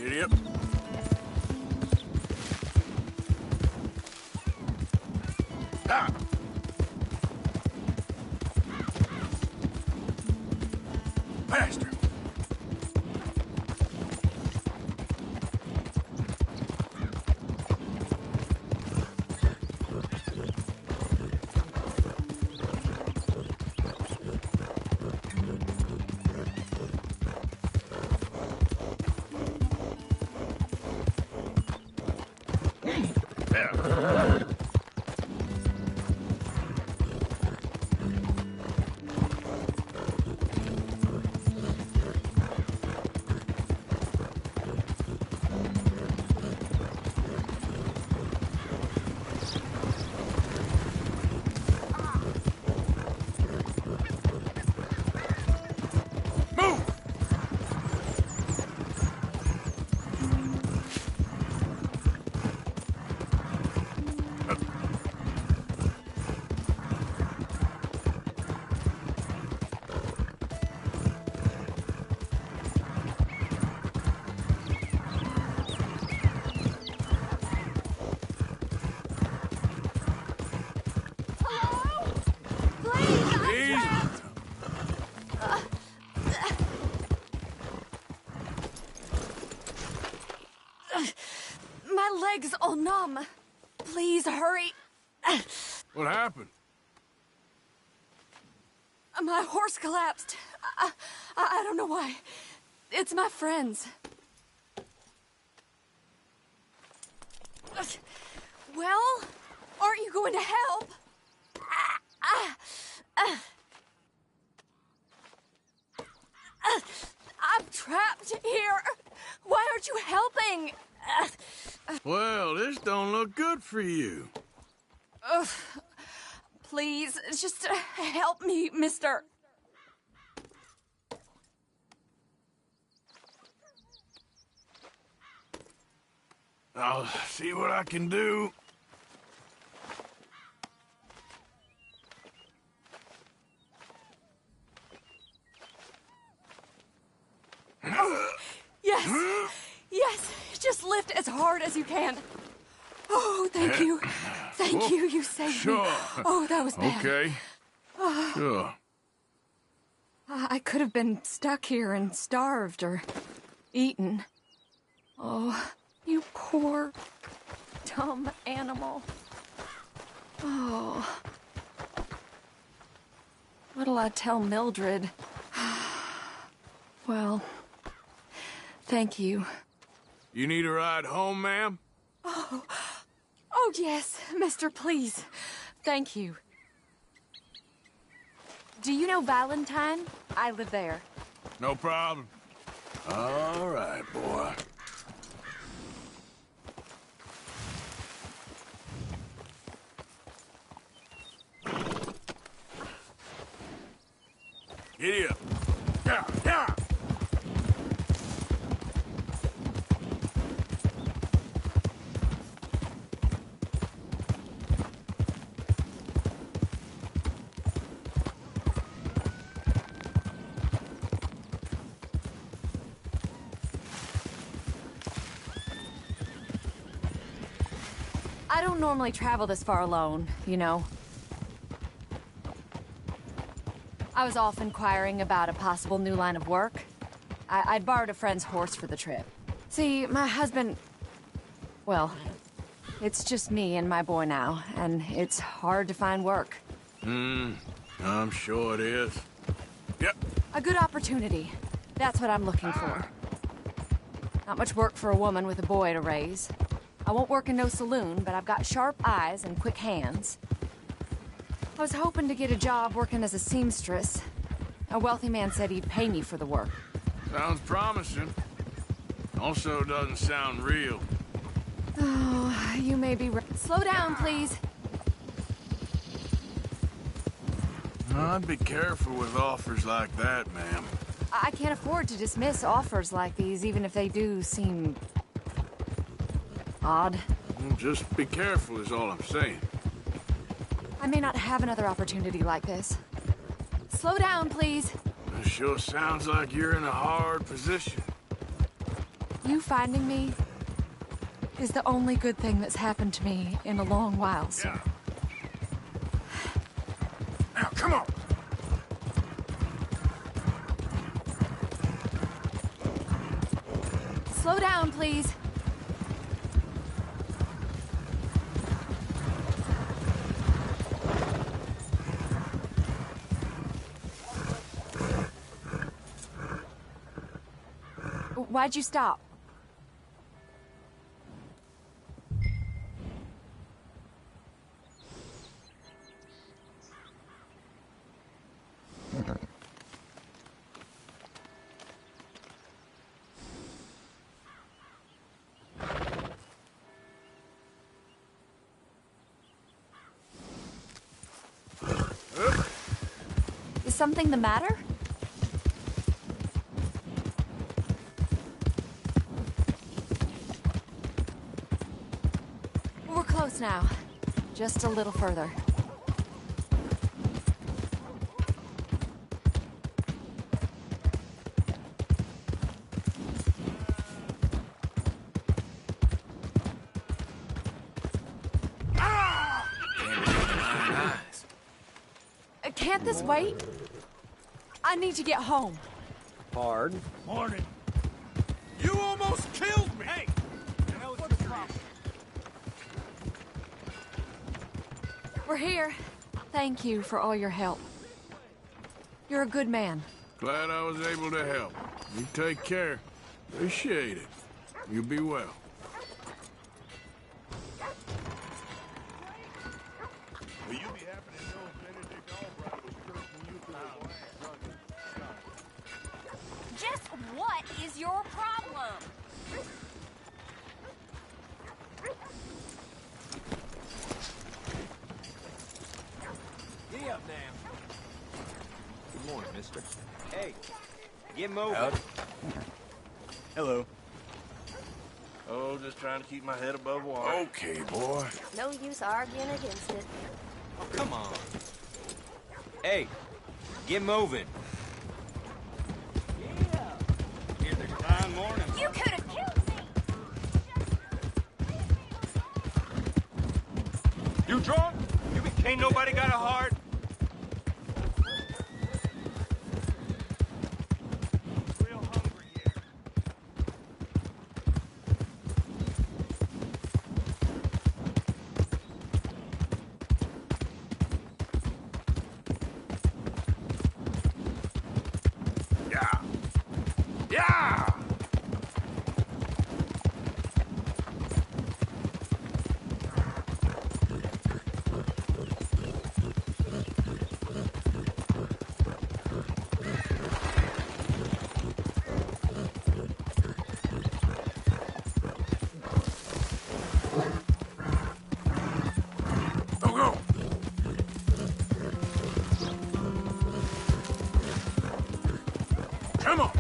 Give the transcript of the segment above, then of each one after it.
Giddy up. Ah! Faster! My leg's all numb. Please hurry. What happened? My horse collapsed. I don't know why. It's my friends. Well, aren't you going to help? I'm trapped here. Why aren't you helping? Well, this don't look good for you. Please, just help me, mister. I'll see what I can do. Yes. Yes. Just lift as hard as you can. Oh, thank you. Thank you. You saved me. Oh, that was bad. Okay. Sure. I could have been stuck here and starved or eaten. Oh, you poor, dumb animal. Oh. What'll I tell Mildred? Well, thank you. You need a ride home, ma'am? Oh, yes, mister, please. Thank you. Do you know Valentine? I live there. No problem. All right, boy. Giddy up. Yeah, yeah. I don't normally travel this far alone, you know. I was off inquiring about a possible new line of work. I'd borrowed a friend's horse for the trip. See, my husband... Well, it's just me and my boy now, and it's hard to find work. I'm sure it is. Yep. A good opportunity. That's what I'm looking for. Not much work for a woman with a boy to raise. I won't work in no saloon, but I've got sharp eyes and quick hands. I was hoping to get a job working as a seamstress. A wealthy man said he'd pay me for the work. Sounds promising. Also doesn't sound real. Oh, you may be right. Slow down, please. I'd be careful with offers like that, ma'am. I can't afford to dismiss offers like these, even if they do seem... odd. Well, just be careful is all I'm saying. I may not have another opportunity like this. Slow down, please. It sure sounds like you're in a hard position. You finding me is the only good thing that's happened to me in a long while, sir. Yeah. Now, come on. Slow down, please. Why'd you stop? Is something the matter? We're close now. Just a little further. Can't this wait? I need to get home. Hard. Morning. You almost killed me! Hey! What's the problem? We're here. Thank you for all your help. You're a good man. Glad I was able to help. You take care. Appreciate it. You be well. Will you be happy to know Benedict Albright was cursing you through a glass? Just what is your problem? Giddy up now. Good morning, mister. Hey, get moving. Hello. Oh, just trying to keep my head above water. Okay, boy. No use arguing against it. Oh, come on. Hey, get moving. Yeah. Here's a fine morning. You could have killed me! You drunk? Ain't nobody got a heart? Real hungry here. Yeah. Yeah! Go, go! Come on!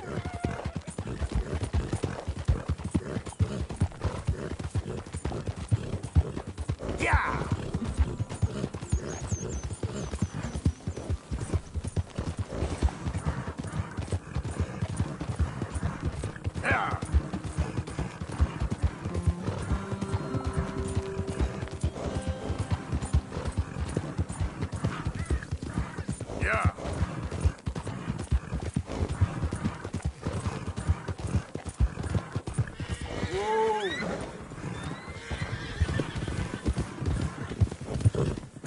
Yeah! Yeah! Yeah!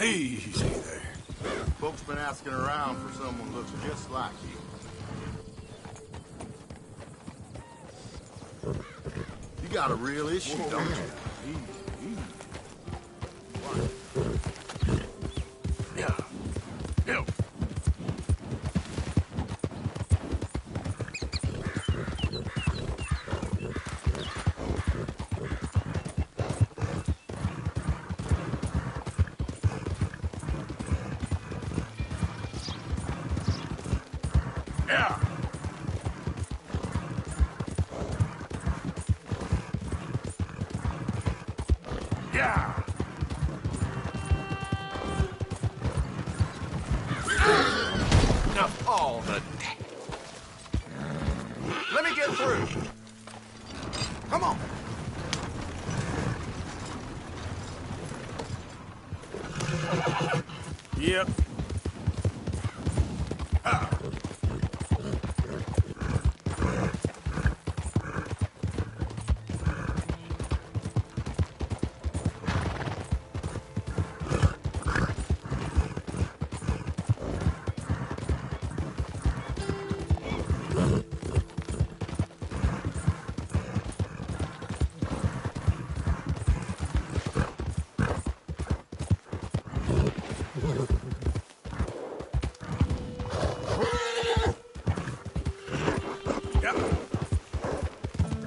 Easy there. Folks been asking around for someone who looks just like you. You got a real issue, don't you? Yeah. Yeah. Yeah. Yeah. No, all the... Let me get through. Come on. Yep.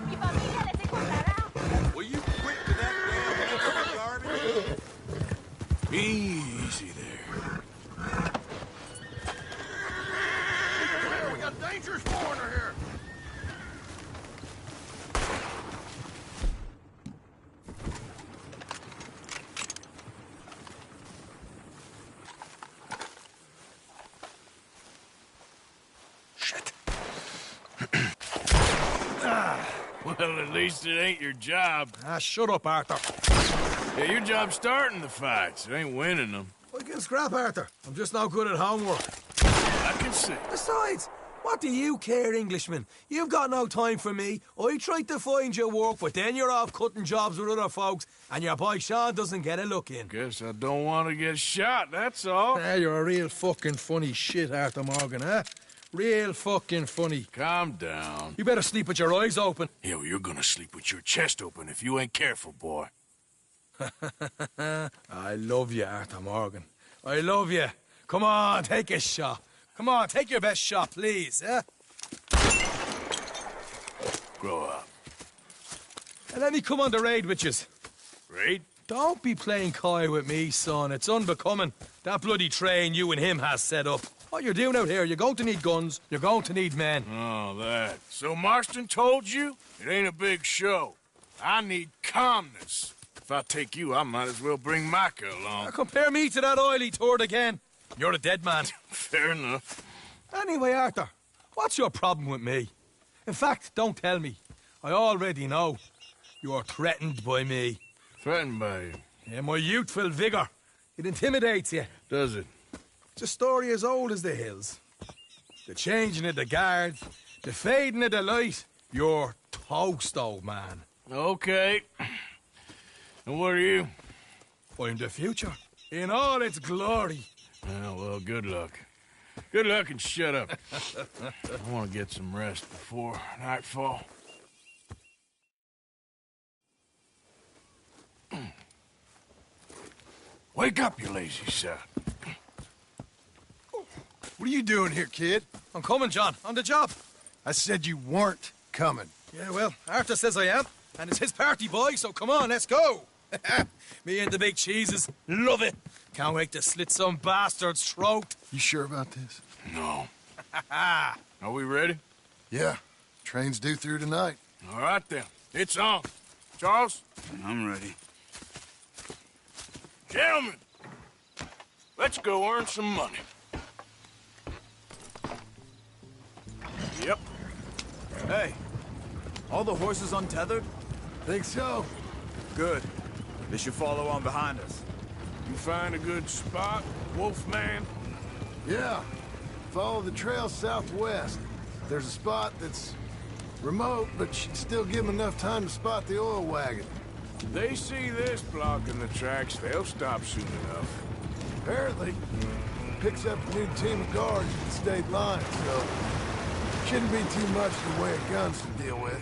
Mi familia les encontrará. Will you quit with that damn garbage? Easy there. We got a dangerous foreigner here. Shit. Well, at least it ain't your job. Ah, shut up, Arthur. Yeah, your job's starting the fights. It ain't winning them. I can scrap, Arthur. I'm just not good at homework. I can see. Besides, what do you care, Englishman? You've got no time for me. I tried to find you work, but then you're off cutting jobs with other folks, and your boy Sean doesn't get a look in. Guess I don't want to get shot, that's all. Ah, you're a real fucking funny shit, Arthur Morgan, huh? Real fucking funny. Calm down. You better sleep with your eyes open. Yeah, well, you're gonna sleep with your chest open if you ain't careful, boy. I love you, Arthur Morgan. I love you. Come on, take a shot. Come on, take your best shot, please, eh? Grow up. And let me come on the raid with yous. Raid? Don't be playing coy with me, son. It's unbecoming. That bloody train you and him has set up. What you're doing out here, you're going to need guns, you're going to need men. Oh, that. So Marston told you? It ain't a big show. I need calmness. If I take you, I might as well bring Micah along. Now compare me to that oily turd again. You're a dead man. Fair enough. Anyway, Arthur, what's your problem with me? In fact, don't tell me. I already know. You're threatened by me. Threatened by you. Yeah, my youthful vigor. It intimidates you. Does it? It's a story as old as the hills. The changing of the guard, the fading of the light. You're toast, old man. Okay. And what are you? I'm the future, in all its glory. Well, good luck. Good luck and shut up. I want to get some rest before nightfall. Wake up, you lazy sod. What are you doing here, kid? I'm coming, John, on the job. I said you weren't coming. Yeah, well, Arthur says I am, and it's his party, boy, so come on, let's go. Me and the big cheeses, love it. Can't wait to slit some bastard's throat. You sure about this? No. Are we ready? Yeah. Train's due through tonight. All right, then. It's on. Charles? I'm ready. Gentlemen, let's go earn some money. Yep. Hey, all the horses untethered? Think so? Good. They should follow on behind us. You find a good spot, Wolfman? Yeah. Follow the trail southwest. There's a spot that's remote, but should still give them enough time to spot the oil wagon. They see this blocking the tracks, they'll stop soon enough. Apparently, picks up a new team of guards at the state line, so shouldn't be too much in the way of guns to deal with.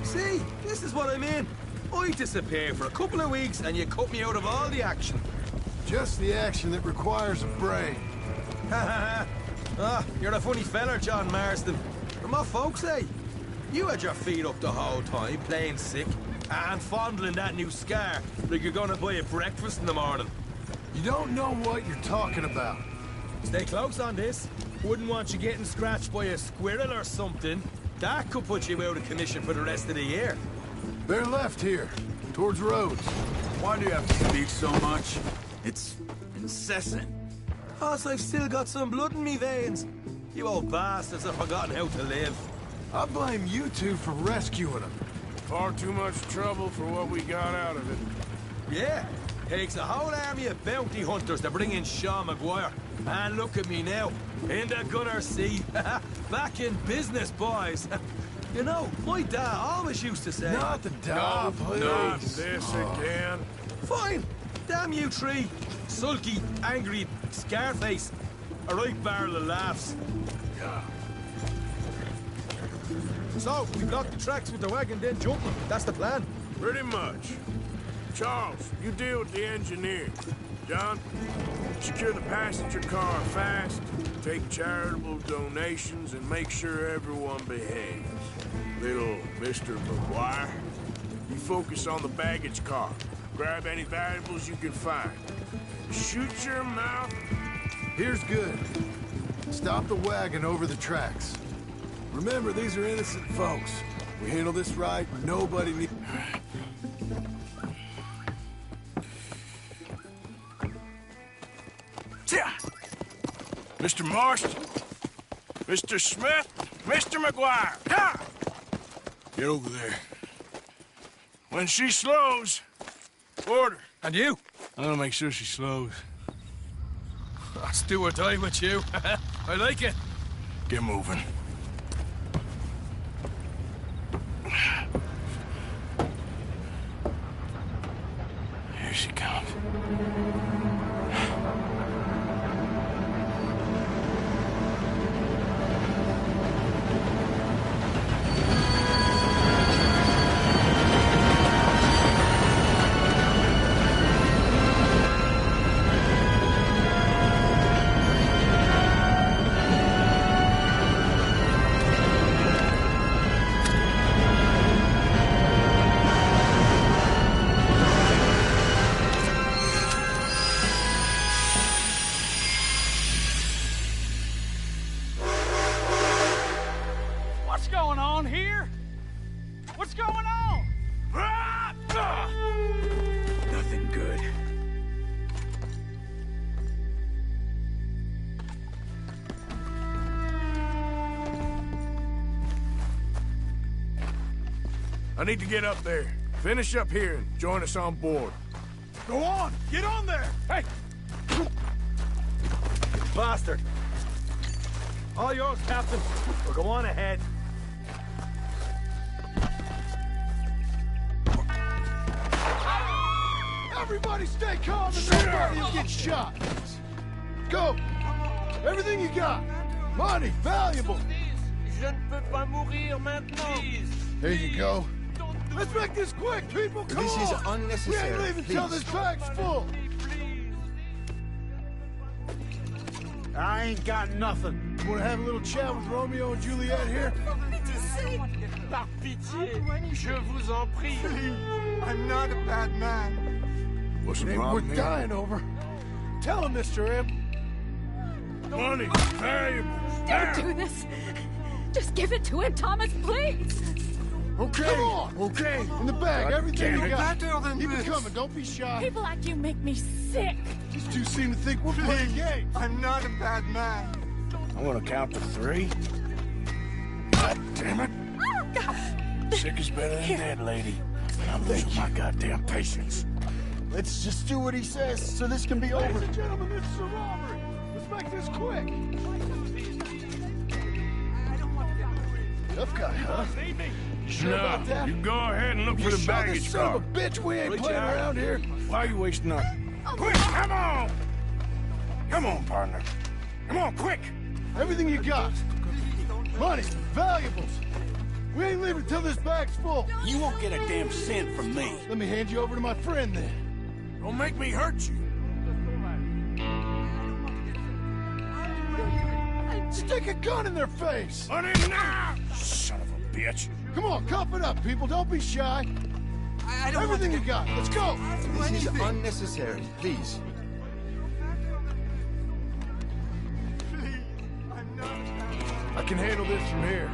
See, this is what I mean. I disappear for a couple of weeks and you cut me out of all the action. Just the action that requires a brain. You're a funny feller, John Marston. From what folks say. You had your feet up the whole time, playing sick, and fondling that new scar like you're gonna buy a breakfast in the morning. You don't know what you're talking about. Stay close on this. Wouldn't want you getting scratched by a squirrel or something. That could put you out of commission for the rest of the year. They're left here, towards Rhodes. Why do you have to speak so much? It's incessant. Plus, I've still got some blood in me veins. You old bastards have forgotten how to live. I blame you two for rescuing them. Far too much trouble for what we got out of it. Yeah, takes a whole army of bounty hunters to bring in Sean McGuire. And look at me now, in the gunner seat. Back in business, boys. You know, my dad always used to say... Not the dog, please. Not this again. Fine. Damn you three. Sulky, angry, scarface. A right barrel of laughs. So, we block the tracks with the wagon, then jump them. That's the plan. Pretty much. Charles, you deal with the engineer. John, secure the passenger car fast, take charitable donations, and make sure everyone behaves. Little Mr. McGuire, you focus on the baggage car. Grab any valuables you can find. Shoot your mouth. Here's good. Stop the wagon over the tracks. Remember, these are innocent folks. We handle this right, nobody needs... Mr. Marston, Mr. Smith, Mr. McGuire, ha! Get over there. When she slows, order. And you? I'm gonna make sure she slows. Let's do or die with you. I like it. Get moving. Here she comes. What's going on here? What's going on? Nothing good. I need to get up there. Finish up here and join us on board. Go on! Get on there! Hey! Bastard. All yours, Captain. We'll go on ahead. Everybody stay calm and nobody will get shot. Go! Everything you got. Money, valuable. Je ne peux pas mourir maintenant. There you go. Let's make this quick, people. Come This is on. unnecessary. We ain't leaving till this bag's full. I ain't got nothing. You wanna have a little chat with Romeo and Juliet here? Par pitié, je vous en prie. I'm not a bad man. What's the It ain't problem worth here? dying over. Tell him, Mr. M. Money, valuables. Don't do this. Just give it to him, Thomas, please. Okay. Come on. Okay. In the bag, everything you got. Better than Keep it this. coming. Don't be shy. People like you make me sick. These two seem to think we're playing games. I'm not a bad man. I'm gonna count to 3. God damn it. Oh, God. Sick is better than dead, lady. And I'm losing my goddamn patience. Let's just do what he says so this can be over. Ladies and gentlemen, this is a robbery. Let's make this quick. Tough guy, huh? You sure about that? You go ahead and look for the Show this baggage son car. of a bitch we ain't playing around here. Why are you wasting our... Quick, come on! Come on, partner. Come on, quick! Everything you got. Money, valuables. We ain't leaving till this bag's full. You won't get a damn cent from me. Let me hand you over to my friend then. Don't make me hurt you. Stick a gun in their face. On in now! Son of a bitch. Come on, cuff it up, people. Don't be shy. I don't Everything you got. Let's go. This is unnecessary. Please. I can handle this from here.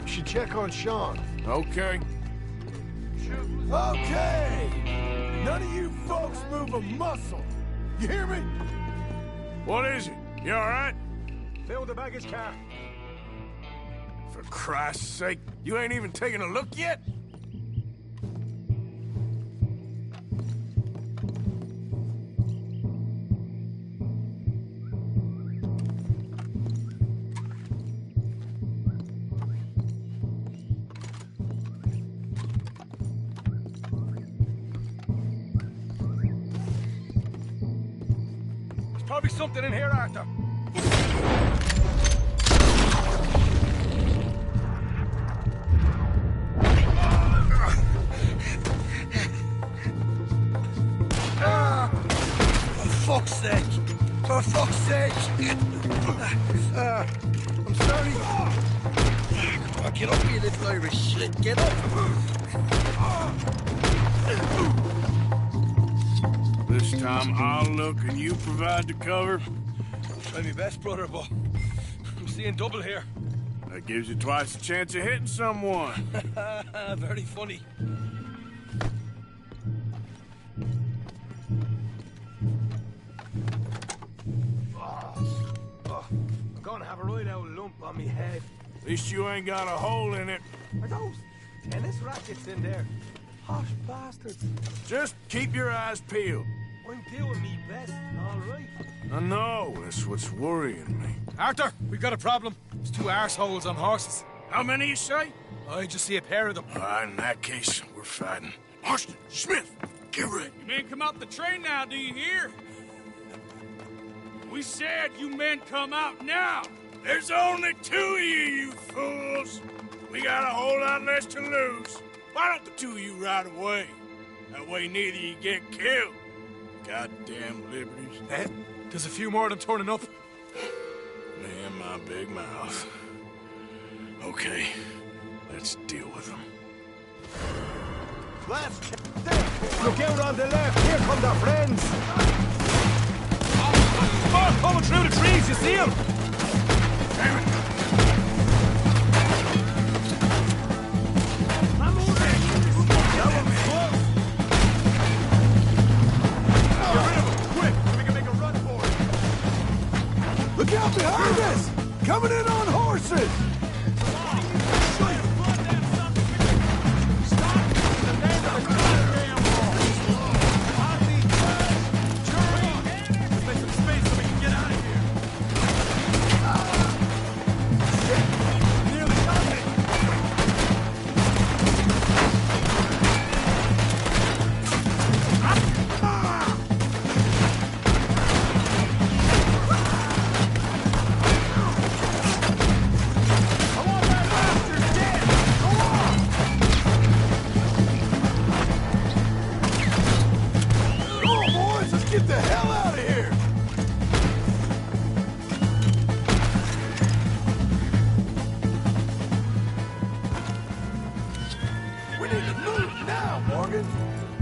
You should check on Sean. Okay. Okay. None of you folks move a muscle. You hear me? What is it? You all right? Fill the baggage car. For Christ's sake, you ain't even taking a look yet? probably something in here, Arthur. For fuck's sake! For fuck's sake! I'm sorry. Come on, get up, you little Irish shit. Get up! This time I'll look and you provide the cover. Try my best, brother, but I'm seeing double here. That gives you twice the chance of hitting someone. Very funny. I'm gonna have a right old lump on me head. At least you ain't got a hole in it. Are those tennis rackets in there? Posh bastards. Just keep your eyes peeled. I'm doing me best, all right. I know, that's what's worrying me. Arthur, we've got a problem. There's two arseholes on horses. How many you say? I just see a pair of them. All right, in that case, we're fighting. Marston, Smith, get ready. You men come out the train now, do you hear? We said you men come out now. There's only two of you fools. We got a whole lot less to lose. Why don't the two of you ride away? That way neither of you get killed. Goddamn liberties. Eh? There's a few more of them turning up. Me and my big mouth. Okay, let's deal with them. Look out on the left. Here come the friends. Oh, coming through the trees. You see them? Damn it. Look out behind us! Coming in on horses!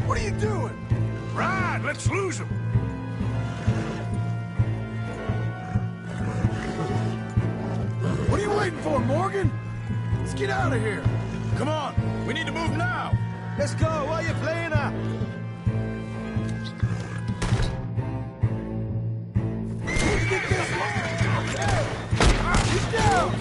What are you doing? Ride, let's lose them. What are you waiting for, Morgan? Let's get out of here. Come on, we need to move now. Let's go. Why are you playing at? Get this one. He's down.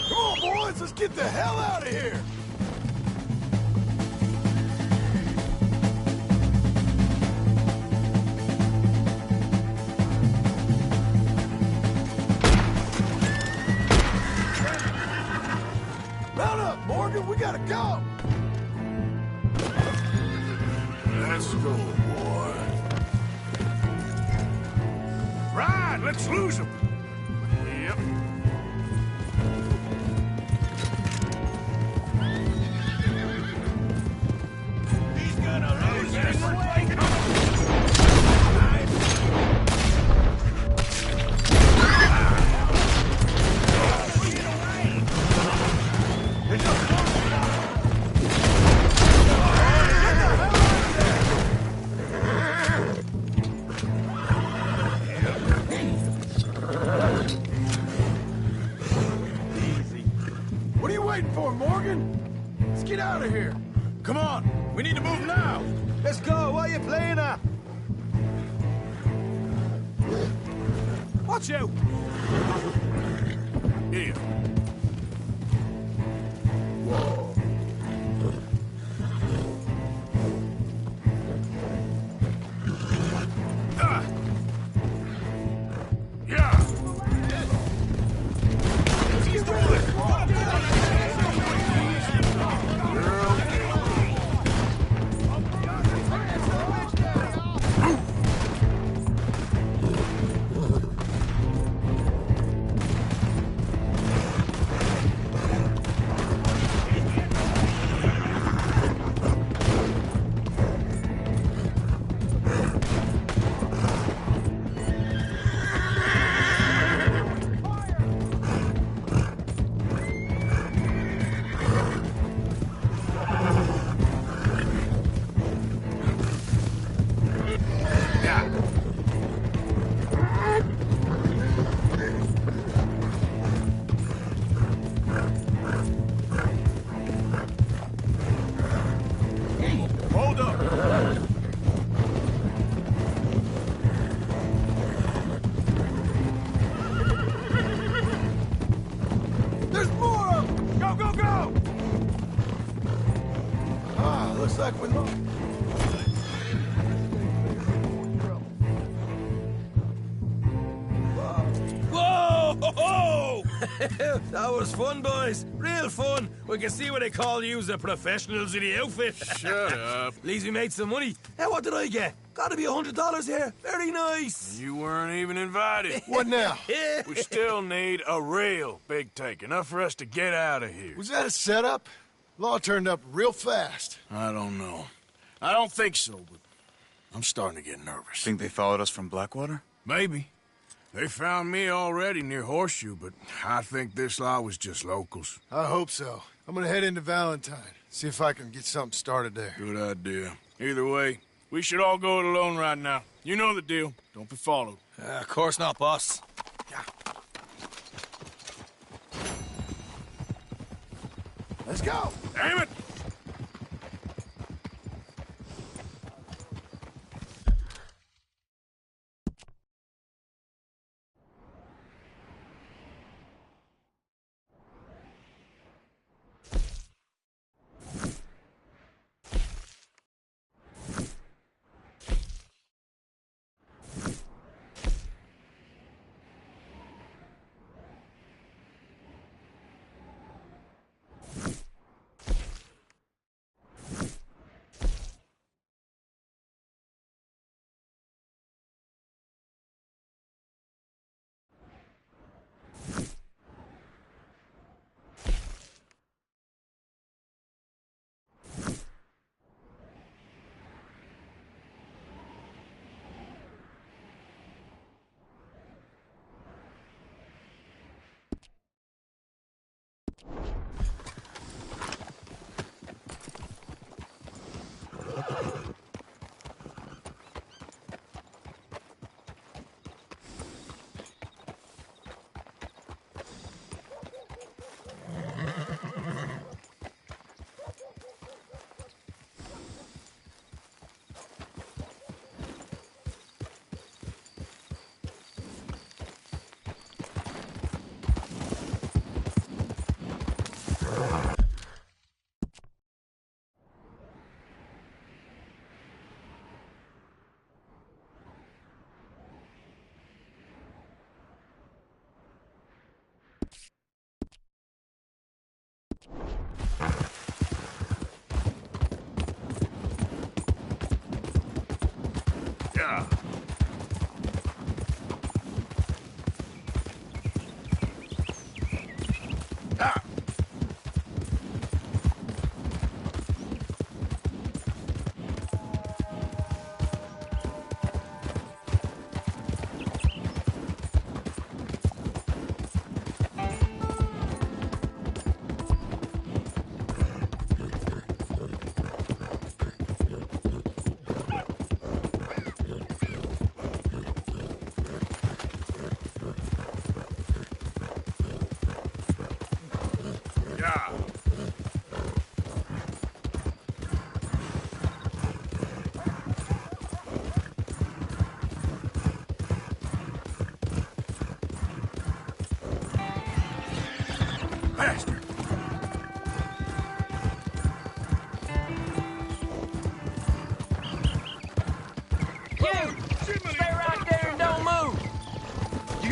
Come on, boys, let's get the hell out of here! Mount up, Morgan, we gotta go! Let's go, boy. Ride, let's lose them. Yep. He's gonna lose this. out of here. Come on, we need to move now. Let's go. What are you playing at? Watch out. Here. Looks like we're... Whoa! That was fun, boys. Real fun. We can see what they call you the professionals in the outfit. Shut up. At least we made some money. Hey, what did I get? Gotta be $100 here. Very nice. You weren't even invited. What now? We still need a real big take. Enough for us to get out of here. Was that a setup? Law turned up real fast. I don't know. I don't think so, but I'm starting to get nervous. Think they followed us from Blackwater? Maybe. They found me already near Horseshoe, but I think this lot was just locals. I hope so. I'm gonna head into Valentine, see if I can get something started there. Good idea. Either way, we should all go it alone right now. You know the deal. Don't be followed. Of course not, boss. Let's go! Damn it! Yeah. Ah.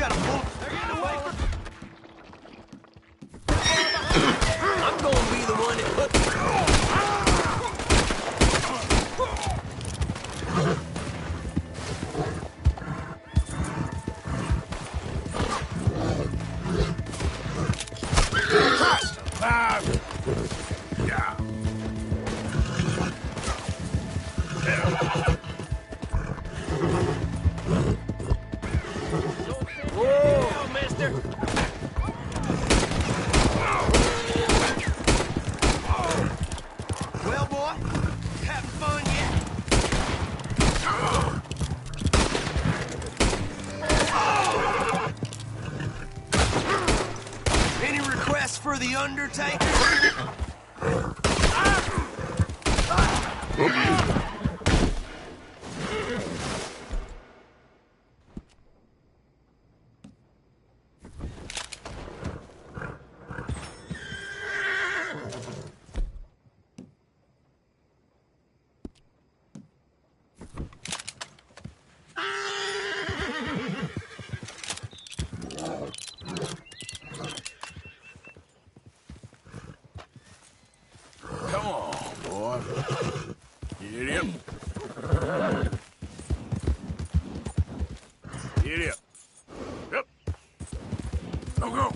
gotta pull. They're getting away from. I'm gonna be the one that put. Yeah. Whoa, mister. Well, boy, having fun yet? Any requests for the Undertaker? Come on, boy. Get him. Get him. Yep. Go, go.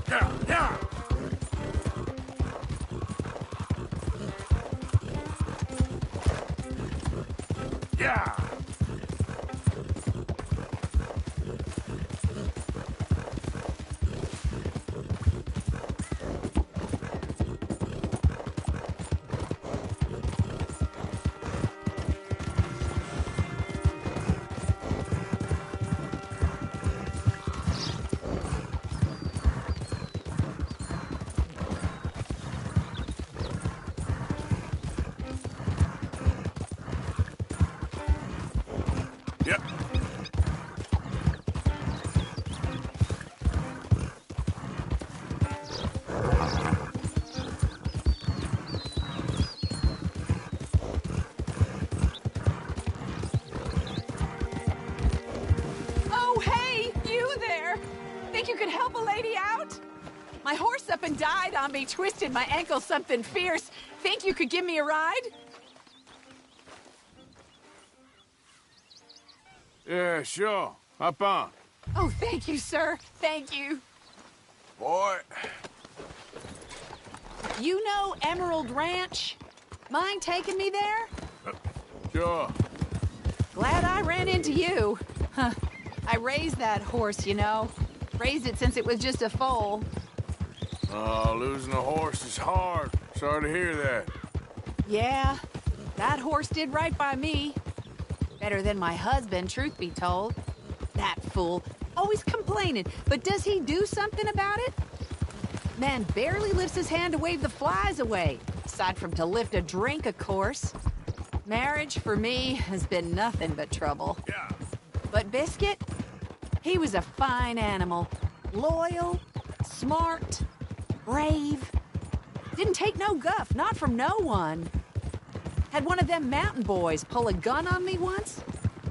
Yeah, yeah. Yeah. Yep. Oh, hey, you there. Think you could help a lady out? My horse up and died on me, twisted my ankle something fierce. Think you could give me a ride? Yeah, sure. Hop on. Oh, thank you, sir. Thank you. Boy. You know Emerald Ranch? Mind taking me there? Sure. Glad I ran into you. Huh. I raised that horse, you know. Raised it since it was just a foal. Oh, losing a horse is hard. Sorry to hear that. Yeah, that horse did right by me. Better than my husband, truth be told. That fool, always complaining, but does he do something about it? Man barely lifts his hand to wave the flies away, aside from to lift a drink, of course. Marriage, for me, has been nothing but trouble. Yeah. But Biscuit, he was a fine animal. Loyal, smart, brave. Didn't take no guff, not from no one. Had one of them mountain boys pull a gun on me once.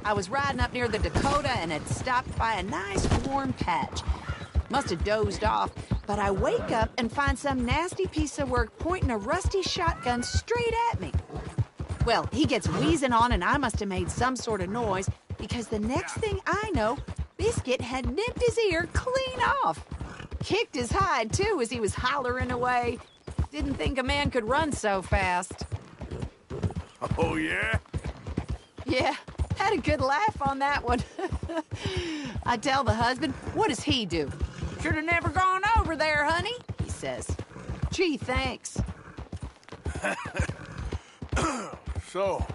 I was riding up near the Dakota and had stopped by a nice warm patch. Must have dozed off, but I wake up and find some nasty piece of work pointing a rusty shotgun straight at me. Well, he gets wheezing on and I must have made some sort of noise because the next thing I know, Biscuit had nipped his ear clean off. Kicked his hide, too, as he was hollering away. Didn't think a man could run so fast. Oh, yeah? Yeah, had a good laugh on that one. I tell the husband, what does he do? Should have never gone over there, honey, he says. Gee, thanks. So,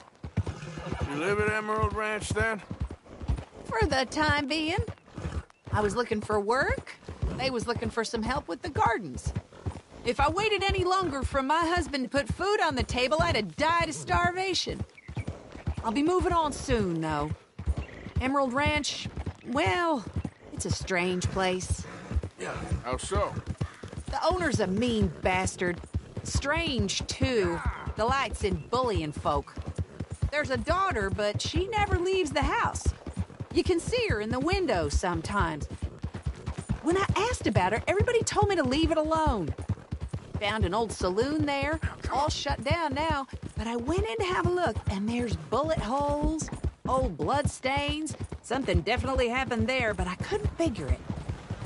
you live at Emerald Ranch, then? For the time being. I was looking for work. They was looking for some help with the gardens. If I waited any longer for my husband to put food on the table, I'd have died of starvation. I'll be moving on soon, though. Emerald Ranch, well, it's a strange place. Yeah, how so? The owner's a mean bastard. Strange, too. Delights in bullying folk. There's a daughter, but she never leaves the house. You can see her in the window sometimes. When I asked about her, everybody told me to leave it alone. Found an old saloon there, all shut down now, but I went in to have a look, and there's bullet holes, old blood stains. Something definitely happened there, but I couldn't figure it.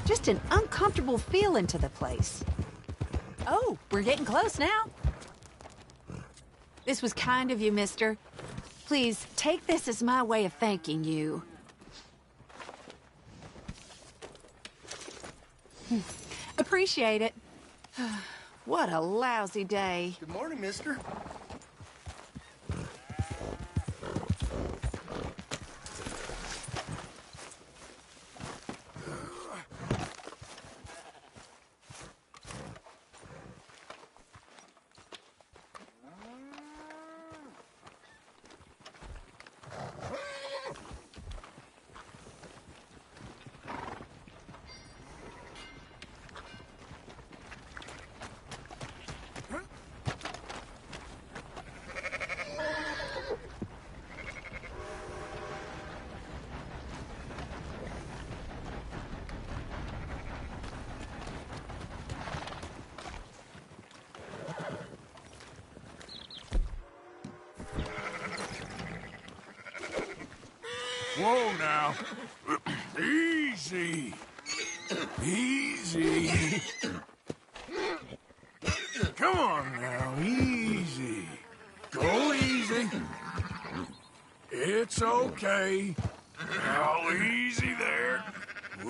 Just an uncomfortable feeling to the place. Oh, we're getting close now. This was kind of you, mister. Please, take this as my way of thanking you. Appreciate it. What a lousy day. Good morning, mister. Whoa, now. Easy. Easy. Come on now, easy. Go easy. It's okay. Now, easy there.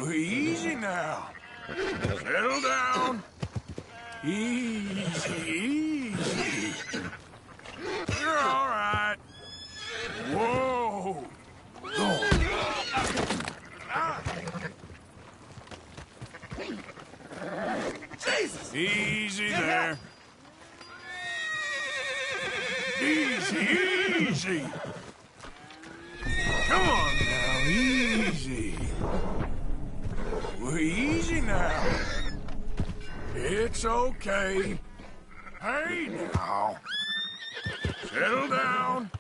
Easy now. Settle down. Easy, easy. You're all right. Whoa. Jesus! Easy there. Easy, easy. Come on now, easy. Easy now. It's okay. Hey now. Settle down.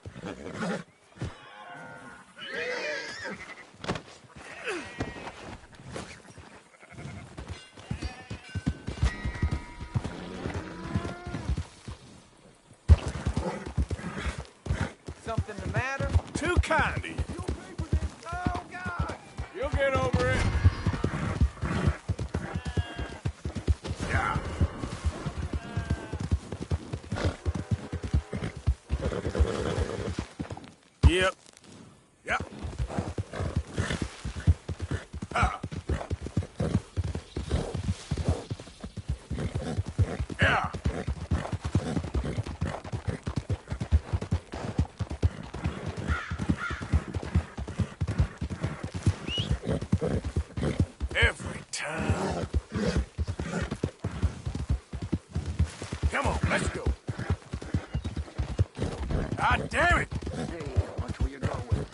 Something the matter? Too kind of you. Oh, God! You'll get over it. Yeah. Yep. Yep. Ah. Yeah. Every time. Come on, let's go. God damn it! Hey, watch where you're going.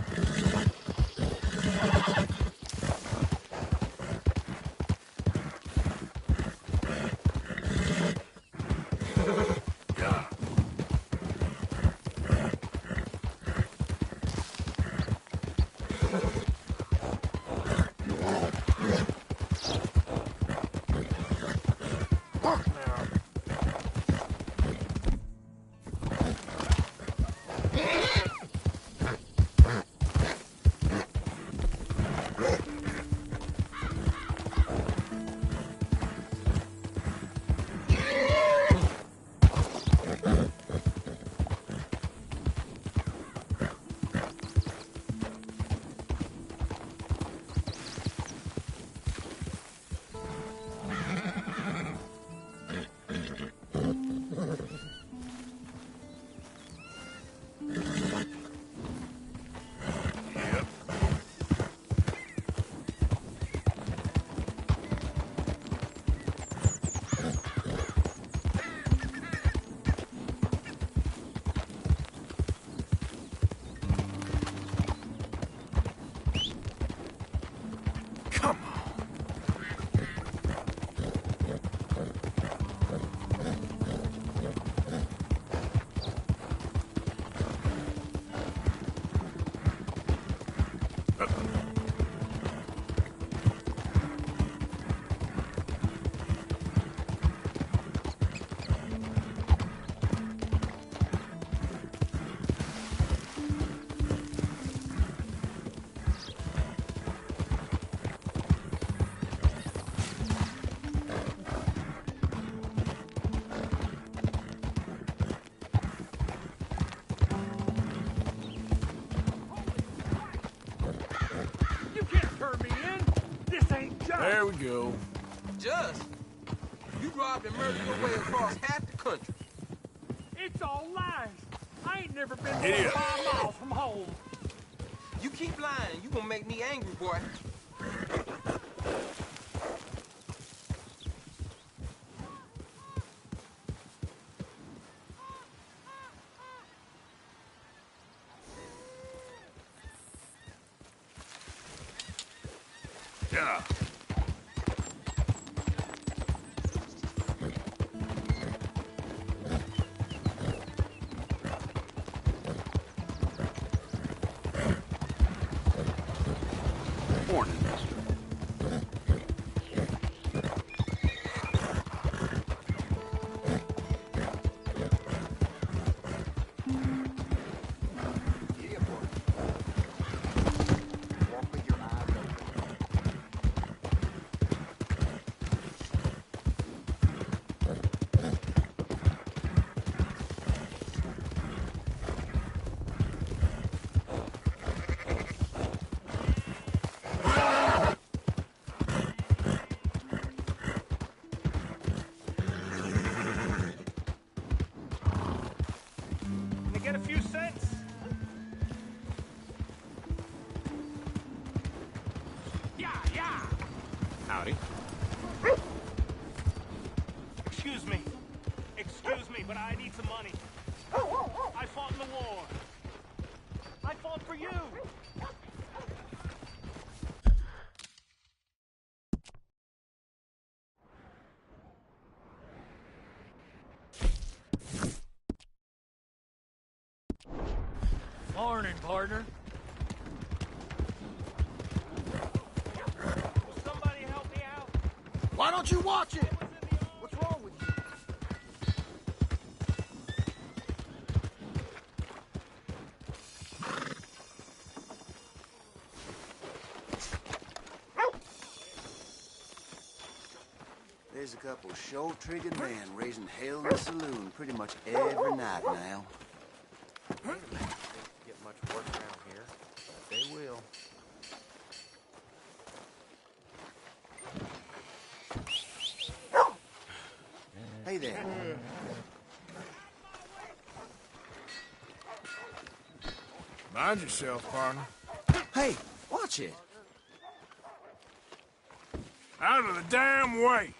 Yeah. Look now. There we go. Just? You robbed and murdered your way across half the country. It's all lies. I ain't never been more Idiot. than 5 miles from home. You keep lying, you gonna make me angry, boy. Yeah. Morning, mister. Yeah, boy. Walk with your eyes open. Can I get a few cents? Yeah, yeah. Howdy. Excuse me. Excuse me, but I need some money. I fought in the war. I fought for you. Morning, partner. Will somebody help me out? Why don't you watch it? What's wrong with you? There's a couple show-triggered men raising hell in the saloon pretty much every night now. Get much work around here. They will. Hey there. Mind yourself, partner. Hey, watch it. Out of the damn way.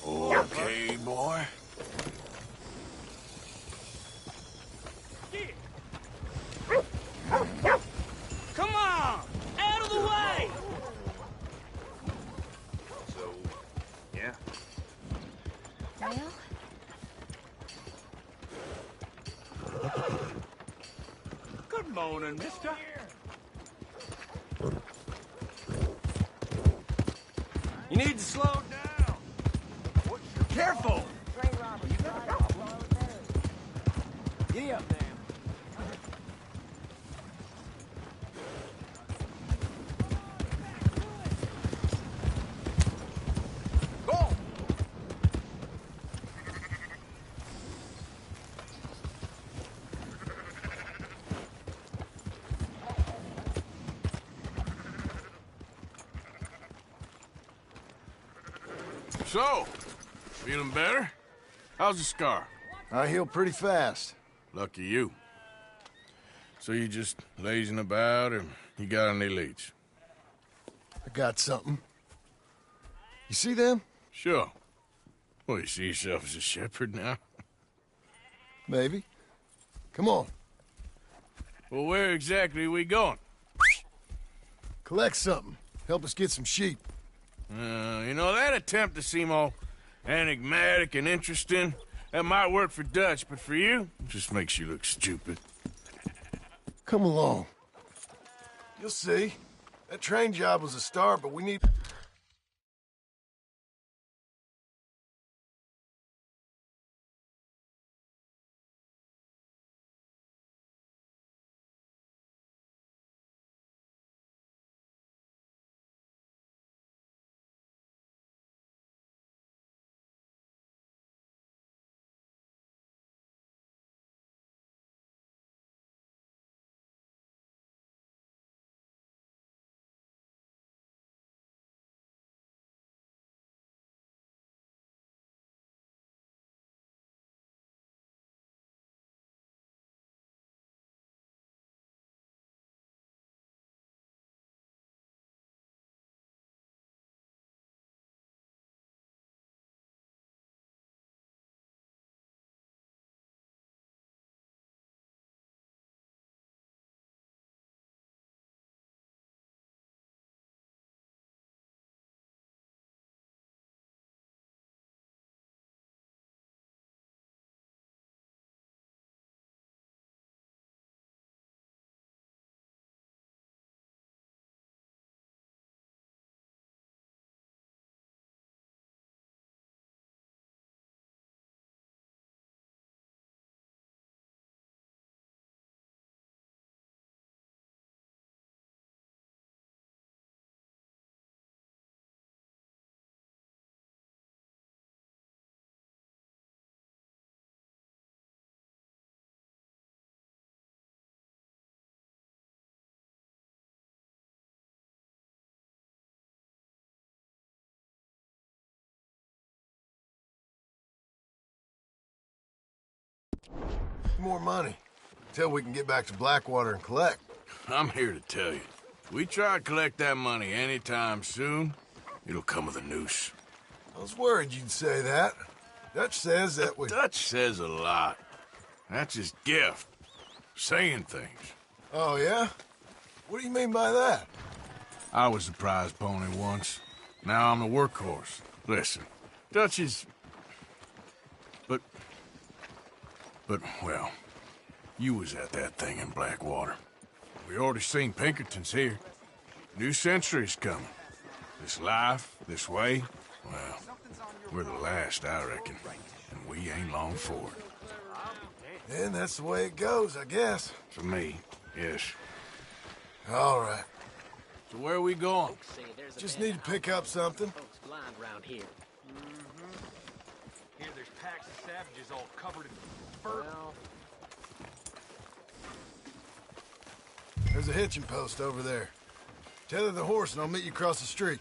Okay, boy. Come on! Out of the way! So, yeah. Well, Good morning, mister. You need to slow down. Careful! Giddy up, man. Go! So, feeling better? How's the scar? I heal pretty fast. Lucky you. So you just lazing about, or you got any leads? I got something. You see them? Sure. Well, you see yourself as a shepherd now? Maybe. Come on. Well, where exactly are we going? Collect something. Help us get some sheep. You know, that attempt to seem all enigmatic and interesting, that might work for Dutch, but for you, it just makes you look stupid. Come along. You'll see. That train job was a start, but we need... more money. Till we can get back to Blackwater and collect. I'm here to tell you, we try to collect that money anytime soon, it'll come with a noose. I was worried you'd say that. Dutch says that we... Dutch says a lot. That's his gift. Saying things. Oh, yeah? What do you mean by that? I was the prize pony once. Now I'm the workhorse. Listen, Dutch is... But, well, you was at that thing in Blackwater. We already seen Pinkertons here. New century's coming. This life, this way, well, we're the last, I reckon. And we ain't long for it. And that's the way it goes, I guess. For me, yes. All right. So where are we going? Just need to pick up something. Blind round here. Here there's packs of savages all covered in fur. There's a hitching post over there. Tether the horse and I'll meet you across the street.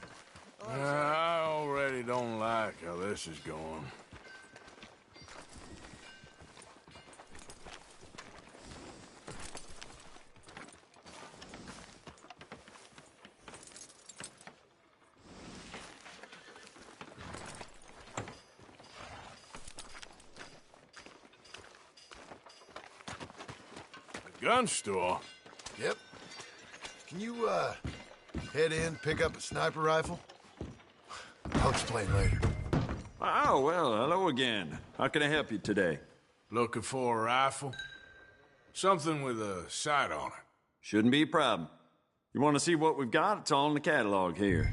I already don't like how this is going. Gun store? Yep. Can you, head in, pick up a sniper rifle? I'll explain later. Oh, well, hello again. How can I help you today? Looking for a rifle? Something with a sight on it. Shouldn't be a problem. You want to see what we've got? It's all in the catalog here.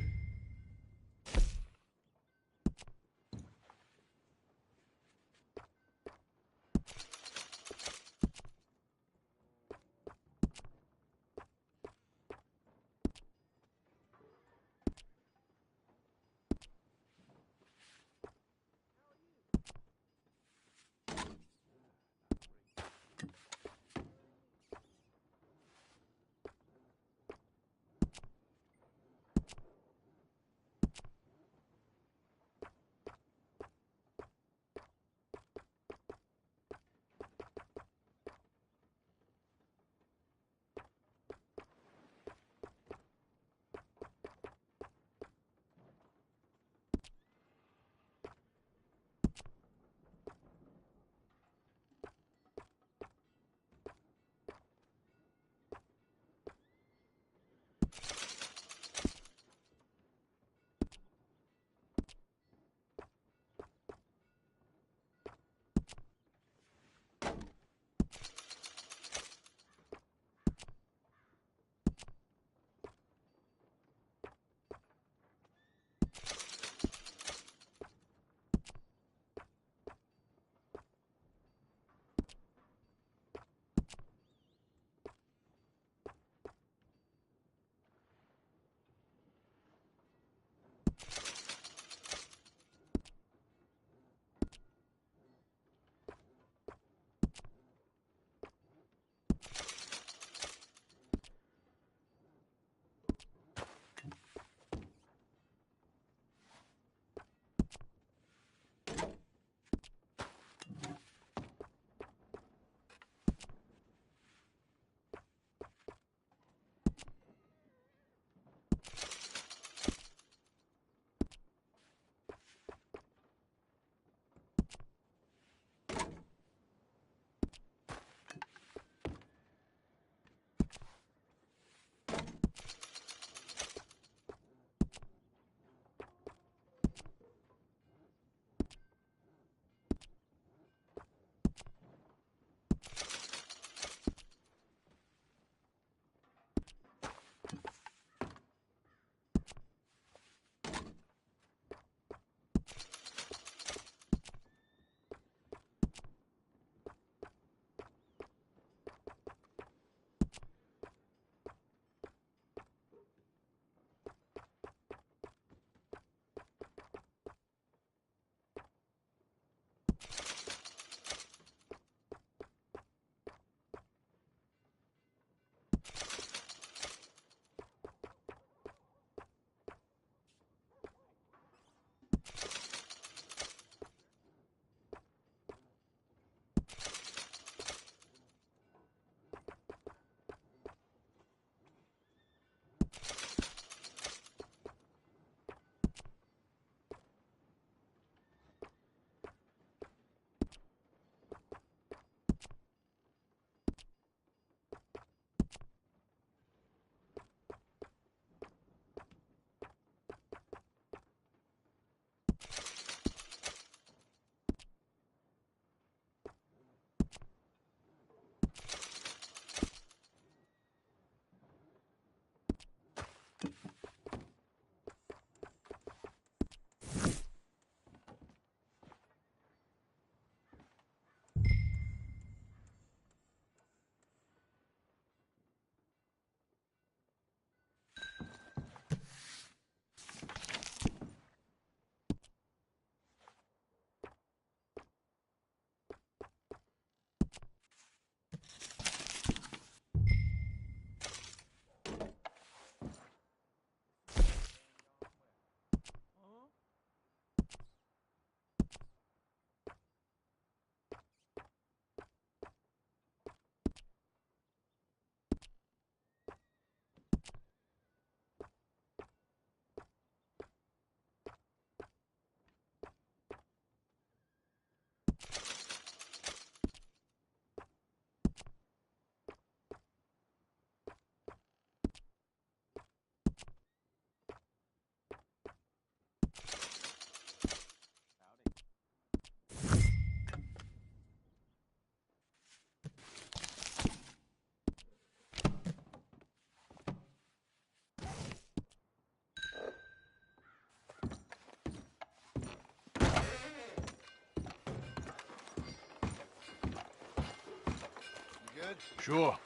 Sure.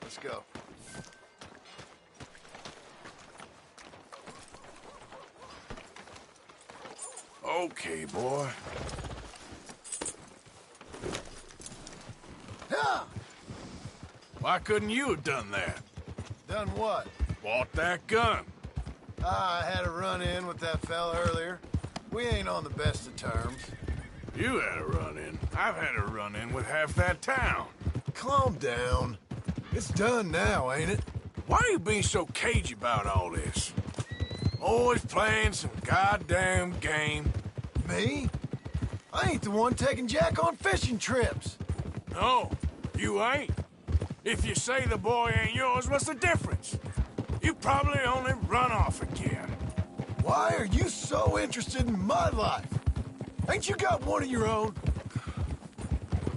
Let's go. Okay, boy. Yeah! Why couldn't you have done that? Done what? Bought that gun. I had a run-in with that fella earlier. We ain't on the best of terms. You had a run-in. I've had a run-in with half that town. Calm down. It's done now, ain't it? Why are you being so cagey about all this? Always playing some goddamn game. Me? I ain't the one taking Jack on fishing trips. No, you ain't. If you say the boy ain't yours, what's the difference? You probably only run off again. Why are you so interested in my life? Ain't you got one of your own?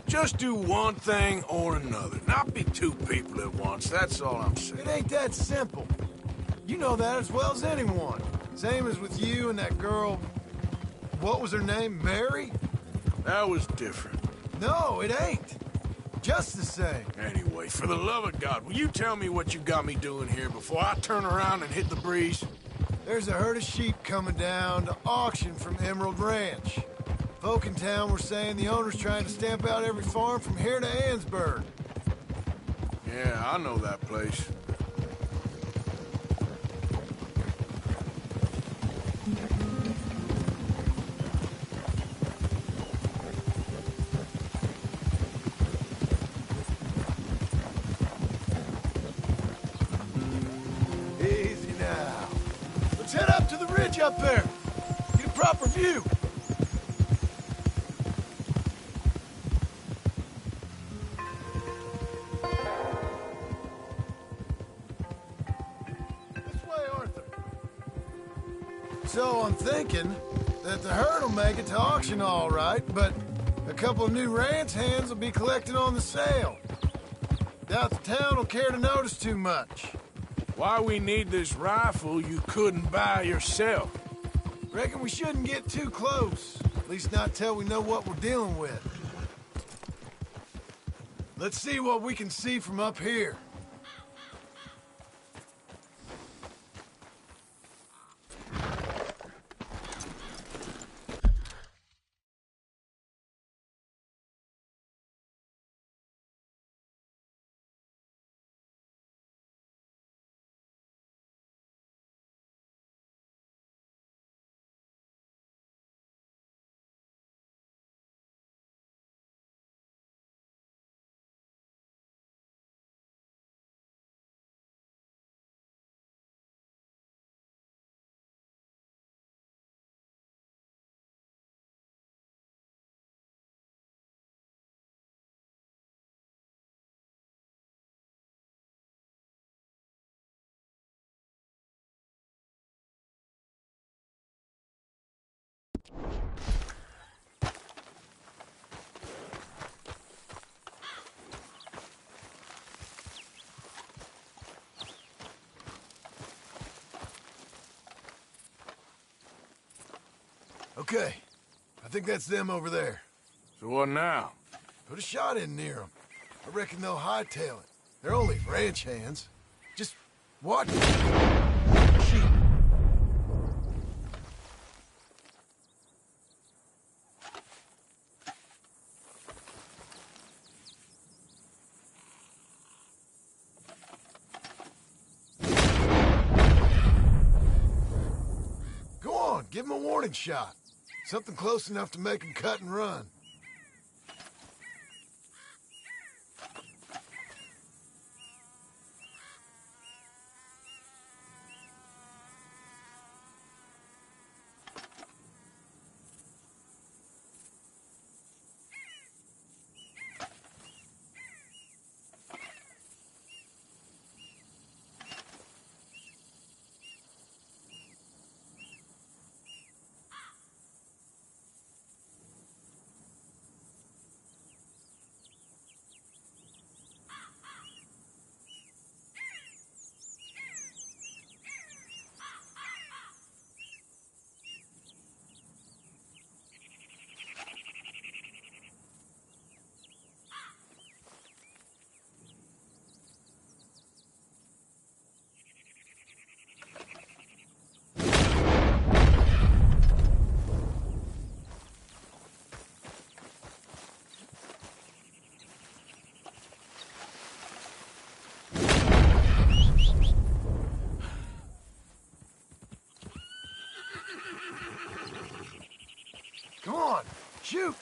Just do one thing or another. Not be two people at once, that's all I'm saying. It ain't that simple. You know that as well as anyone. Same as with you and that girl... What was her name? Mary? That was different. No, it ain't. Just the same. Anyway, for the love of God, will you tell me what you got me doing here before I turn around and hit the breeze? There's a herd of sheep coming down to auction from Emerald Ranch. Folk in town were saying the owner's trying to stamp out every farm from here to Ansburg. Yeah, I know that place. Easy now. Let's head up to the ridge up there. Get a proper view. So I'm thinking that the herd will make it to auction all right, but a couple of new ranch hands will be collected on the sale. Doubt the town will care to notice too much. Why we need this rifle you couldn't buy yourself? Reckon we shouldn't get too close. At least not till we know what we're dealing with. Let's see what we can see from up here. Okay. I think that's them over there. So what now? Put a shot in near them. I reckon they'll hightail it. They're only ranch hands. Just watch. Sheep. Go on, give them a warning shot. Something close enough to make them cut and run. on, shoot!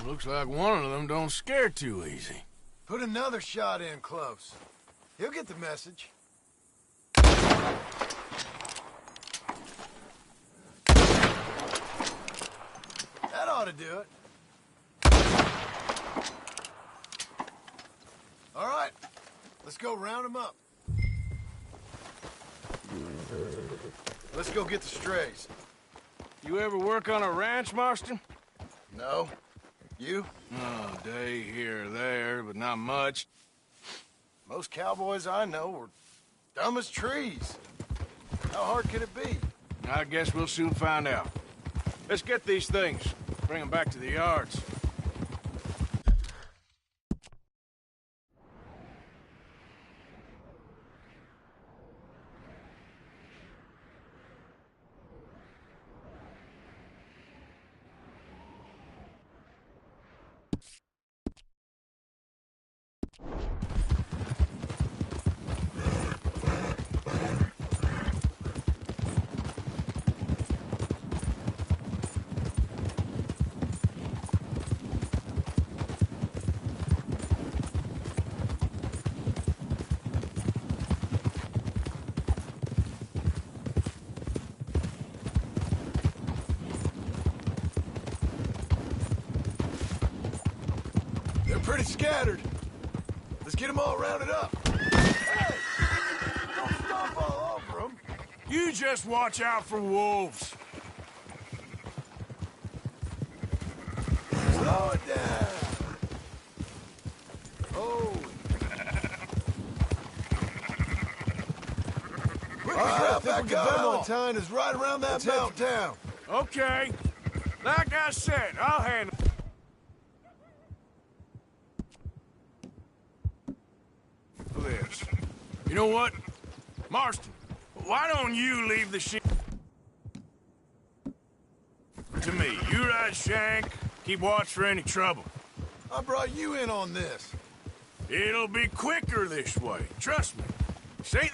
Looks like one of them don't scare too easy. Put another shot in close. He'll get the message. That ought to do it. All right, let's go round them up. Let's go get the strays. You ever work on a ranch, Marston? No. You? Oh, day here or there, but not much. Most cowboys I know were dumb as trees. How hard could it be? I guess we'll soon find out. Let's get these things. Bring them back to the yards. Pretty scattered. Let's get them all rounded up. Hey! Don't stomp all over them. You just watch out for wolves. Slow it down. Oh. All right, back up. Valentine is right around that mountain town. Okay. Like I said, I'll handle it. This. You know what? Marston, why don't you leave the shit to me? You ride Shank, keep watch for any trouble. I brought you in on this. It'll be quicker this way. Trust me. See?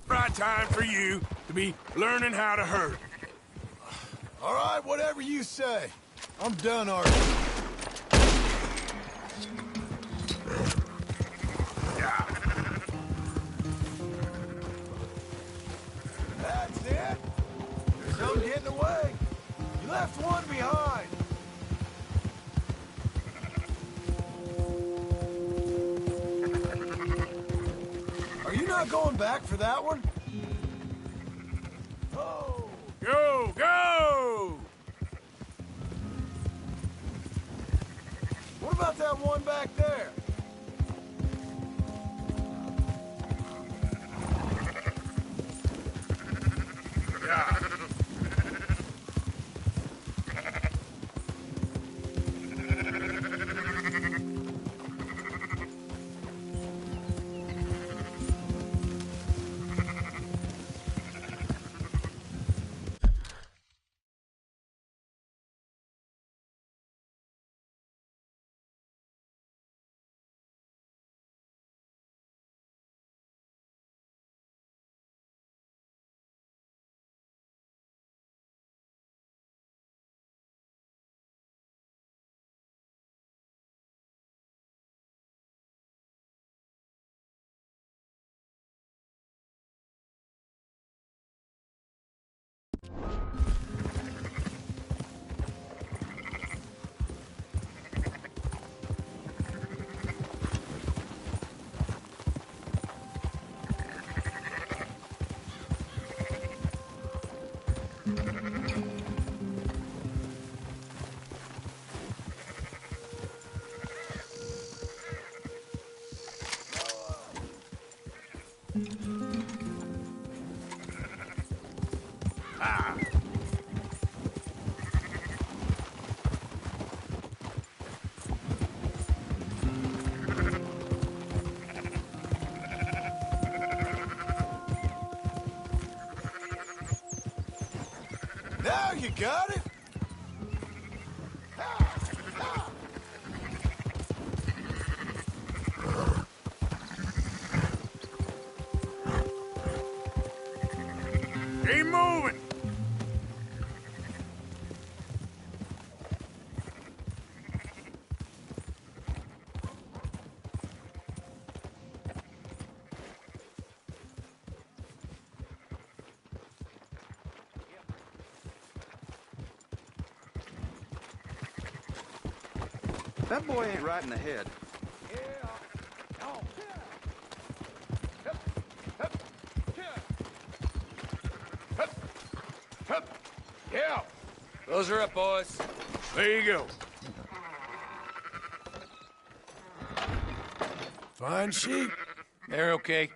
Right time for you to be learning how to herd. All right, whatever you say. I'm done arguing. That's it. There's some getting away. You left one behind. Are you not going back for that one? Oh! Go, go! What about that one back there? Yeah. Ah. Now you got it? Keep moving. That boy ain't right in the head. Yeah. Those are up, boys. There you go. Fine sheep. They're okay.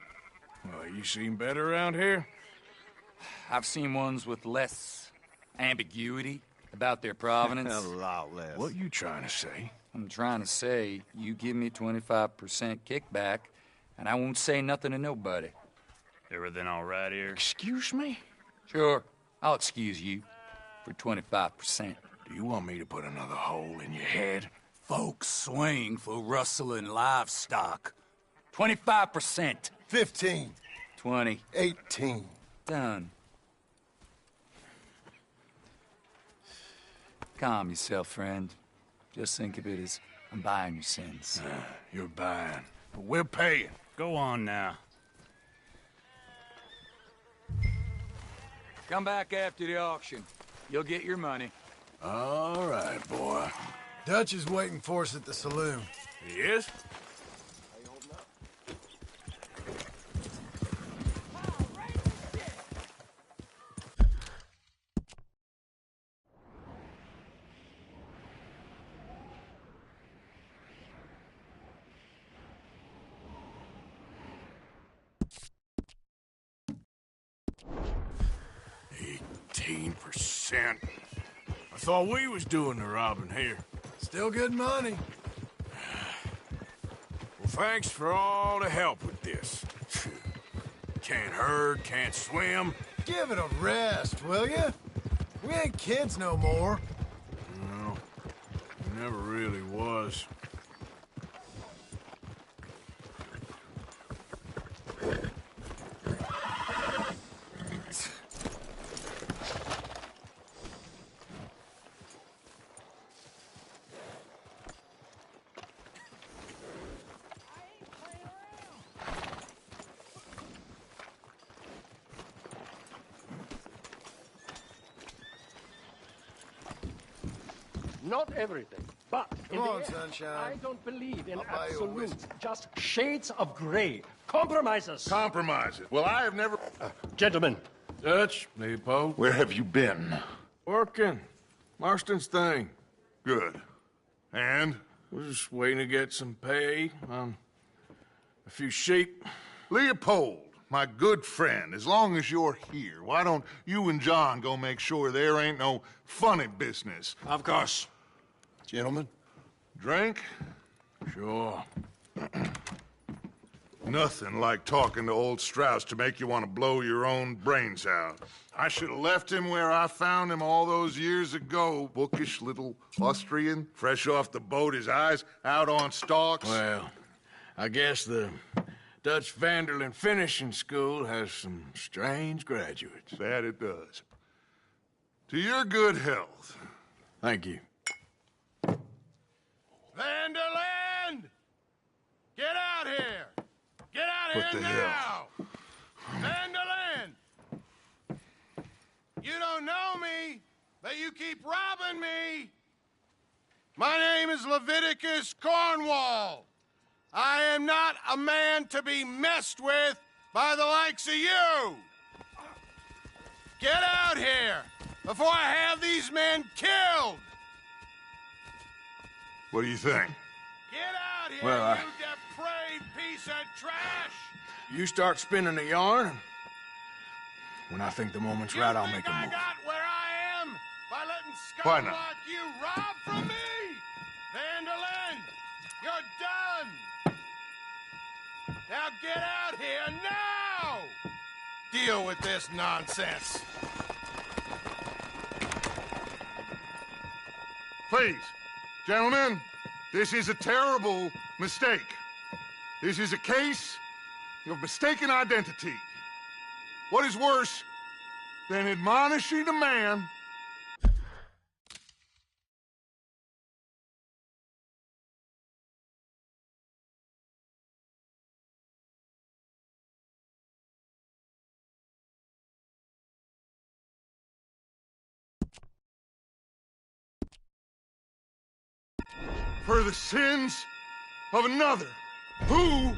Well, you seen better around here? I've seen ones with less ambiguity about their provenance. A lot less. What you trying to say? I'm trying to say, you give me 25% kickback, and I won't say nothing to nobody. Everything all right here? Excuse me? Sure, I'll excuse you for 25%. Do you want me to put another hole in your head? Folks swing for rustling livestock. 25%. 15. 20. 18. Done. Calm yourself, friend. Just think of it as I'm buying your sins. You're buying, but we're paying. Go on now. Come back after the auction. You'll get your money. All right, boy. Dutch is waiting for us at the saloon. He is? 18%. I thought we was doing the robbing here. Still good money. Well, thanks for all the help with this. Can't herd, can't swim. Give it a rest, will you? We ain't kids no more. No, never really was. Not everything, but in Come the on, end, sunshine. I don't believe in I'll buy you a absolutes. whiskey. Just shades of gray. Compromises. Compromises. Well, I have never... Gentlemen. Dutch, Leopold. Where have you been? Working. Marston's thing. Good. And? We're just waiting to get some pay on a few sheep. Leopold, my good friend, as long as you're here, why don't you and John go make sure there ain't no funny business? Of course. Gentlemen? Drink? Sure. Nothing like talking to old Strauss to make you want to blow your own brains out. I should have left him where I found him all those years ago. Bookish little Austrian, fresh off the boat, his eyes out on stalks. Well, I guess the Dutch Vanderlyn Finishing School has some strange graduates. That it does. To your good health. Thank you. Vanderland! Get out here! Get out What here the now! Vanderland! You don't know me, but you keep robbing me! My name is Leviticus Cornwall. I am not a man to be messed with by the likes of you! Get out here before I have these men killed! What do you think? Get out here, Well, you depraved piece of trash! You start spinning a yarn, and when I think the moment's right, I'll make a move. Where I am by letting Why scum not? like you rob from me? Vanderlyn, you're done. Now get out here now. Deal with this nonsense. Please, gentlemen, this is a terrible mistake. This is a case of mistaken identity. What is worse than admonishing a man for the sins of another who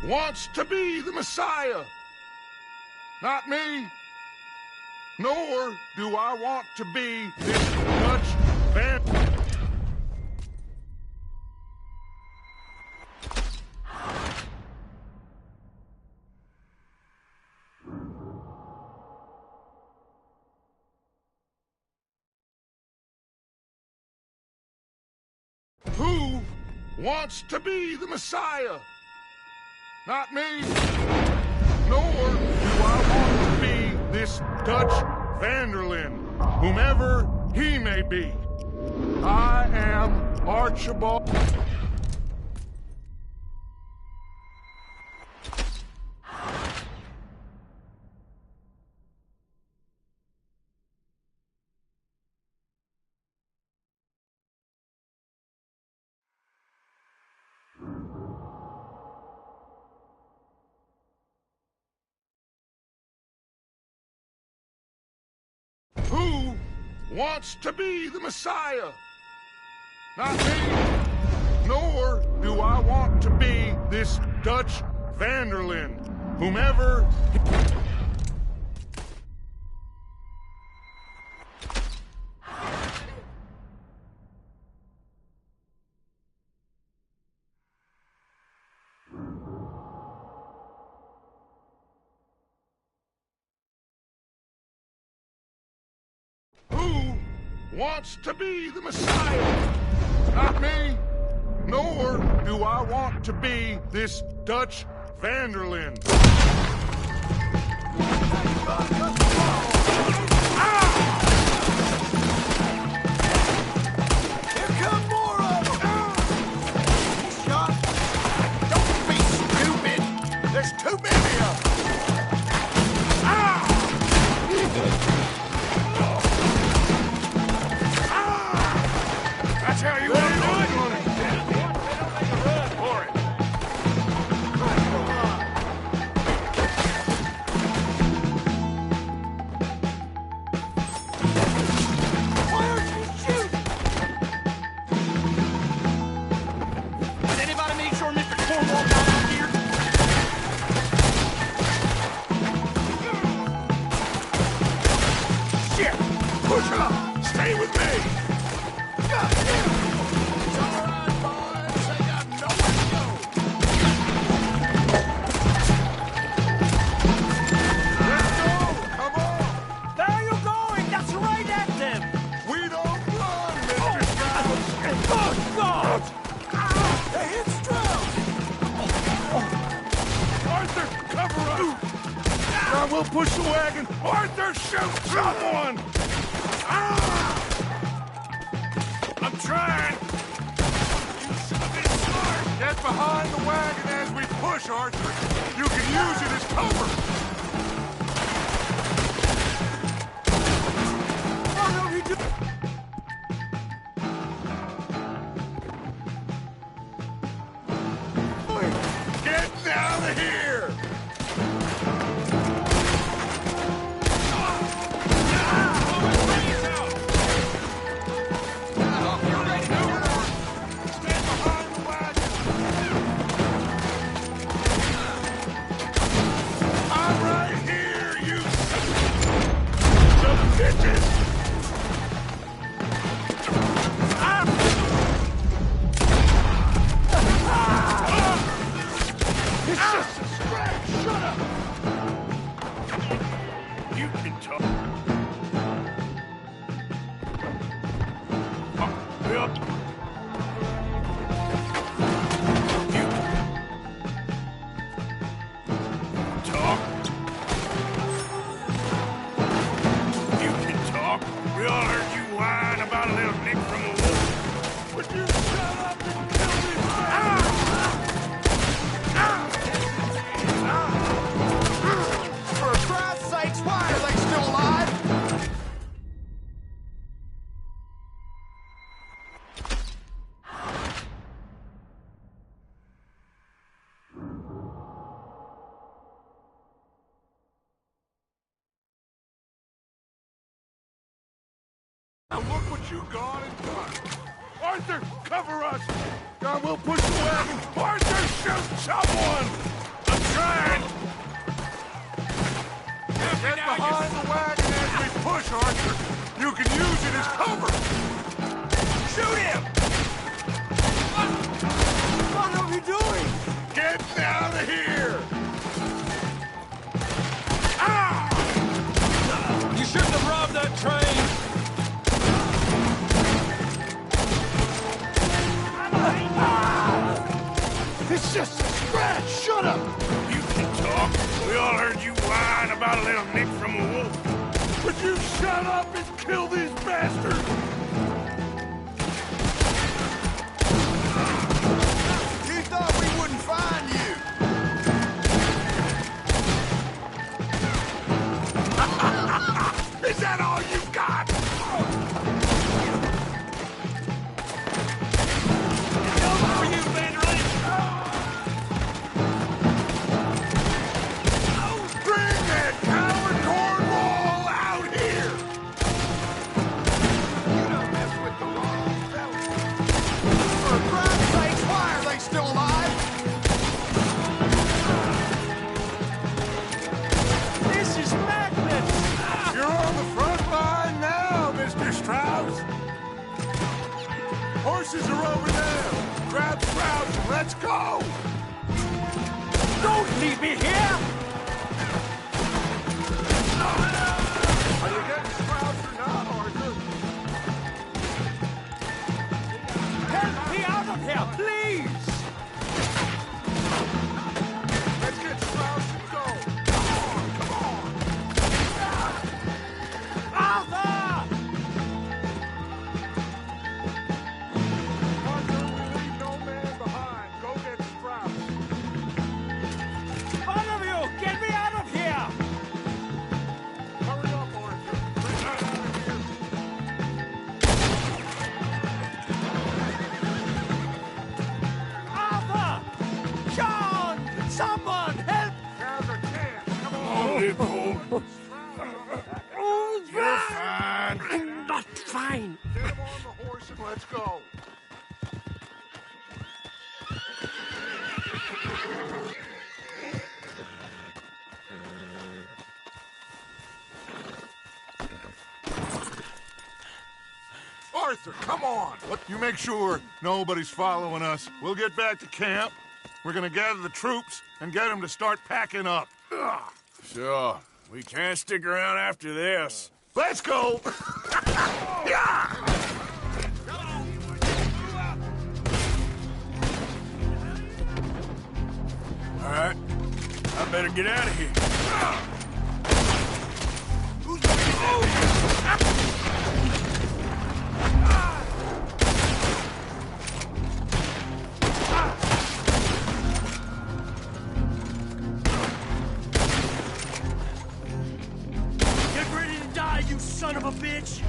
wants to be the Messiah? Not me, nor do I want to be this Dutch van. Who wants to be the Messiah? Not me, nor do I want to be this Dutch Vanderlyn, whomever he may be. I am Archibald. Who wants to be the Messiah? Not me, nor do I want to be this Dutch Vanderlyn, whomever... Who wants to be the Messiah? Not me, nor do I want to be this Dutch Vanderlyn. Here come more of them. Shot. Don't be stupid. There's too many of them. I tell you what, I'm doing it. They don't make a run for it. Why aren't you shooting? Did anybody make sure Mr. Cornwall got out here? Shit! Push up! Stay with me! It's all right, boys. They got nowhere to go. Let's go! Come on! Where are you going? That's right at them! We don't run, Mr. Strauss! Oh, God! They hit Strauss. Arthur, cover up! I will push the wagon! Arthur, shoot someone! I'm trying! You should have been smart! Get behind the wagon as we push, Arthur! You can use it as cover! Oh, no, he did... Get out of here! It's just a scratch! Shut up! You can talk. Bill. You can talk. We all heard you whine about a little nick from a wolf. Would you shut up and kill me? For Christ's sakes, why are they still alive? Now look what you got and done. Arthur, cover us! God, we'll push the wagon! Arthur, shoot someone! I'm trying! Get behind the wagon as we push, Arthur! You can use it as cover! Shoot him! What are you doing? Get out of here! Ah! You shouldn't have robbed that train! It's just a scratch! Shut up! You can talk. We all heard you whine about a little nick from a wolf. Would you shut up and kill these bastards? You thought we wouldn't find you? Is that all you got? Horses are over there! Grab Strauss and let's go! Don't leave me here! Are you getting Strauss or not, Arthur? Help me out of here, please! Let's get Strauss and go! Come on! Arthur! Someone help! Now's our chance! Come on! You're fine. I'm not fine. Get him on the horse and let's go! Arthur, come on! You make sure nobody's following us. We'll get back to camp. We're gonna gather the troops and get them to start packing up. Ugh. Sure. We can't stick around after this. Let's go! Yeah! All right. I better get out of here. Who's gonna get that? Get ready to die, you son of a bitch!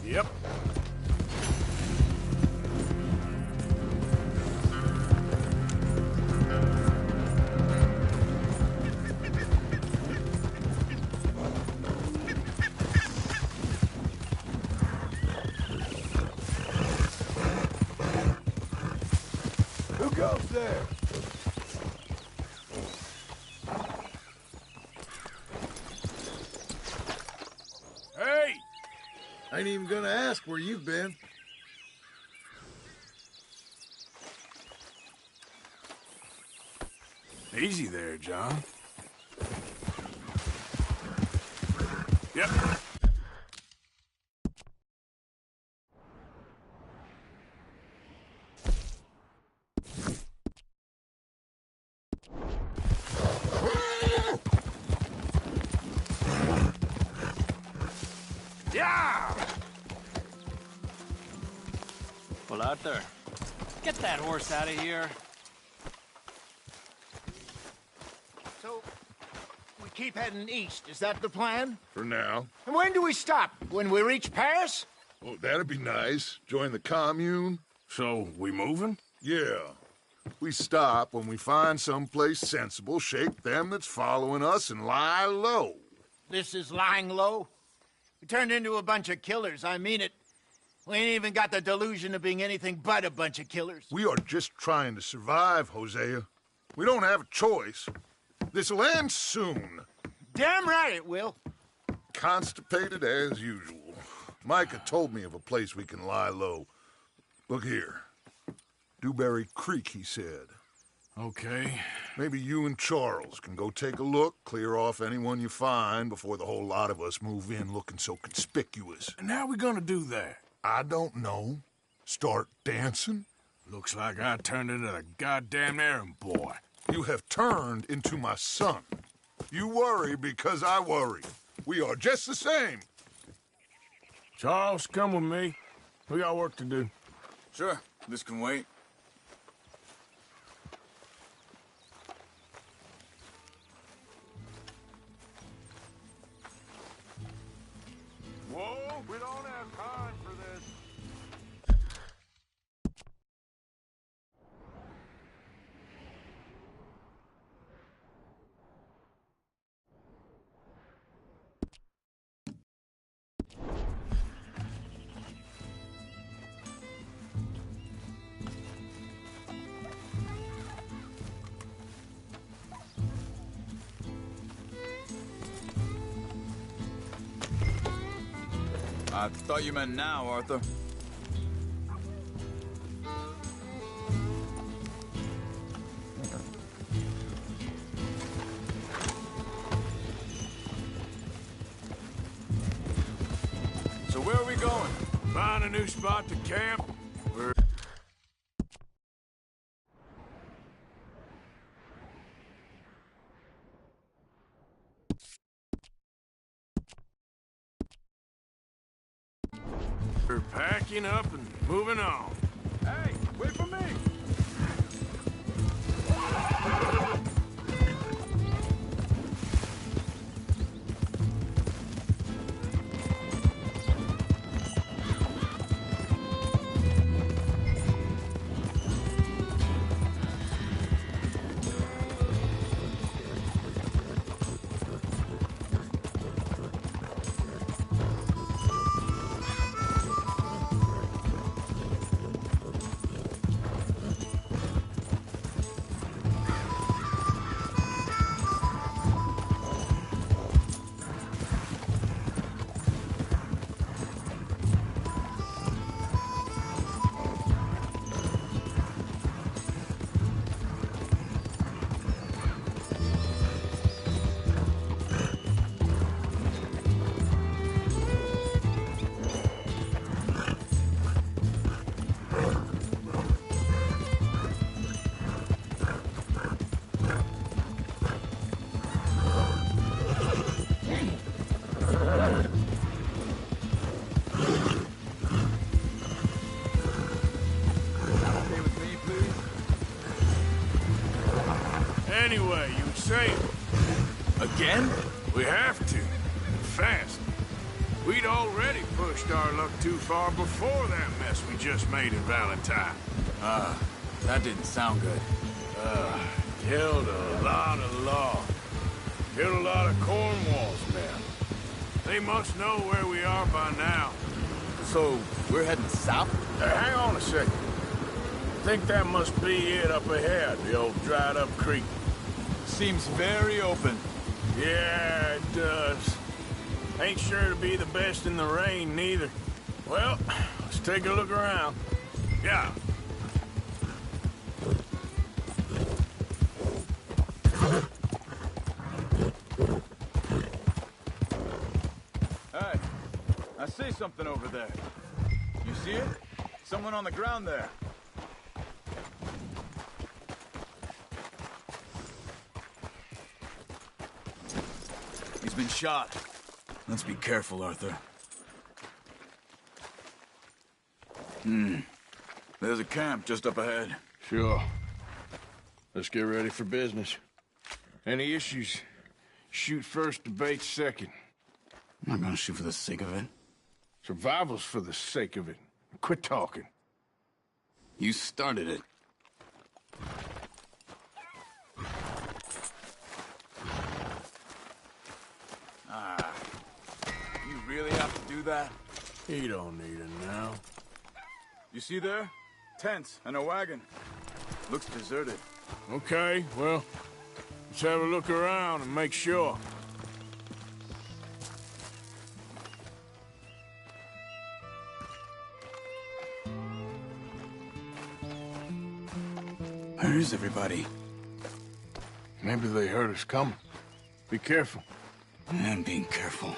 Yep. Who goes there? Hey! Ain't even gonna ask where you've been. Easy there, John. Yep. Yeah! Well, Arthur, get that horse out of here. So, we keep heading east. Is that the plan? For now. And when do we stop? When we reach Paris? Oh, that'd be nice. Join the commune. So, we moving? Yeah. We stop when we find someplace sensible, shake them that's following us, and lie low. This is lying low? We turned into a bunch of killers, I mean it. We ain't even got the delusion of being anything but a bunch of killers. We are just trying to survive, Hosea. We don't have a choice. This'll end soon. Damn right it will. Constipated as usual. Micah told me of a place we can lie low. Look here. Dewberry Creek, he said. Okay. Maybe you and Charles can go take a look, clear off anyone you find before the whole lot of us move in looking so conspicuous. And how we gonna do that? I don't know. Start dancing? Looks like I turned into the goddamn errand boy. You have turned into my son. You worry because I worry. We are just the same. Charles, come with me. We got work to do. Sure, this can wait. Whoa, we don't have time for this. I thought you meant now, Arthur. So where are we going? Find a new spot to camp. We're packing up and moving on. Hey, wait for me! Anyway, you say Again? we have to. Fast. We'd already pushed our luck too far before that mess we just made in Valentine. That didn't sound good. Killed a lot of law. Killed a lot of Cornwall's men. They must know where we are by now. So, we're heading south? Hang on a second. Think that must be it up ahead, the old dried-up creek. Seems very open. Yeah, it does. Ain't sure to be the best in the rain, neither. Well, let's take a look around. Yeah. Hey, I see something over there. You see it? Someone on the ground there. He's been shot. Let's be careful, Arthur. There's a camp just up ahead. Sure. Let's get ready for business. Any issues? Shoot first, debate second. I'm not gonna shoot for the sake of it. Survival's for the sake of it. Quit talking. You started it. You really have to do that? He don't need it now. You see there? Tents and a wagon. Looks deserted. Okay, well, let's have a look around and make sure. Where is everybody? Maybe they heard us coming. Be careful. I'm being careful.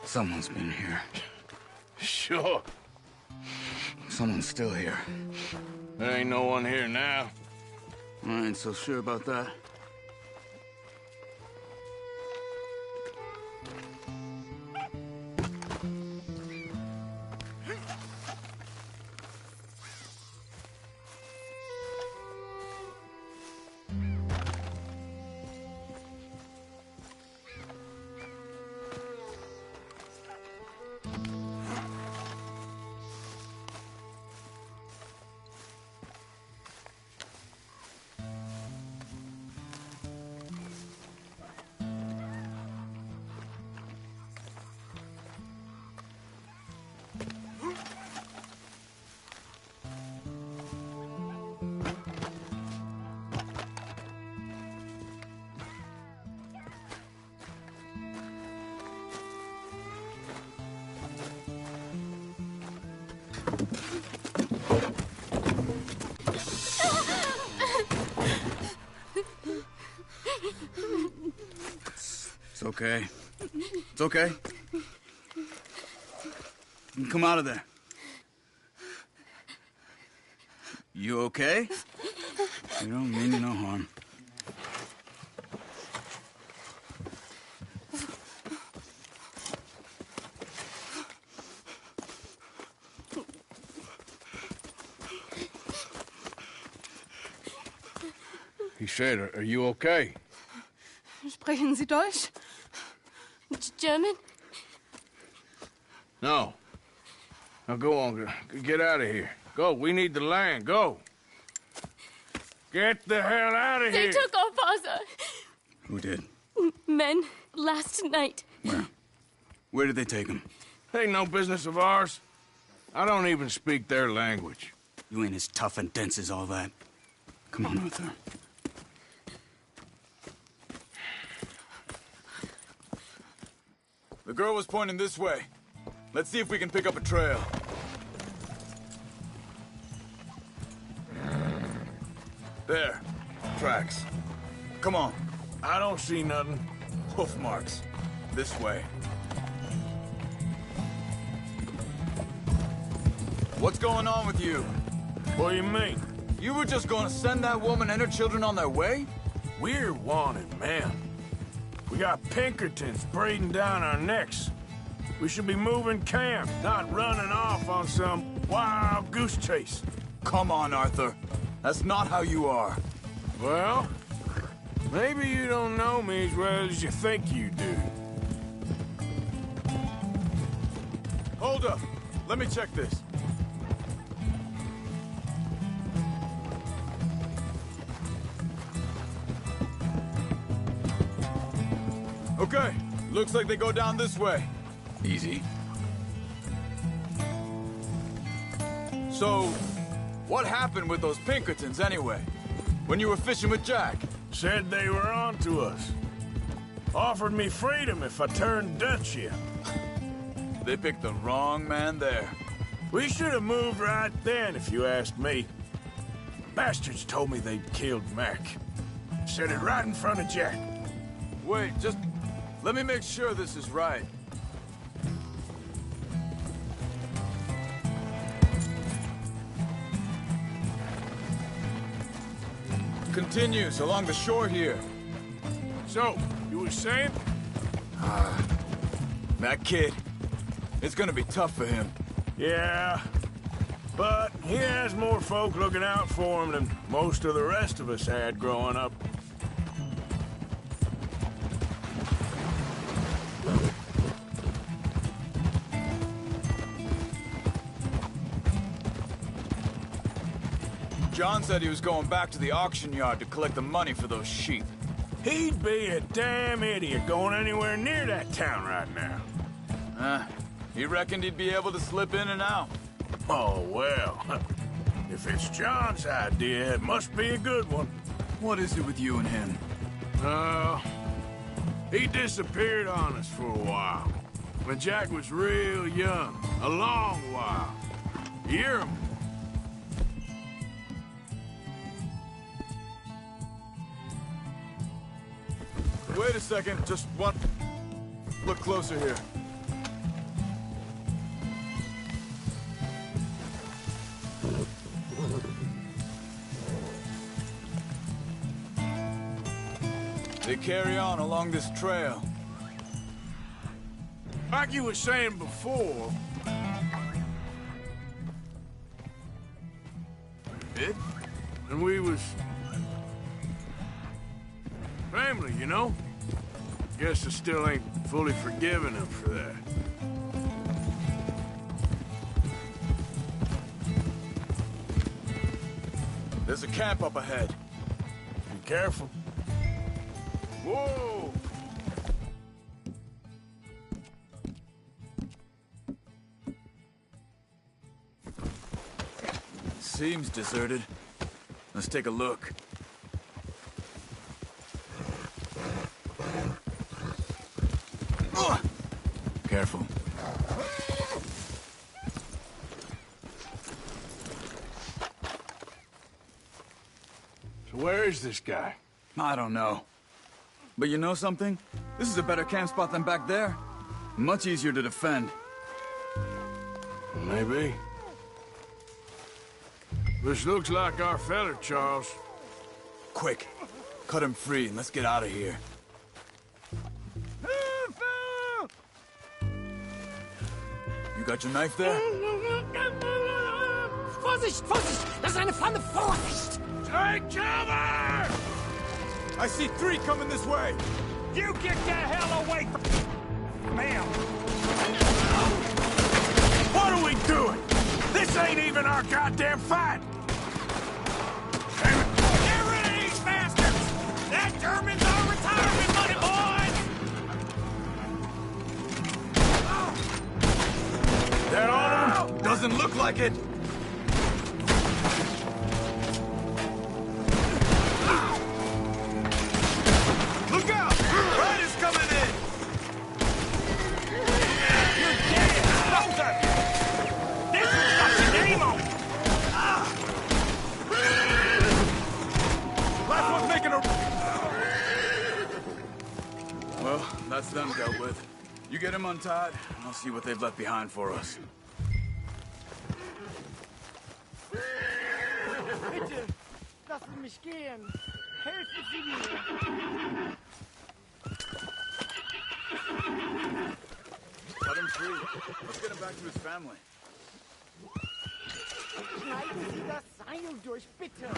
Someone's been here. Sure. Someone's still here. There ain't no one here now. I ain't so sure about that. It's okay. It's okay. You can come out of there. You okay? You don't mean you no harm. He said, are you okay? Sprechen Sie Deutsch? German? No. Now go on, get out of here. Go, we need the land, go. Get the hell out of They here. took our father. Who did? Men, last night. Where? Where did they take him? Ain't no business of ours. I don't even speak their language. You ain't as tough and dense as all that. Come on, Arthur. The girl was pointing this way. Let's see if we can pick up a trail. There. Tracks. Come on. I don't see nothing. Hoof marks. This way. What's going on with you? What do you mean? You were just gonna send that woman and her children on their way? We're wanted, man. We got Pinkertons breathing down our necks. We should be moving camp, not running off on some wild goose chase. Come on, Arthur. That's not how you are. Well, maybe you don't know me as well as you think you do. Hold up. Let me check this. Okay, looks like they go down this way. Easy. So, what happened with those Pinkertons anyway? When you were fishing with Jack? Said they were on to us. Offered me freedom if I turned Dutch in. They picked the wrong man there. We should have moved right then, if you ask me. Bastards told me they'd killed Mac. Said it right in front of Jack. Wait, just let me make sure this is right. Continues along the shore here. So, you were saying? That kid, it's gonna be tough for him. Yeah, but he has more folk looking out for him than most of the rest of us had growing up. John said he was going back to the auction yard to collect the money for those sheep. He'd be a damn idiot going anywhere near that town right now. He reckoned he'd be able to slip in and out. Oh, well. If it's John's idea, it must be a good one. What is it with you and him? He disappeared on us for a while. When Jack was real young. A long while. You hear him? Wait a second, just one... Look closer here. They carry on along this trail. Like you were saying before... It? And we was... family, you know? Guess I still ain't fully forgiven him for that. There's a camp up ahead. Be careful. Whoa! Seems deserted. Let's take a look. Careful. So where is this guy? I don't know. But you know something? This is a better camp spot than back there. Much easier to defend. Maybe. This looks like our fella, Charles. Quick. Cut him free and let's get out of here. You got your knife there? Vorsicht, Vorsicht! Das ist eine Pfanne! Vorsicht! Take cover! I see 3 coming this way! You get the hell away from... Ma'am! What are we doing? This ain't even our goddamn fight! Damn it! Get rid of these bastards! That German's our retirement money, boys! That all of them? Doesn't look like it! Look out! Riders coming in! You're dead! Loser! This has got your name on it! Last one's making a... Well, that's them dealt with. You get him untied, and I'll see what they've left behind for us. Bitte, lassen Sie mich gehen. Helfen Sie mir. Let him free. Let's get him back to his family. Schneiden Sie das Seil durch, bitte.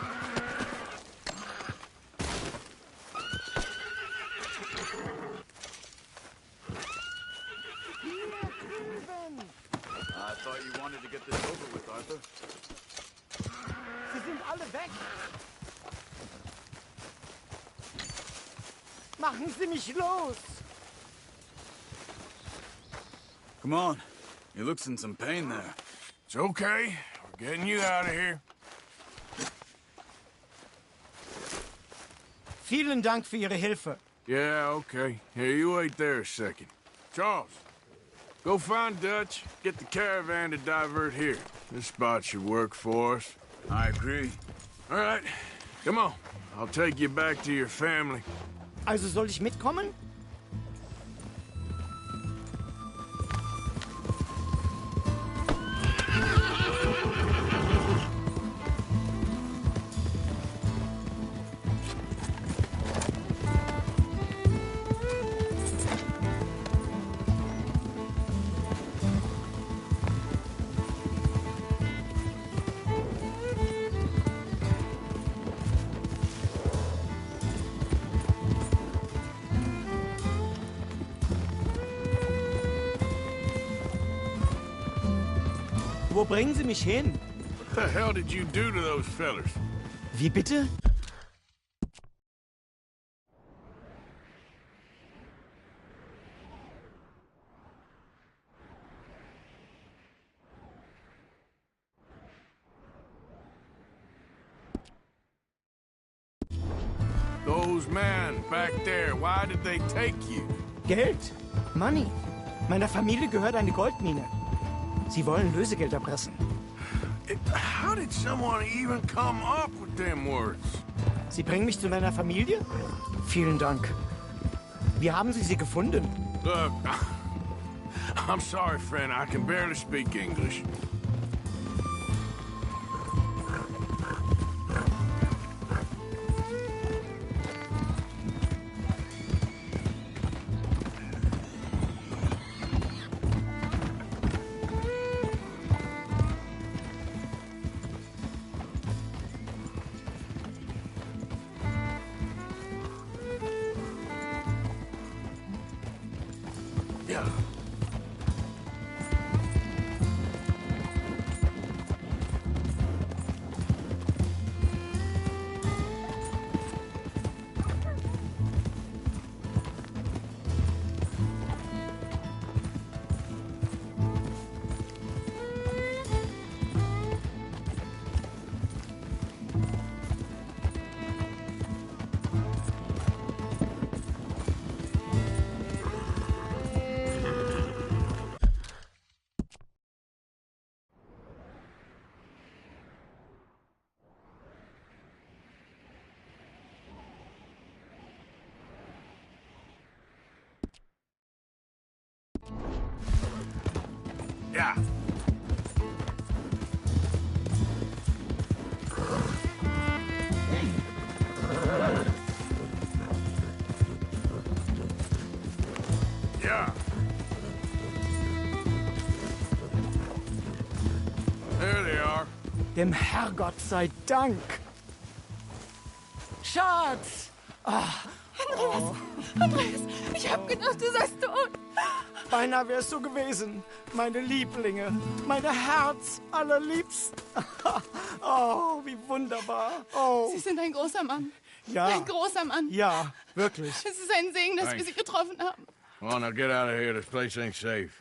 Hier drüben. I thought you wanted to get this over with, Arthur. Sie sind alle weg. Machen Sie mich los. Come on. He looks in some pain there. It's okay. We're getting you out of here. Vielen Dank für Ihre Hilfe. Yeah, okay. Here, you wait there a second. Charles, go find Dutch. Get the caravan to divert here. This spot should work for us. I agree. All right. Come on. I'll take you back to your family. Also soll ich mitkommen? Wo bringen Sie mich hin? What the hell did you do to those fellers? Wie bitte? Those men back there, why did they take you? Geld. Money. Meiner Familie gehört eine Goldmine. Sie wollen Lösegeld erpressen. How did someone even come up with them words? Sie bringen mich zu meiner Familie? Vielen Dank. Wie haben Sie sie gefunden? Look, I'm sorry, friend. I can barely speak English. Yeah. Yeah. Yeah. There they are. Dem Herrgott sei Dank. Schatz! Andreas, ich hab gedacht, du seist tot. Beinahe wär's so gewesen. Meine Lieblinge, meine Herz allerliebsten. Oh, wie wunderbar. Oh. Sie sind ein großer Mann. Ja. Ein großer Mann. Ja, wirklich. Es ist ein Segen, dass wir Thanks. Sie getroffen haben. Come on, now get out of here. This place ain't safe.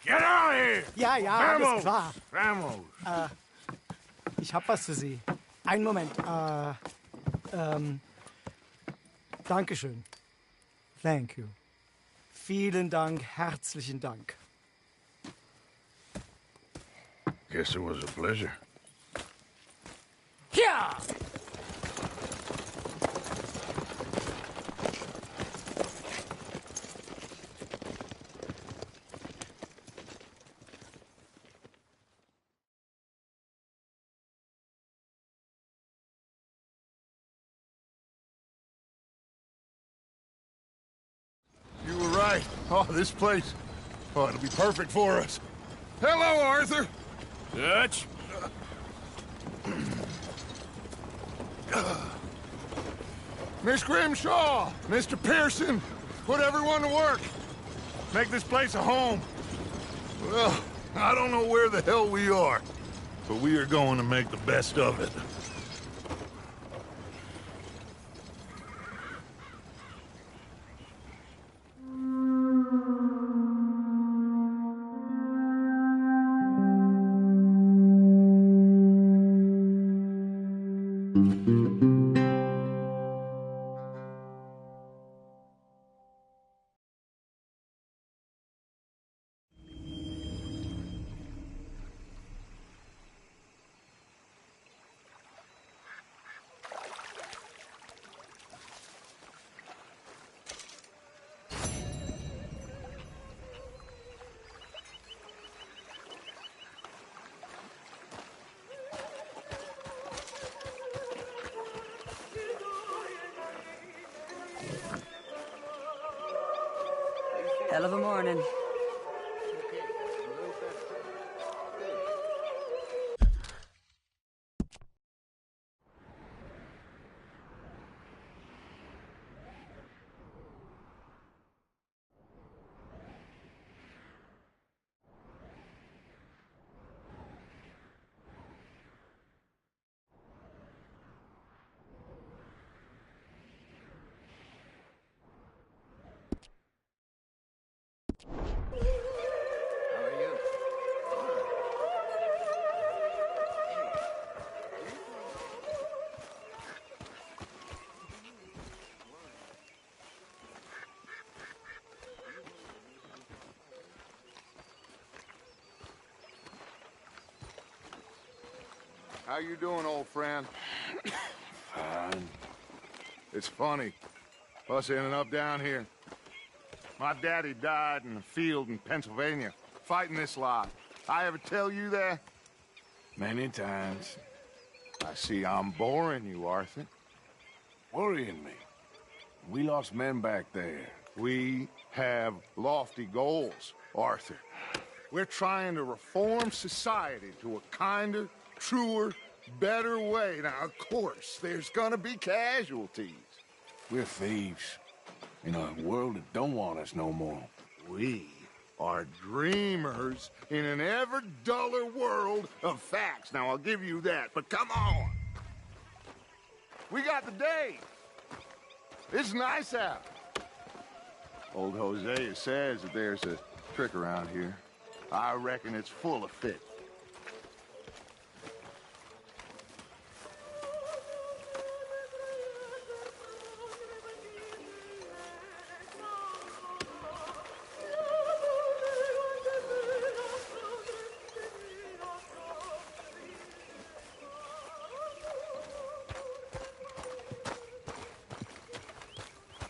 Get out of here! Ja, ja, alles Vamos! klar. Vamos! Ich hab was für Sie. Einen Moment. Dankeschön. Thank you. Vielen Dank, herzlichen Dank. Guess it was a pleasure. Ja! Oh, this place. Oh, it'll be perfect for us. Hello, Arthur. Dutch. Miss Grimshaw, Mr. Pearson, put everyone to work. Make this place a home. Well, I don't know where the hell we are, but we are going to make the best of it. Hell of a morning. How you doing, old friend? Fine. It's funny, us ending up down here. My daddy died in the field in Pennsylvania, fighting this lot. I ever tell you that? Many times. I see I'm boring you, Arthur. Worrying me. We lost men back there. We have lofty goals, Arthur. We're trying to reform society to a kinder, truer, better way. Now, of course, there's gonna be casualties. We're thieves in a world that don't want us no more. We are dreamers in an ever duller world of facts. Now, I'll give you that, but come on. We got the day. It's nice out. Old Hosea says that there's a trick around here. I reckon it's full of fit.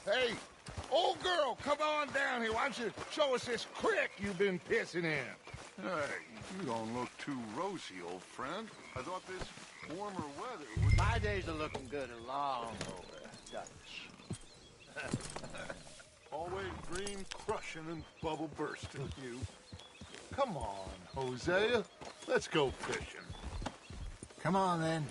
Hey, old girl, come on down here. Why don't you show us this creek you've been pissing in? Hey, you don't look too rosy, old friend. I thought this warmer weather would... My days are looking good along over, Dutch. Always dream crushing and bubble bursting, you. Come on, Hosea. Let's go fishing. Come on, then.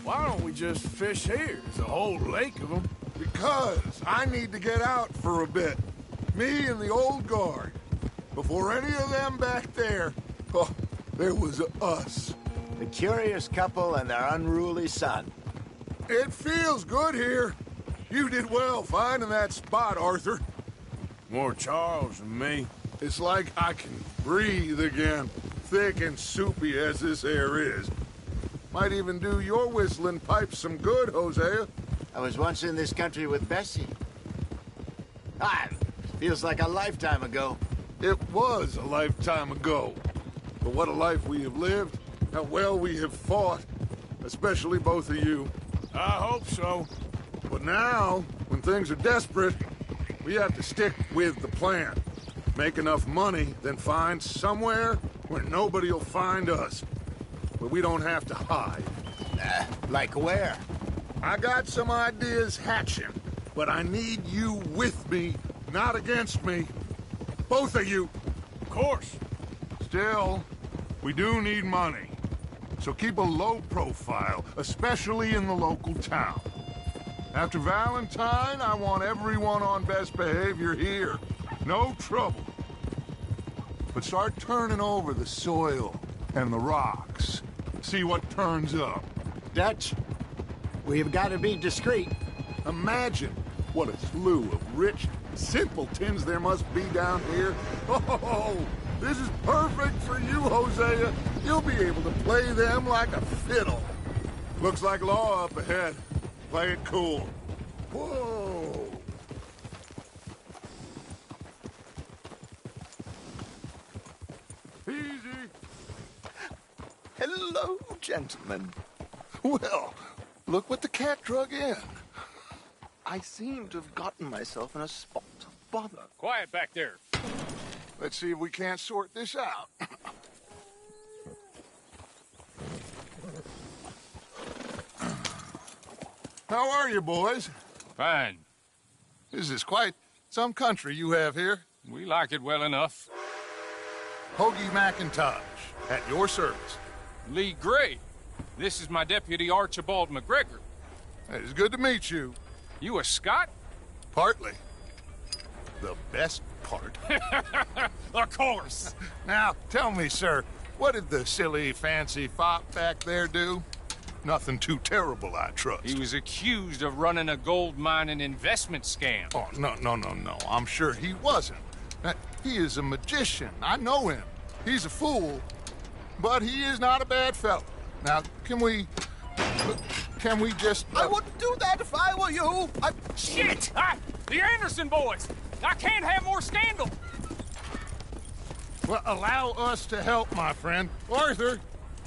Why don't we just fish here? There's a whole lake of them. Because I need to get out for a bit. Me and the old guard. Before any of them back there, oh, there was us. The curious couple and their unruly son. It feels good here. You did well finding that spot, Arthur. More Charles than me. It's like I can breathe again, thick and soupy as this air is. Might even do your whistling pipes some good, Hosea. I was once in this country with Bessie. Feels like a lifetime ago. It was a lifetime ago. But what a life we have lived. How well we have fought. Especially both of you. I hope so. But now, when things are desperate, we have to stick with the plan. Make enough money, then find somewhere where nobody will find us. Where we don't have to hide. Like where? I got some ideas hatching, but I need you with me, not against me. Both of you. Of course. Still, we do need money. So keep a low profile, especially in the local town. After Valentine, I want everyone on best behavior here. No trouble. But start turning over the soil and the rocks. See what turns up. Dutch, we've got to be discreet. Imagine what a slew of rich simpletons there must be down here. Oh, this is perfect for you, Hosea. You'll be able to play them like a fiddle. Looks like law up ahead. Play it cool. Whoa. Easy. Hello, gentlemen. Well, look what the cat drug in. I seem to have gotten myself in a spot of bother. Quiet back there. Let's see if we can't sort this out. How are you, boys? Fine. This is quite some country you have here. We like it well enough. Hoagie McIntosh, at your service. Lee Gray. This is my deputy, Archibald McGregor. It's good to meet you. You a Scot? Partly. The best part. Of course. Now, tell me, sir, what did the silly, fancy fop back there do? Nothing too terrible, I trust. He was accused of running a gold mining investment scam. Oh, no. I'm sure he wasn't. He is a magician. I know him. He's a fool, but he is not a bad fellow. Now, can we just... I wouldn't do that if I were you. Shit! The Anderson boys! I can't have more scandal! Well, allow us to help, my friend. Arthur!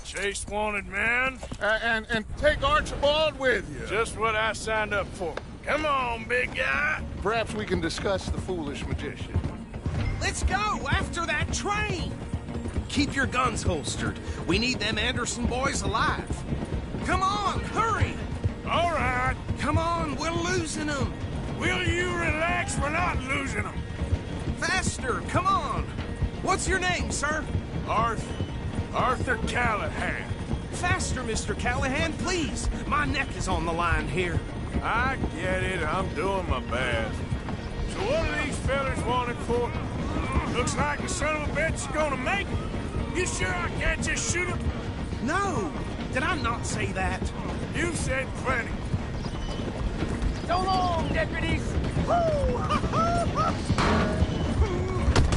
Chase wanted man. And take Archibald with you. Just what I signed up for. Come on, big guy. Perhaps we can discuss the foolish magician. Let's go after that train! Keep your guns holstered. We need them Anderson boys alive. Come on, hurry! All right. Come on, we're losing them. Will you relax? We're not losing them. Faster, come on. What's your name, sir? Arthur Callahan. Faster, Mr. Callahan, please. My neck is on the line here. I get it. I'm doing my best. So what are these fellas wanted for? Looks like the son of a bitch is gonna make it. You sure I can't just shoot him? No. Did I not say that? You said plenty. So long, deputies!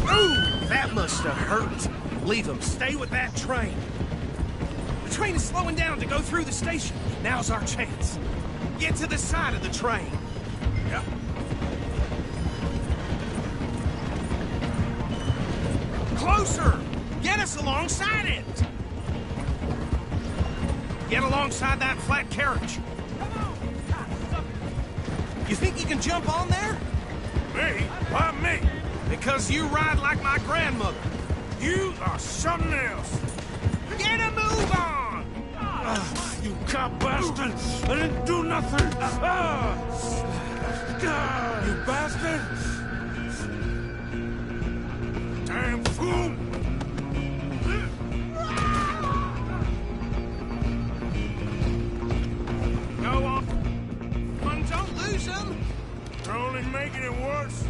Ooh, that must have hurt. Leave them. Stay with that train. The train is slowing down to go through the station. Now's our chance. Get to the side of the train. Yeah. Closer! Get us alongside it! Get alongside that flat carriage. You think you can jump on there? Me? Why me? Because you ride like my grandmother. You are something else. Get a move on! You cop bastard! I didn't do nothing! You bastard! Damn fool! Go on. Don't lose them! You're only making it worse.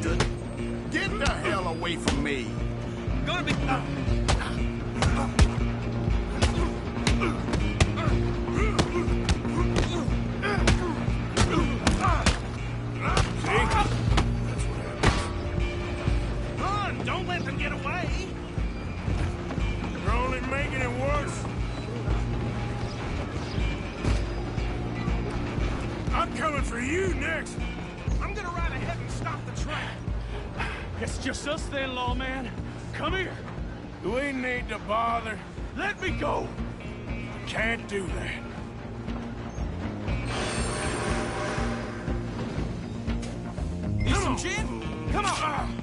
bastard! Get the hell away from me! Gonna be... Run! Don't let them get away! You're only making it worse. I'm coming for you next. I'm gonna ride ahead and stop the train. It's just us then, lawman. Come here. We need to bother. Let me go. Can't do that. Need some gin? Come on!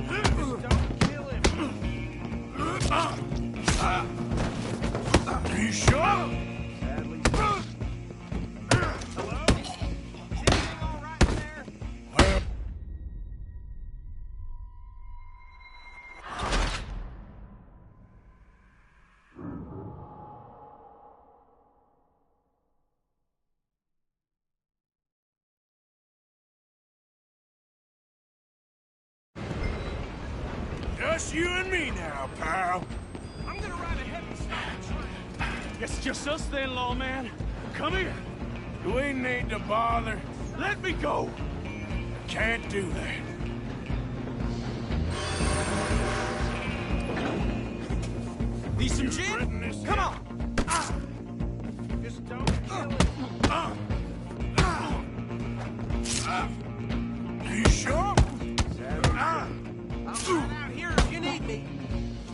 Don't kill him. Are you sure? Hello? Is everything all right in there? Well, just you and me now, pal. I'm gonna ride ahead and stop the train. It's just us then, lawman. Come here. Do we need to bother? Let me go. Can't do that. Need some gin? Come on! Just don't kill him. Are you sure? I'll ride out here if you need me.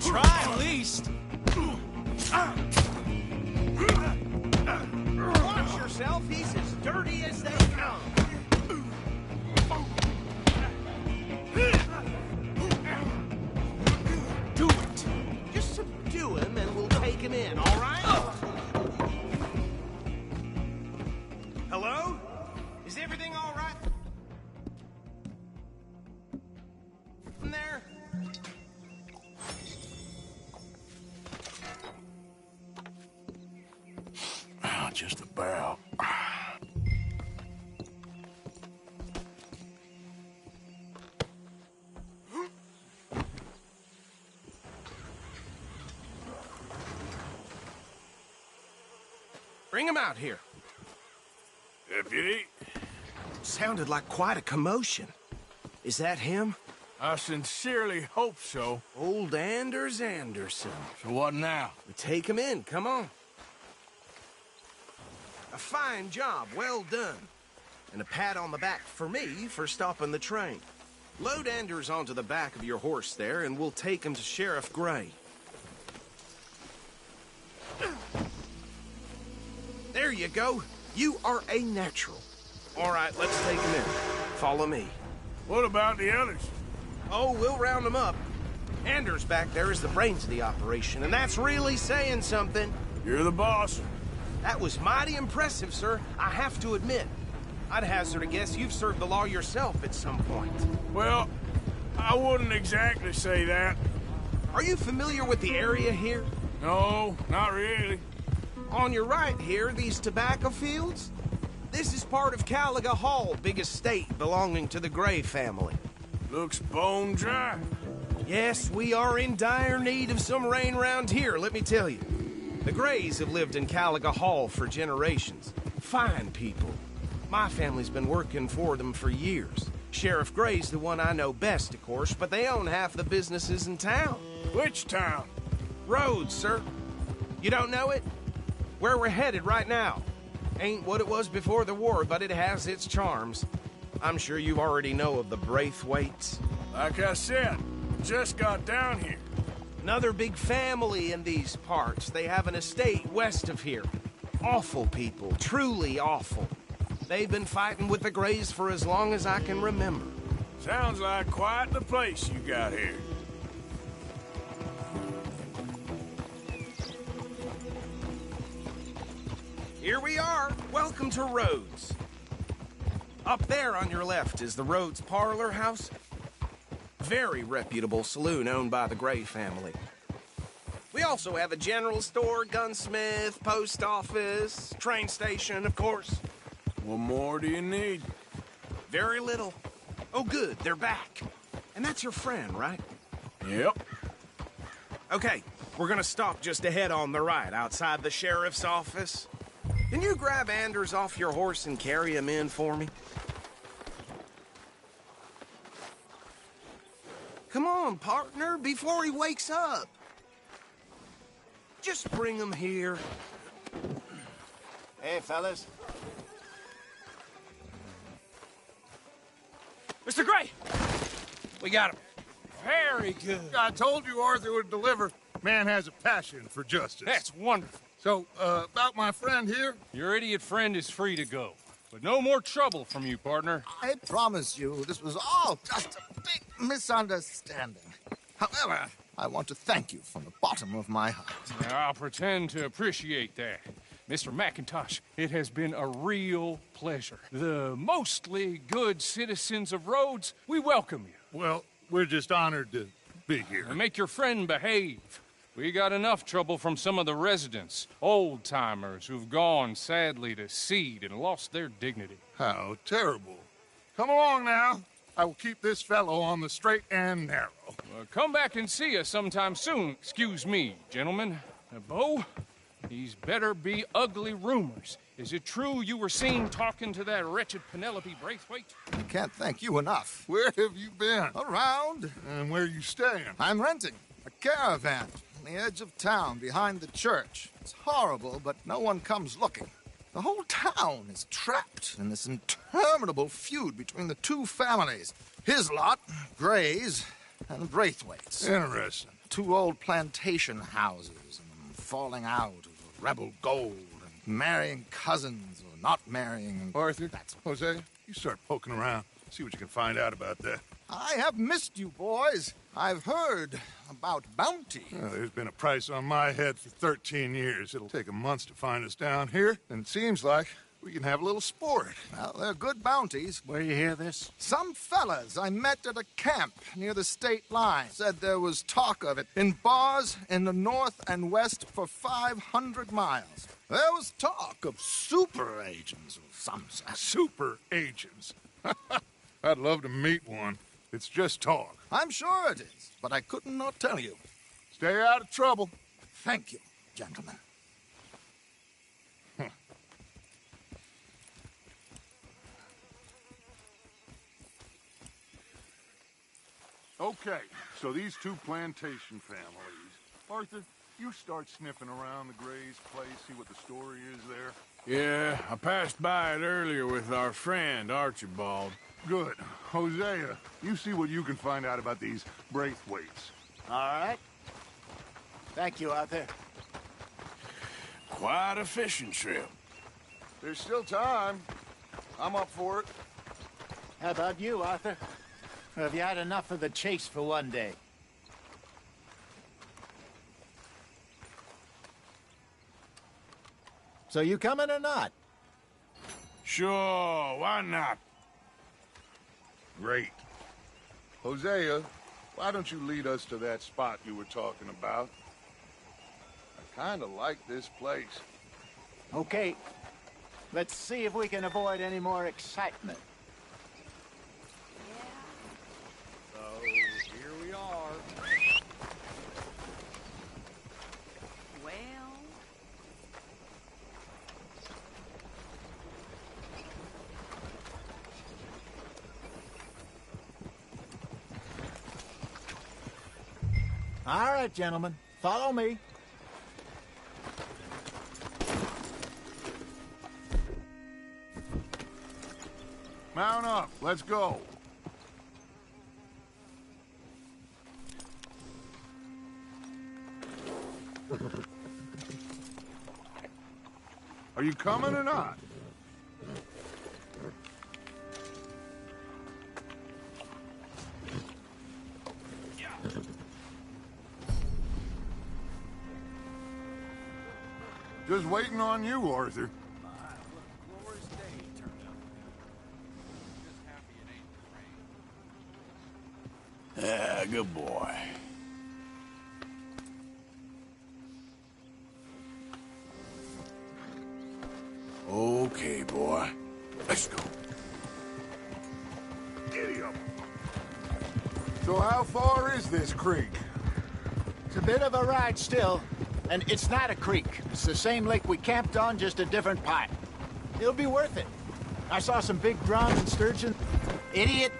Try at least. Watch yourself, he's as dirty as they come. Do it. Just subdue him and we'll take him in, all right? Hello? Is everything all right? In there? Oh, just about. Bring him out here. Deputy, Sounded like quite a commotion. Is that him? I sincerely hope so. Old Anders Anderson. So what now? We take him in, come on. A fine job, well done. And a pat on the back for me for stopping the train. Load Anders onto the back of your horse there, and we'll take him to Sheriff Gray. There you go. You are a natural. All right, let's take him in. Follow me. What about the others? Oh, we'll round them up. Anders back there is the brains of the operation, and that's really saying something. You're the boss. That was mighty impressive, sir. I have to admit. I'd hazard a guess you've served the law yourself at some point. Well, I wouldn't exactly say that. Are you familiar with the area here? No, not really. On your right here, these tobacco fields? This is part of Caliga Hall, big estate belonging to the Gray family. Looks bone dry. Yes, we are in dire need of some rain round here, let me tell you. The Grays have lived in Caliga Hall for generations. Fine people. My family's been working for them for years. Sheriff Gray's the one I know best, of course, but they own half the businesses in town. Which town? Rhodes, sir. You don't know it? Where we're headed right now. Ain't what it was before the war, but it has its charms. I'm sure you already know of the Braithwaites. Like I said, just got down here. Another big family in these parts. They have an estate west of here. Awful people, truly awful. They've been fighting with the Grays for as long as I can remember. Sounds like quite the place you got here. Here we are. Welcome to Rhodes. Up there on your left is the Rhodes Parlor House. Very reputable saloon owned by the Gray family. We also have a general store, gunsmith, post office, train station, of course. What more do you need? Very little. Oh, good, they're back. And that's your friend, right? Yep. Okay, we're gonna stop just ahead on the right, outside the sheriff's office. Can you grab Anders off your horse and carry him in for me? Come on, partner, before he wakes up. Just bring him here. Hey, fellas. Mr. Gray! We got him. Very good. I told you Arthur would deliver. Man has a passion for justice. That's wonderful. So, about my friend here? Your idiot friend is free to go. But no more trouble from you, partner. I promise you, this was all just a big misunderstanding. However, I want to thank you from the bottom of my heart. I'll pretend to appreciate that. Mr. McIntosh, it has been a real pleasure. The mostly good citizens of Rhodes, we welcome you. Well, we're just honored to be here. And make your friend behave. We got enough trouble from some of the residents, old-timers who've gone, sadly, to seed and lost their dignity. How terrible. Come along now. I will keep this fellow on the straight and narrow. Come back and see us sometime soon. Excuse me, gentlemen. Bo, these better be ugly rumors. Is it true you were seen talking to that wretched Penelope Braithwaite? I can't thank you enough. Where have you been? Around. And where are you staying? I'm renting a caravan on the edge of town behind the church. It's horrible, but no one comes looking. The whole town is trapped in this interminable feud between the two families. His lot, Gray's, and Braithwaite's. Interesting. Two old plantation houses, and falling out of rebel gold, and marrying cousins or not marrying. Arthur, Jose, you start poking around. See what you can find out about that. I have missed you, boys. I've heard about bounty. Well, there's been a price on my head for 13 years. It'll take 'em months to find us down here, and it seems like we can have a little sport. Well, they're good bounties. Where you hear this? Some fellas I met at a camp near the state line said there was talk of it in bars in the north and west for 500 miles. There was talk of super agents of some sort. Super agents? I'd love to meet one. It's just talk. I'm sure it is, but I couldn't not tell you. Stay out of trouble. Thank you, gentlemen. Okay, so these two plantation families. Arthur, you start sniffing around the Gray's place, see what the story is there. Yeah, I passed by it earlier with our friend, Archibald. Good. Hosea, you see what you can find out about these Braithwaites. All right. Thank you, Arthur. Quite a fishing trip. There's still time. I'm up for it. How about you, Arthur? Or have you had enough of the chase for one day? So you coming or not? Sure, why not? Great. Hosea, why don't you lead us to that spot you were talking about? I kind of like this place. Okay. Let's see if we can avoid any more excitement. So, here we are. Well... All right, gentlemen. Follow me. Mount up. Let's go. Are you coming or not? Just waiting on you, Arthur. Yeah, good boy. Okay, boy. Let's go. Giddy up. So how far is this creek? It's a bit of a ride still, and it's not a creek. It's the same lake we camped on, just a different pipe. It'll be worth it. I saw some big drum and sturgeon. Idiot!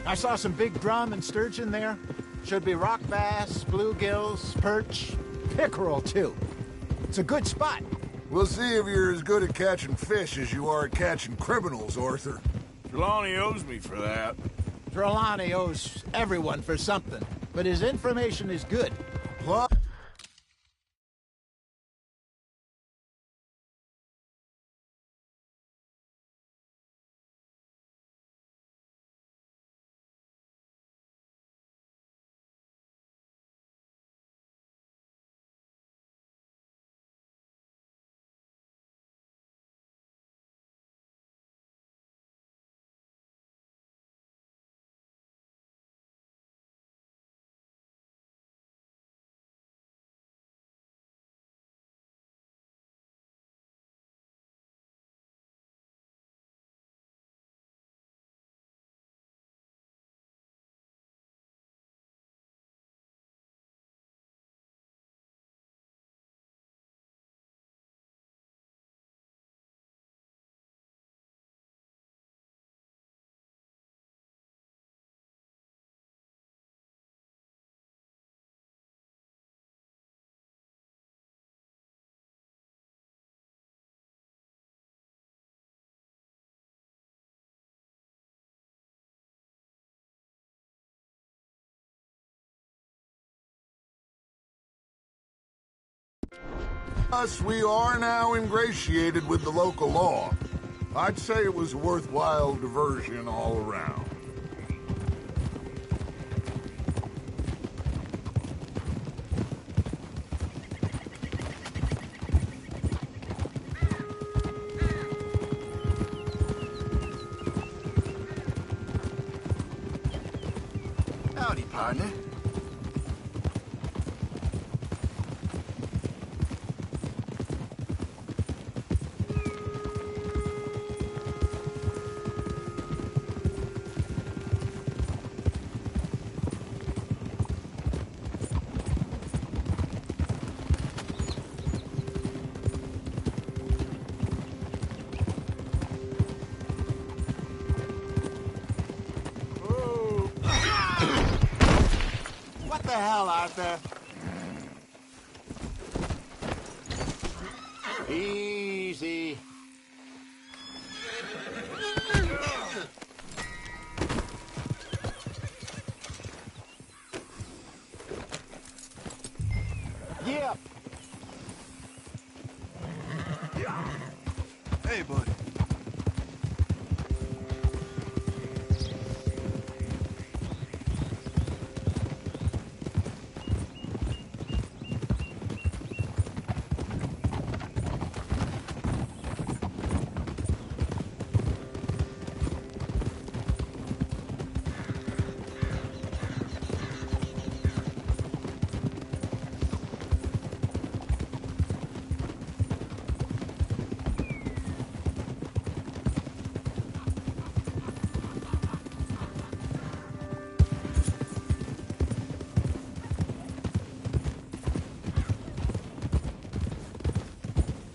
I saw some big drum and sturgeon there. Should be rock bass, bluegills, perch, pickerel, too. It's a good spot. We'll see if you're as good at catching fish as you are at catching criminals, Arthur. Trelawney owes me for that. Trelawney owes everyone for something, but his information is good. Plus... Thus, we are now ingratiated with the local law. I'd say it was a worthwhile diversion all around. Howdy, partner. What the hell, Arthur? Easy. Yep. Hey, buddy.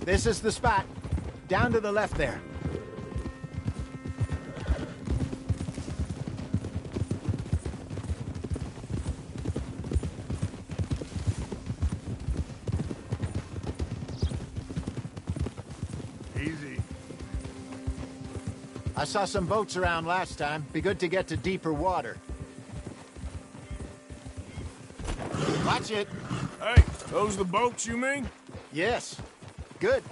This is the spot. Down to the left there. Easy. I saw some boats around last time. Be good to get to deeper water. Watch it. Hey, those the boats you mean? Yes. Good.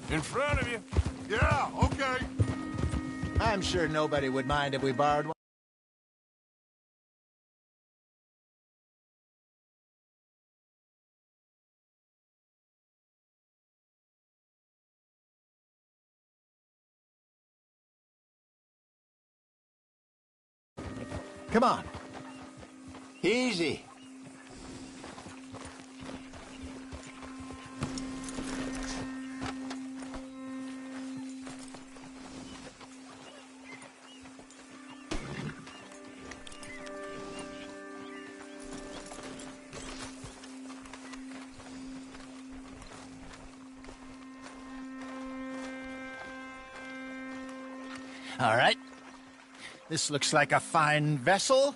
In front of you. Yeah, okay. I'm sure nobody would mind if we borrowed one. Come on. Easy. All right. This looks like a fine vessel.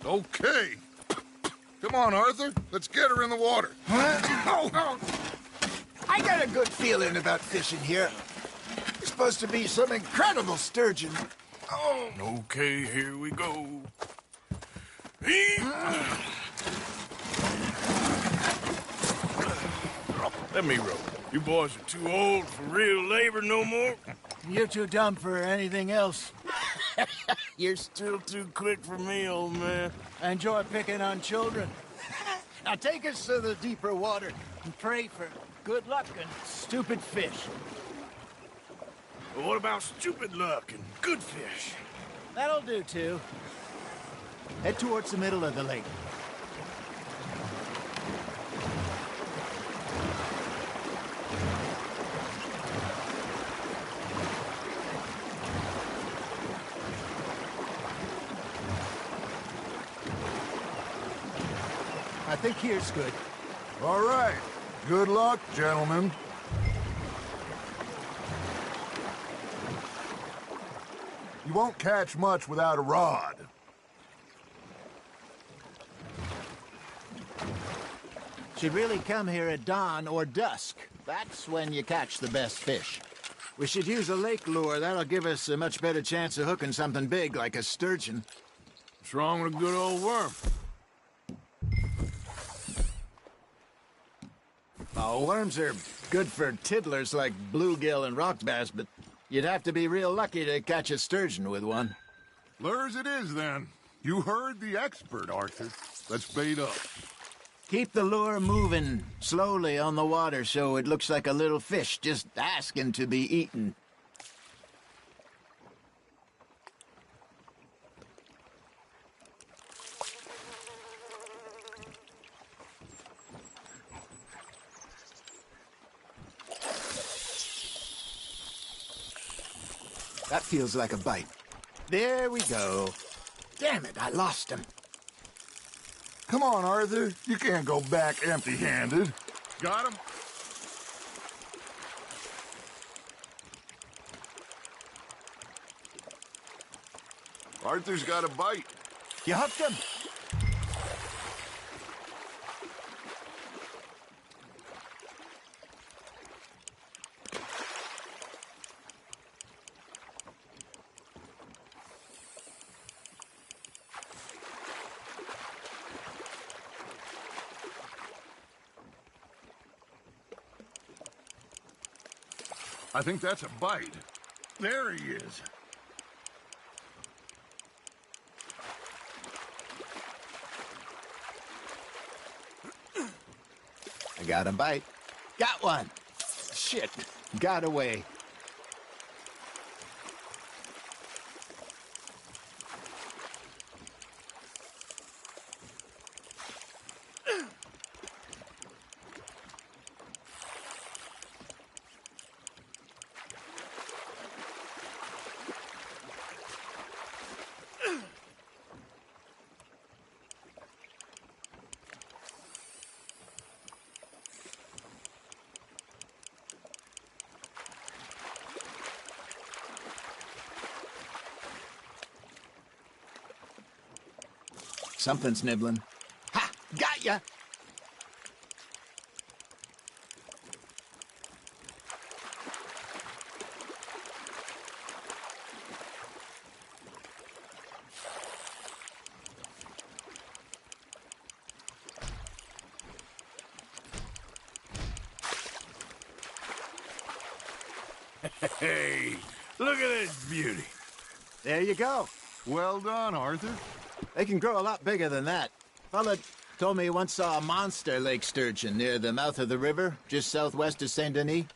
Okay. Come on, Arthur. Let's get her in the water. Oh. I got a good feeling about fishing here. It's supposed to be some incredible sturgeon. Oh. Okay, here we go. Let me row. You boys are too old for real labor no more. You're too dumb for anything else. You're still too quick for me, old man. I enjoy picking on children. Now take us to the deeper water and pray for good luck and stupid fish. Well, what about stupid luck and good fish? That'll do, too. Head towards the middle of the lake. I think here's good. All right. Good luck, gentlemen. You won't catch much without a rod. Should really come here at dawn or dusk. That's when you catch the best fish. We should use a lake lure. That'll give us a much better chance of hooking something big like a sturgeon. What's wrong with a good old worm? Oh, worms are good for tiddlers like bluegill and rock bass, but you'd have to be real lucky to catch a sturgeon with one. Lures it is, then. You heard the expert, Arthur. Let's bait up. Keep the lure moving slowly on the water so it looks like a little fish just asking to be eaten. That feels like a bite. There we go. Damn it, I lost him. Come on, Arthur. You can't go back empty-handed. Got him? Arthur's got a bite. You hooked him. I think that's a bite. There he is. I got a bite. Got one. Shit. Got away. Something's nibbling. Ha! Got ya! Hey, look at this beauty. There you go. Well done, Arthur. They can grow a lot bigger than that. Fella told me he once saw a monster lake sturgeon near the mouth of the river, just southwest of Saint Denis.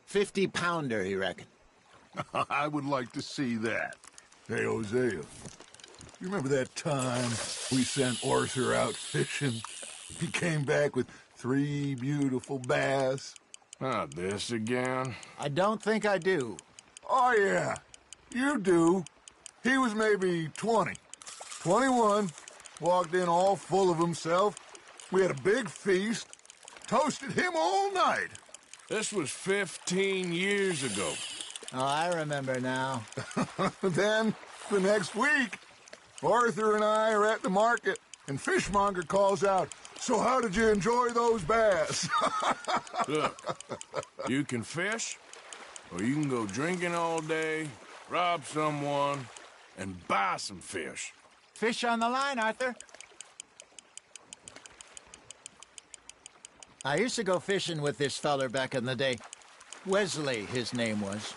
50-pounder, he reckoned. I would like to see that. Hey, Hosea, you remember that time we sent Arthur out fishing? He came back with 3 beautiful bass. Not this again. I don't think I do. Oh, yeah. You do. He was maybe 20. 21. Walked in all full of himself. We had a big feast. Toasted him all night. This was 15 years ago. Oh, I remember now. Then, the next week, Arthur and I are at the market, and Fishmonger calls out, "So how did you enjoy those bass?" Look, you can fish, or you can go drinking all day, rob someone, and buy some fish. Fish on the line, Arthur. I used to go fishing with this feller back in the day. Wesley, his name was.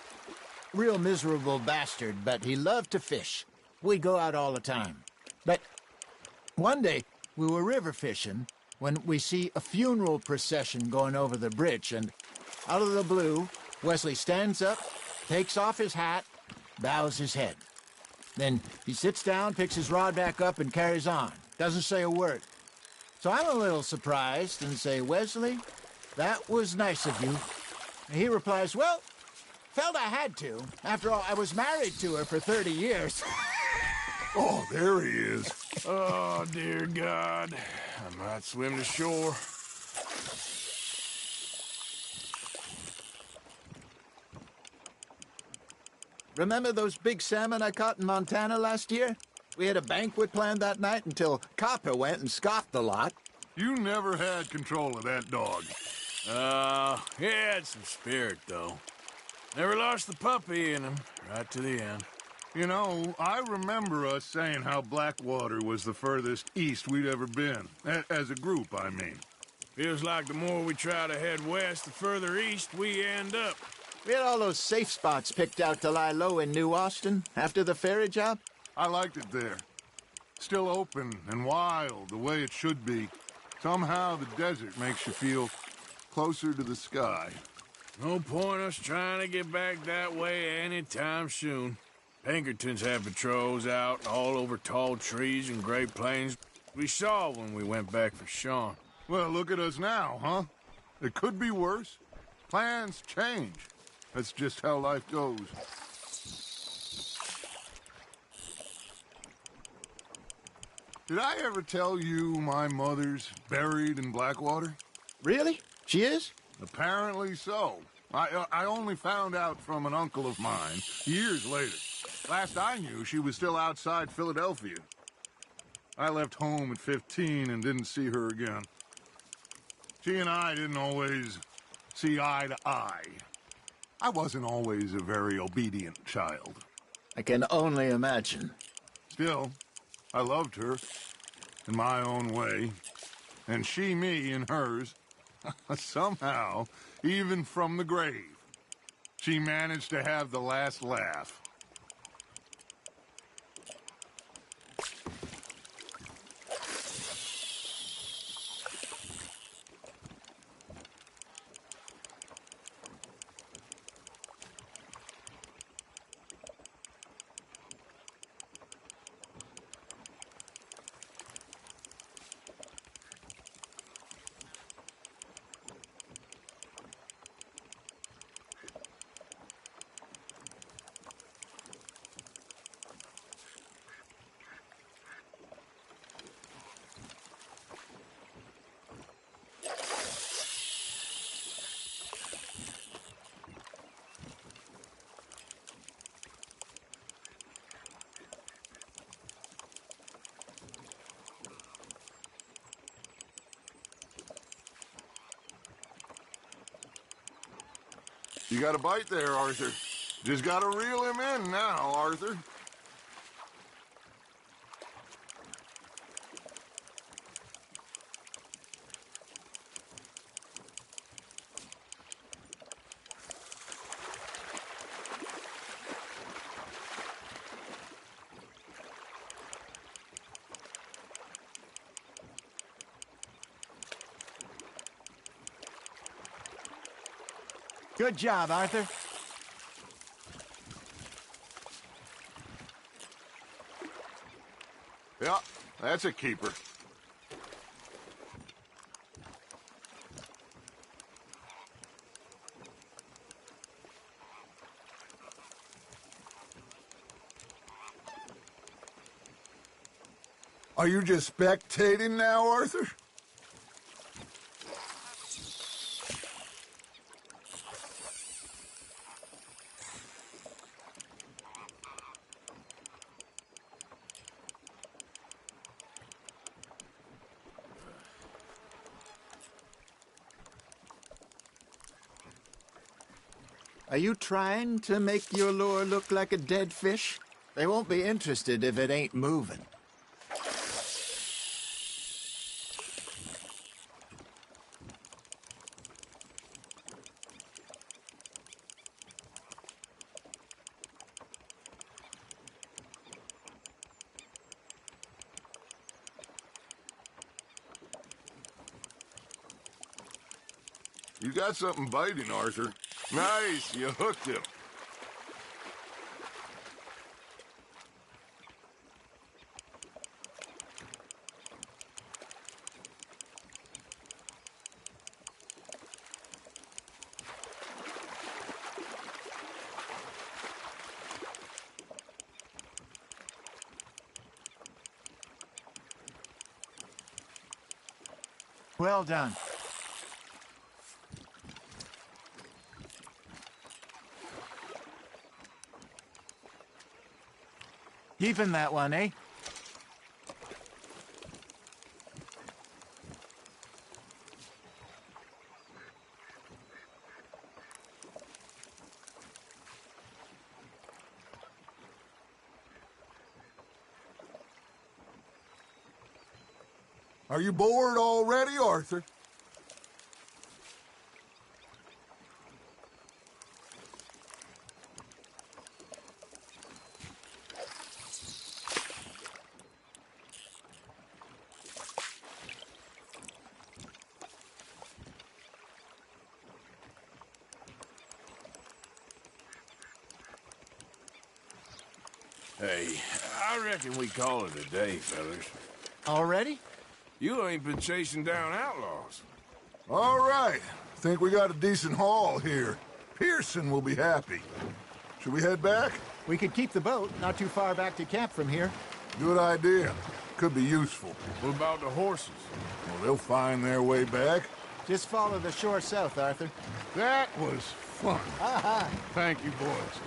Real miserable bastard, but he loved to fish. We'd go out all the time. But one day, we were river fishing when we see a funeral procession going over the bridge, and out of the blue, Wesley stands up, takes off his hat, bows his head. Then he sits down, picks his rod back up, and carries on. Doesn't say a word. So I'm a little surprised and say, "Wesley, that was nice of you." And he replies, "Well, felt I had to. After all, I was married to her for 30 years. Oh, there he is. Oh, dear God. I might swim to shore. Remember those big salmon I caught in Montana last year? We had a banquet planned that night until Copper went and scoffed the lot. You never had control of that dog. He had some spirit, though. Never lost the puppy in him, right to the end. You know, I remember us saying how Blackwater was the furthest east we'd ever been. As a group, I mean. Feels like the more we try to head west, the further east we end up. We had all those safe spots picked out to lie low in New Austin after the ferry job. I liked it there. Still open and wild, the way it should be. Somehow the desert makes you feel closer to the sky. No point us trying to get back that way anytime soon. Pinkertons have patrols out all over tall trees and Great Plains. We saw when we went back for Sean. Well, look at us now, huh? It could be worse. Plans change. That's just how life goes. Did I ever tell you my mother's buried in Blackwater? Really? She is? Apparently so. I only found out from an uncle of mine years later. Last I knew, she was still outside Philadelphia. I left home at 15 and didn't see her again. She and I didn't always see eye to eye. I wasn't always a very obedient child. I can only imagine. Still, I loved her in my own way, and she me in hers. Somehow, even from the grave, she managed to have the last laugh. You got a bite there, Arthur. Just gotta reel him in now, Arthur. Good job, Arthur. Yeah, that's a keeper. Are you just spectating now, Arthur? Are you trying to make your lure look like a dead fish? They won't be interested if it ain't moving. You got something biting, Arthur. Nice, you hooked him. Well done. Keeping that one, eh? Are you bored already, Arthur? Hey, I reckon we call it a day, fellas. Already? You ain't been chasing down outlaws. All right. Think we got a decent haul here. Pearson will be happy. Should we head back? We could keep the boat not too far back to camp from here. Good idea. Could be useful. What about the horses? Well, they'll find their way back. Just follow the shore south, Arthur. That was fun. Thank you, boys.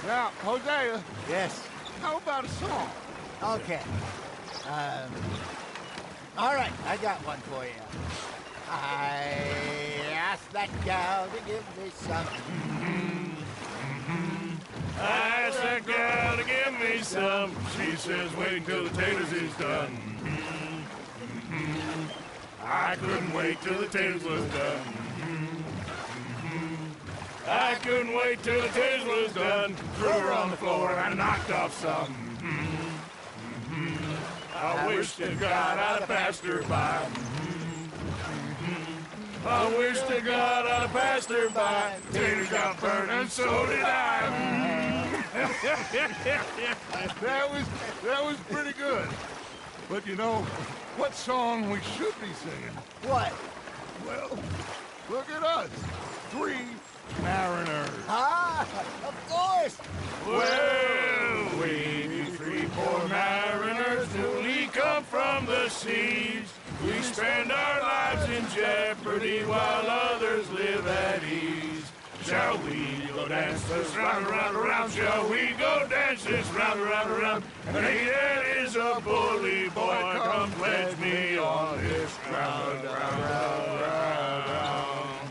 Now, Hosea. Yes. How about a song? Okay. All right, I got one for you. I asked that gal to give me some. I asked that gal to give me some. She says, wait till the taters is done. I couldn't wait till the taters was done. I couldn't wait till the taters was done. Threw her on the floor and knocked off some. I wish to God I'd have passed her by. I wish to God I'd have passed her by. Taters got burned and so did I. That was pretty good. But you know, what song we should be singing? What? Well, look at us. 3 mariners. Ah, of course. Well, we be 3 poor mariners, newly come from the seas. We spend our lives in jeopardy while others live at ease. Shall we go dance this round, around, around? Shall we go dance this round, around, around? And he that is a bully boy, come pledge me on this ground, round, round, round, round.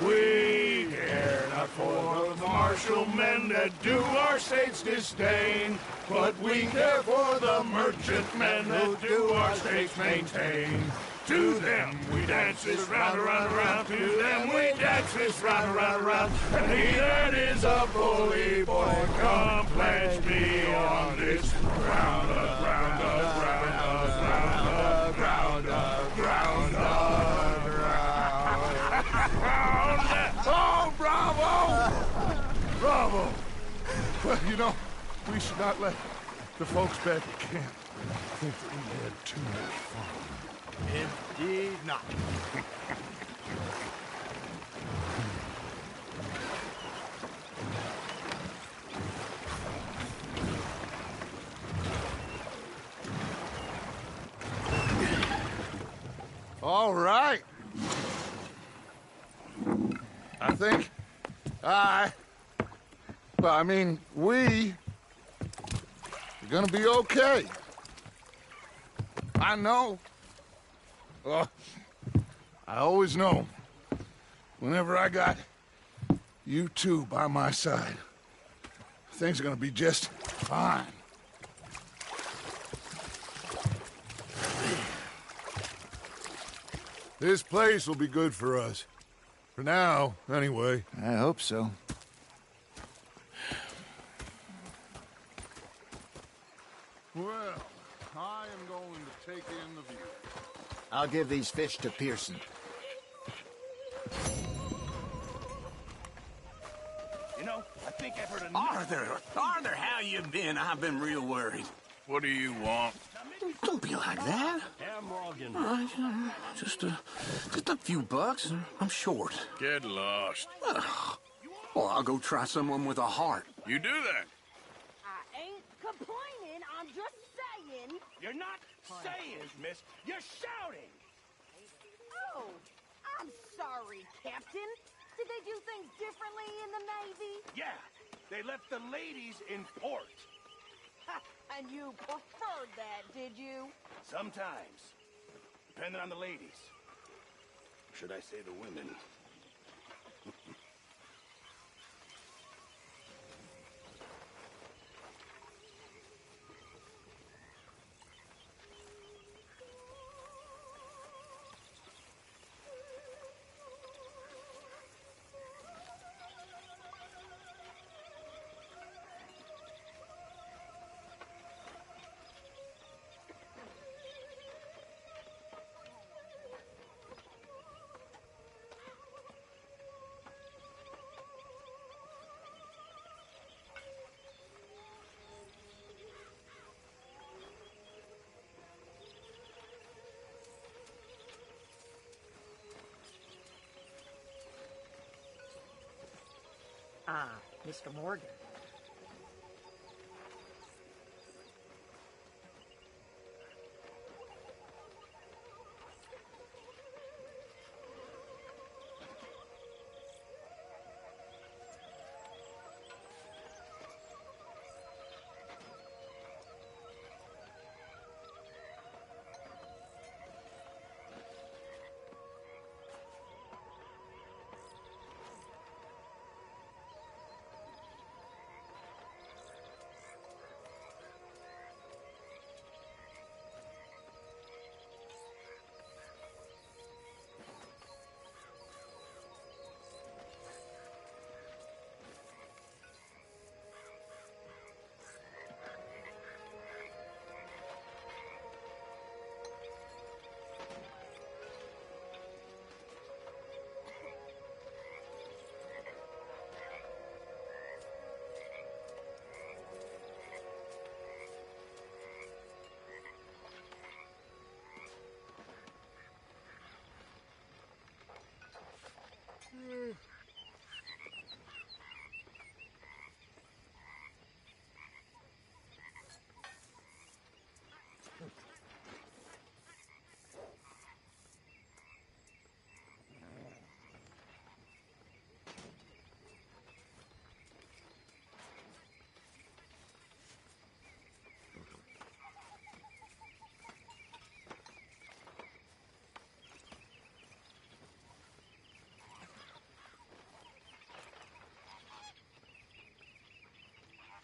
We care not for the martial men that do our state's disdain, but we care for the merchant men that do our state's maintain. To them we dance this round, around, around. To them we dance this round, around, around. And he that is a bully boy, come pledge me on this ground, ground, ground, ground, ground, ground, ground. Oh, bravo! Bravo! Well, you know, we should not let the folks back at camp think that we had too much fun. Indeed not. All right. I think we are gonna be okay. I know. I always know. Whenever I got You two by my side. Things are gonna be just fine. This place will be good for us. For now, anyway. I hope so. Well, I am going to take in the view. I'll give these fish to Pearson. You know, I think I've heard enough. Arthur, how you been? I've been real worried. What do you want? Don't be like that. Morgan. All right, just a few bucks. I'm short. Get lost. Well, I'll go try someone with a heart. You do that. I ain't complaining, I'm just saying. You're not saying, miss. You're shouting. Oh, I'm sorry, Captain. Did they do things differently in the Navy? Yeah, they left the ladies in port. Ha, and you preferred that, did you? Sometimes. Depending on the ladies. Should I say the women? Ah, Mr. Morgan.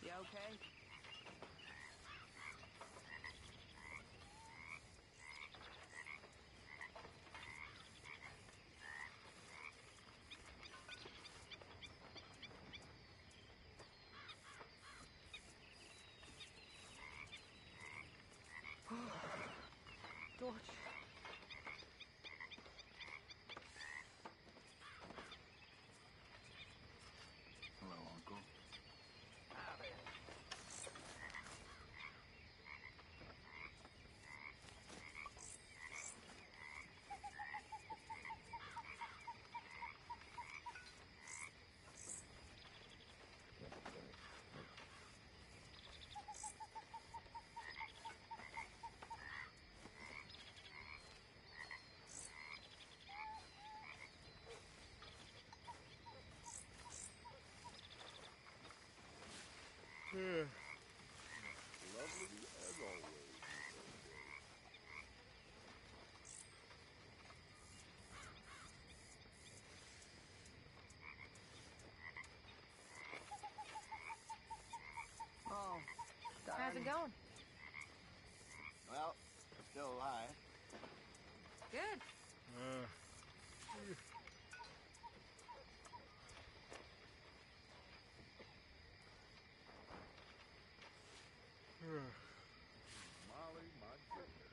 You okay? George. Hello, Uncle. Lovely as always. it going? Well, still alive. Good. Molly, my goodness.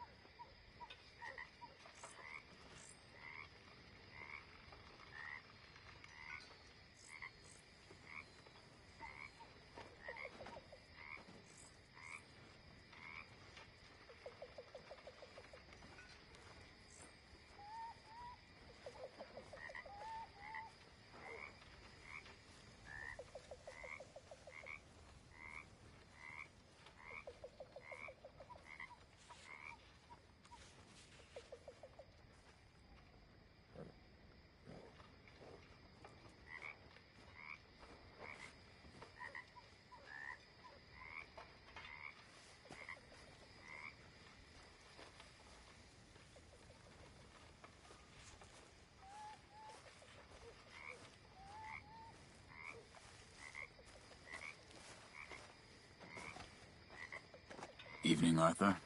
Evening, Arthur.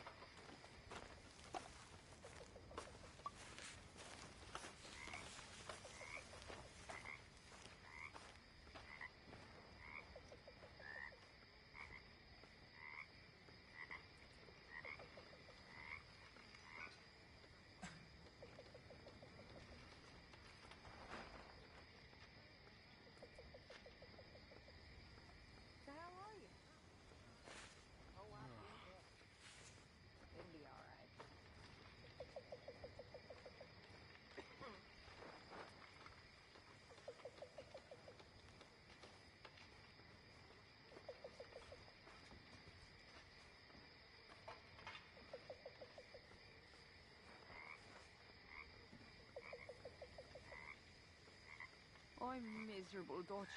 So how are you? Oh, I'm good. It'll be all right. I'm miserable, Dutch.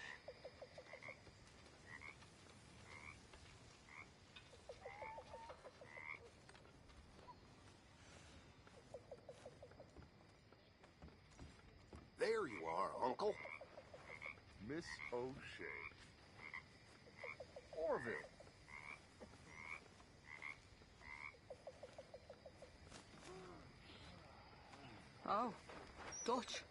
There you are, Uncle. Miss O'Shea. Orville. Oh, Dutch.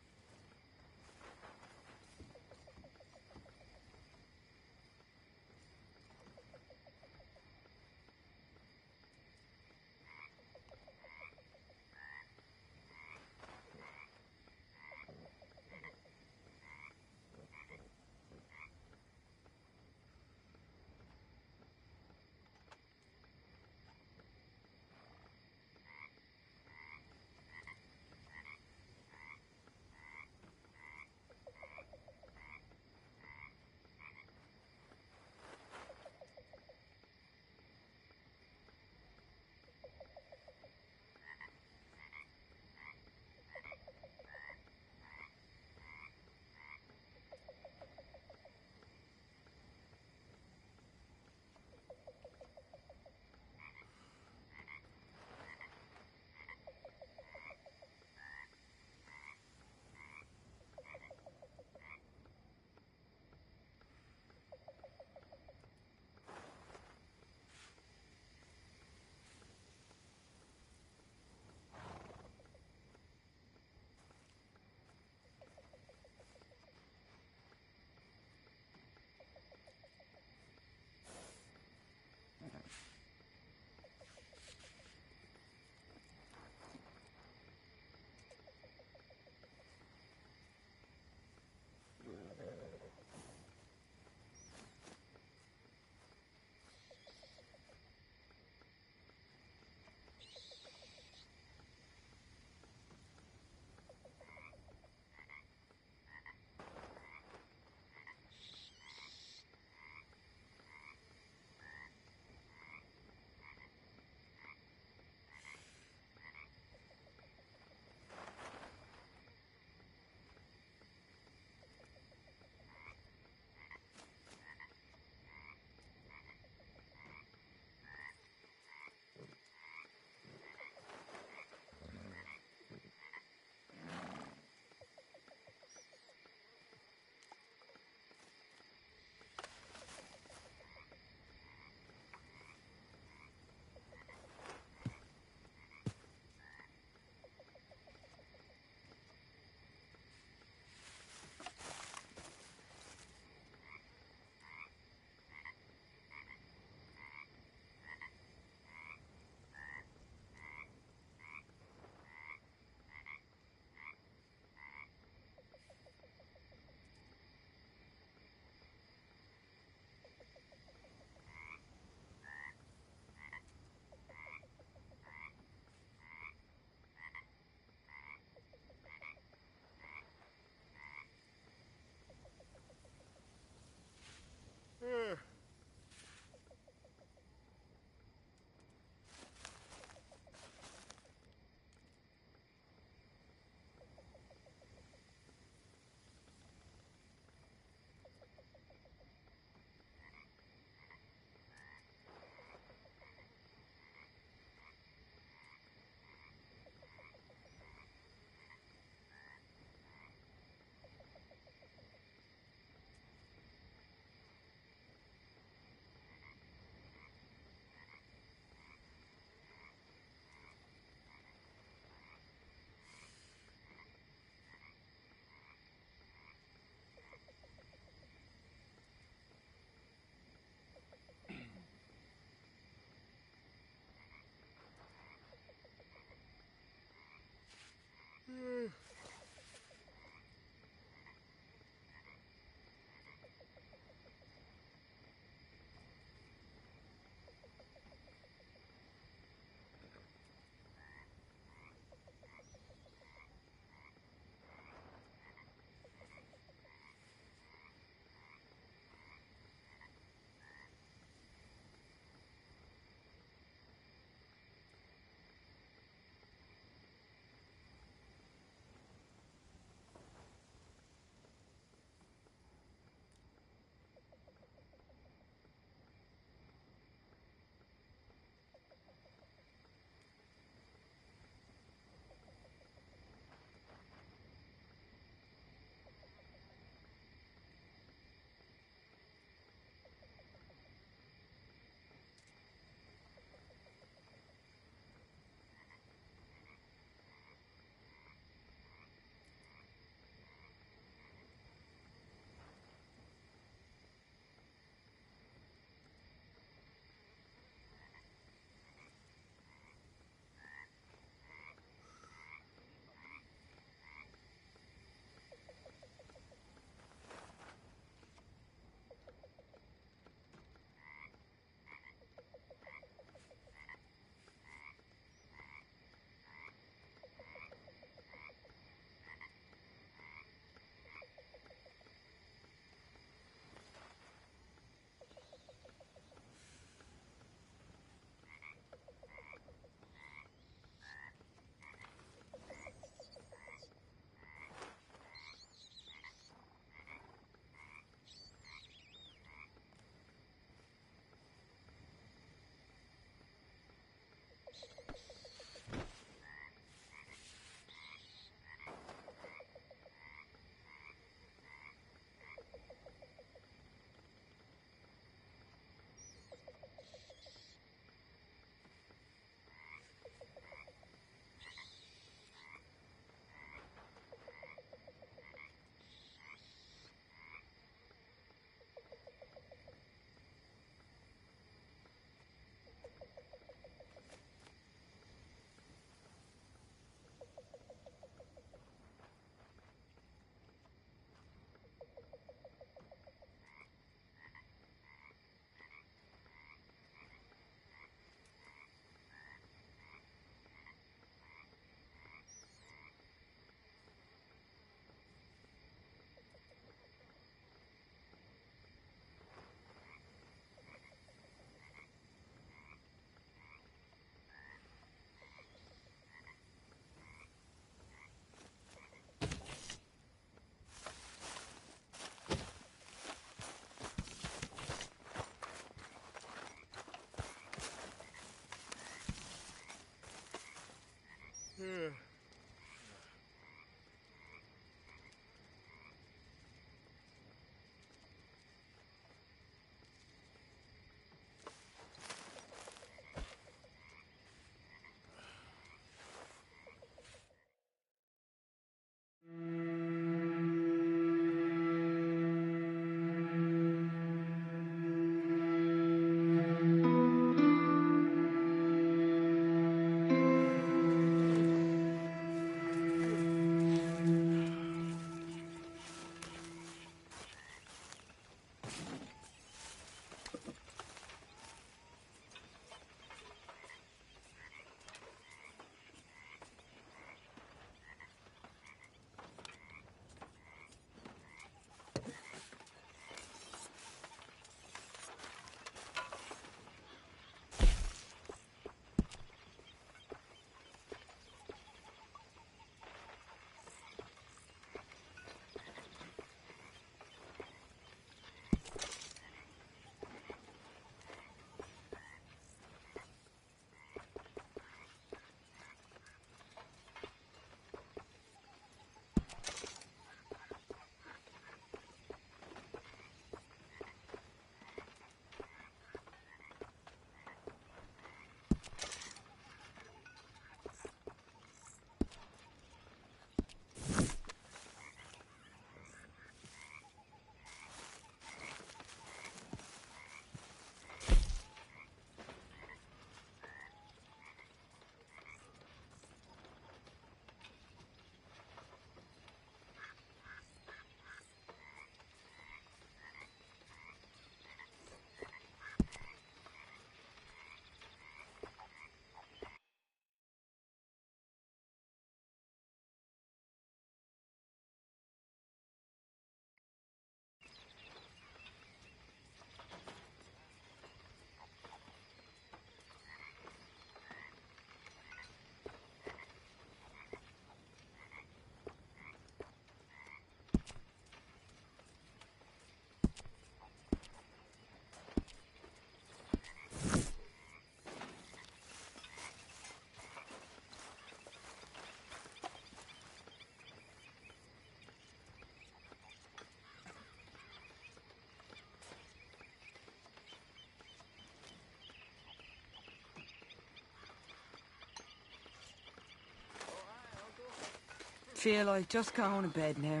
Feel like just going to bed now.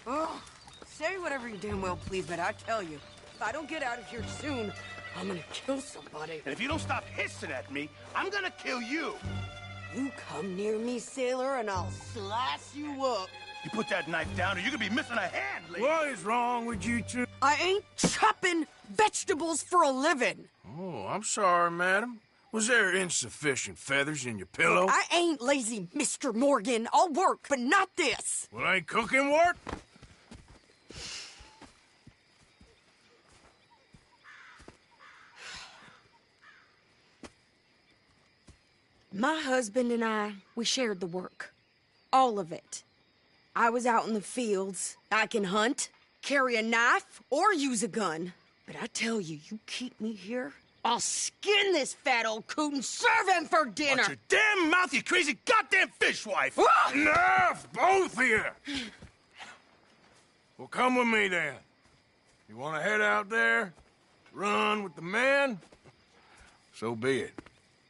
Oh, say whatever you damn well please, but I tell you, if I don't get out of here soon, I'm gonna kill somebody. And if you don't stop hissing at me, I'm gonna kill you. You come near me, sailor, and I'll slice you up. You put that knife down or you're gonna be missing a hand, lady. What is wrong with you two? I ain't chopping vegetables for a living. Oh, I'm sorry, madam. Was there insufficient feathers in your pillow? I ain't lazy, Mr. Morgan. I'll work, but not this. Well, ain't cooking work? My husband and I, we shared the work. All of it. I was out in the fields. I can hunt, carry a knife, or use a gun. But I tell you, you keep me here, I'll skin this fat old coot and serve him for dinner. Watch your damn mouth, you crazy goddamn fishwife! Enough, both of you! Well, come with me then. You want to head out there, run with the men? So be it.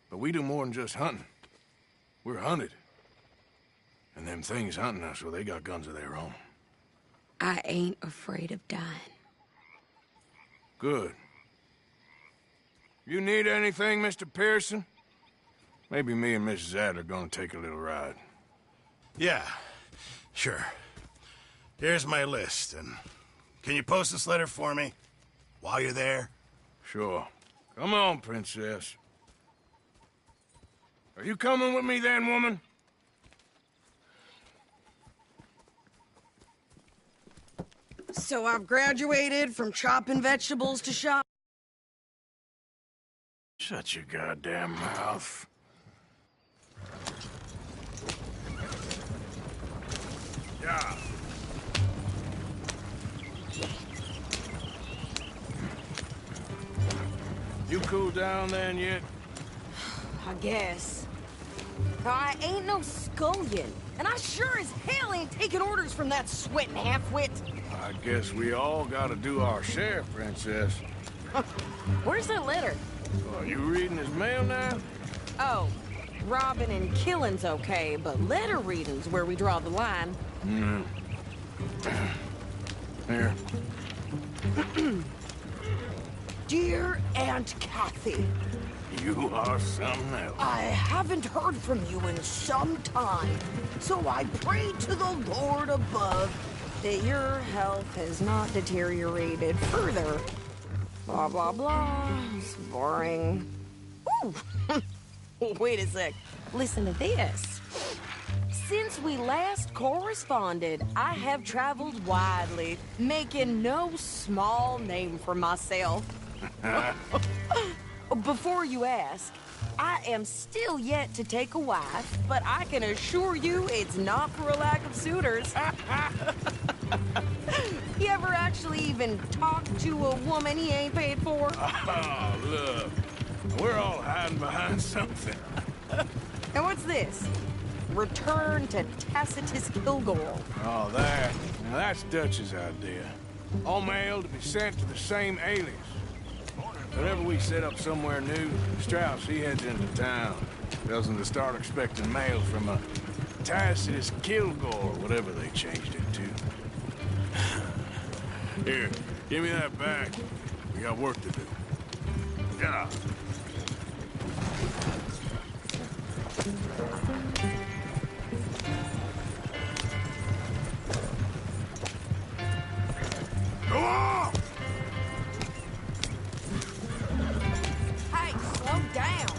But we do more than just hunting. We're hunted. And them things hunting us, well, they got guns of their own. I ain't afraid of dying. Good. You need anything, Mr. Pearson? Maybe me and Mrs. Adler are gonna take a little ride. Yeah, sure. Here's my list, and can you post this letter for me while you're there? Sure. Come on, Princess. Are you coming with me then, woman? So I've graduated from chopping vegetables to shop. Shut your goddamn mouth. Yeah. You cool down then yet? I guess. I ain't no scullion, and I sure as hell ain't taking orders from that sweating half-wit. I guess we all gotta do our share, Princess. Where's that letter? Are you reading his mail now? Oh, robbing and killing's okay, but letter reading's where we draw the line. Here. Dear Aunt Kathy, You are something else. I haven't heard from you in some time, so I pray to the Lord above that your health has not deteriorated further. Blah, blah, blah. It's boring. Ooh! Wait a sec. Listen to this. Since we last corresponded, I have traveled widely, making no small name for myself. Before you ask, I am still yet to take a wife, but I can assure you it's not for a lack of suitors. You ever actually even talked to a woman he ain't paid for? Oh, look. We're all hiding behind something. And what's this? Return to Tacitus Kilgore. Oh, that. Now, that's Dutch's idea. All mail to be sent to the same alias. Whenever we set up somewhere new, Strauss, he heads into town. Tells them to start expecting mail from a Tacitus Kilgore, whatever they changed it to. Here, give me that back. We got work to do. Yeah. Go on! Hey, slow down.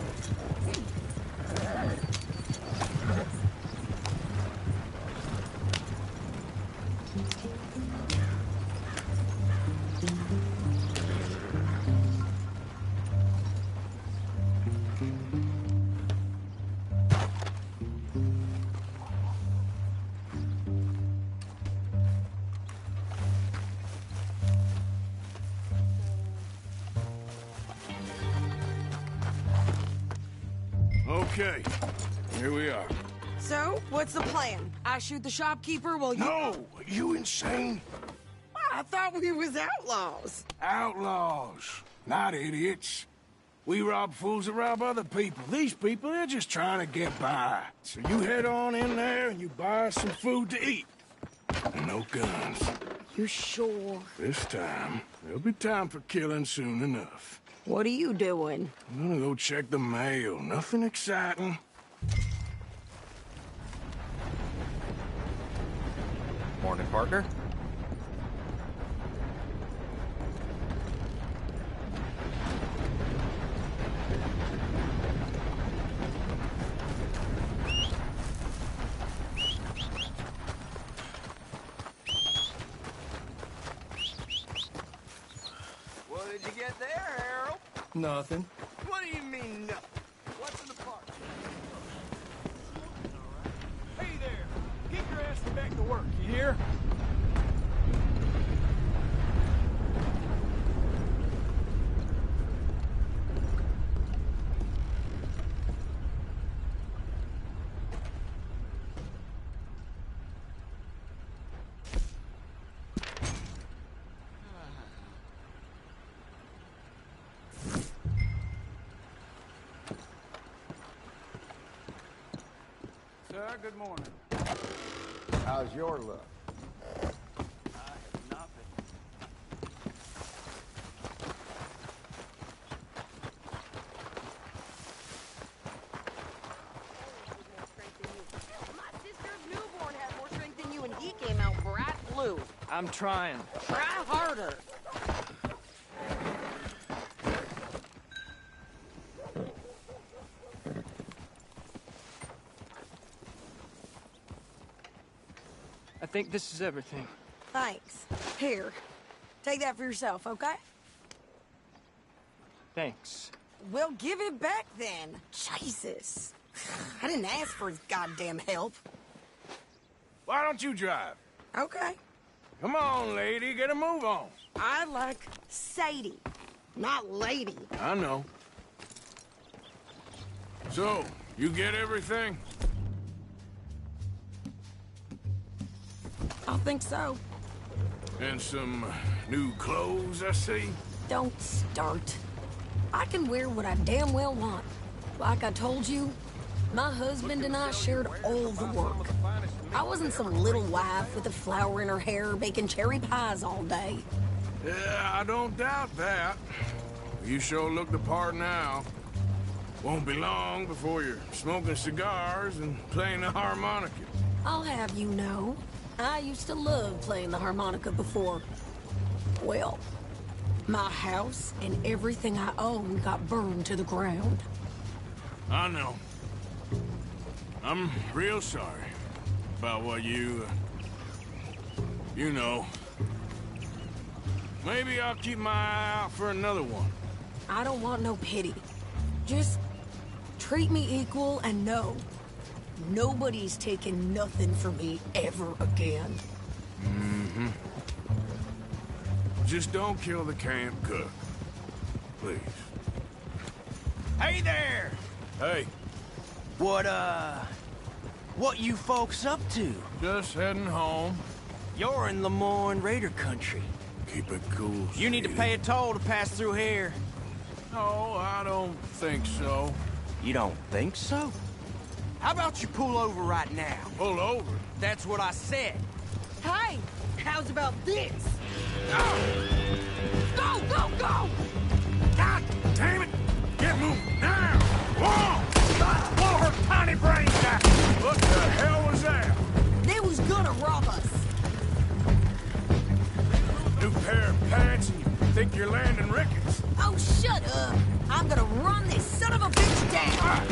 Okay, here we are. So, what's the plan? I shoot the shopkeeper while you... No! You insane? I thought we was outlaws. Outlaws, not idiots. We rob fools that rob other people. These people, they're just trying to get by. So you head on in there and you buy us some food to eat. And no guns. You sure? This time, there'll be time for killing soon enough. What are you doing? I'm gonna go check the mail. Nothing exciting. Morning, partner. What did you get there, Harold? Nothing. What do you mean, nothing? What's in the park? Hey there! Get your ass back to work, you hear? Sir, good morning. How's your luck? My sister's newborn had more strength than you and he came out bright blue. I'm trying. Try harder. I think this is everything. Thanks. Here, take that for yourself, okay? Thanks. Well, give it back then. Jesus. I didn't ask for his goddamn help. Why don't you drive? Okay. Come on, lady, get a move on. I like Sadie, not lady. I know. So, you get everything? I think so. And some new clothes, I see? Don't start. I can wear what I damn well want. Like I told you, my husband and I shared all the work. I wasn't some little wife with a flower in her hair baking cherry pies all day. Yeah, I don't doubt that. You sure look the part now. Won't be long before you're smoking cigars and playing the harmonica. I'll have you know, I used to love playing the harmonica before. Well, my house and everything I own got burned to the ground. I know. I'm real sorry about what you know. Maybe I'll keep my eye out for another one. I don't want no pity. Just treat me equal and know nobody's taking nothing from me ever again. Mm-hmm. Just don't kill the camp cook. Please. Hey there! Hey. What you folks up to? Just heading home. You're in Lemoyne Raider country. Keep it cool, You need to pay a toll to pass through here. No, I don't think so. You don't think so? How about you pull over right now? Pull over? That's what I said. Hey, how's about this? Go, go, go! God damn it! Get moving now! Whoa! Blow her tiny brains out! What the hell was that? They was gonna rob us. New pair of pants and you think you're landing Ricketts. Oh, shut up. I'm gonna run this son of a bitch down.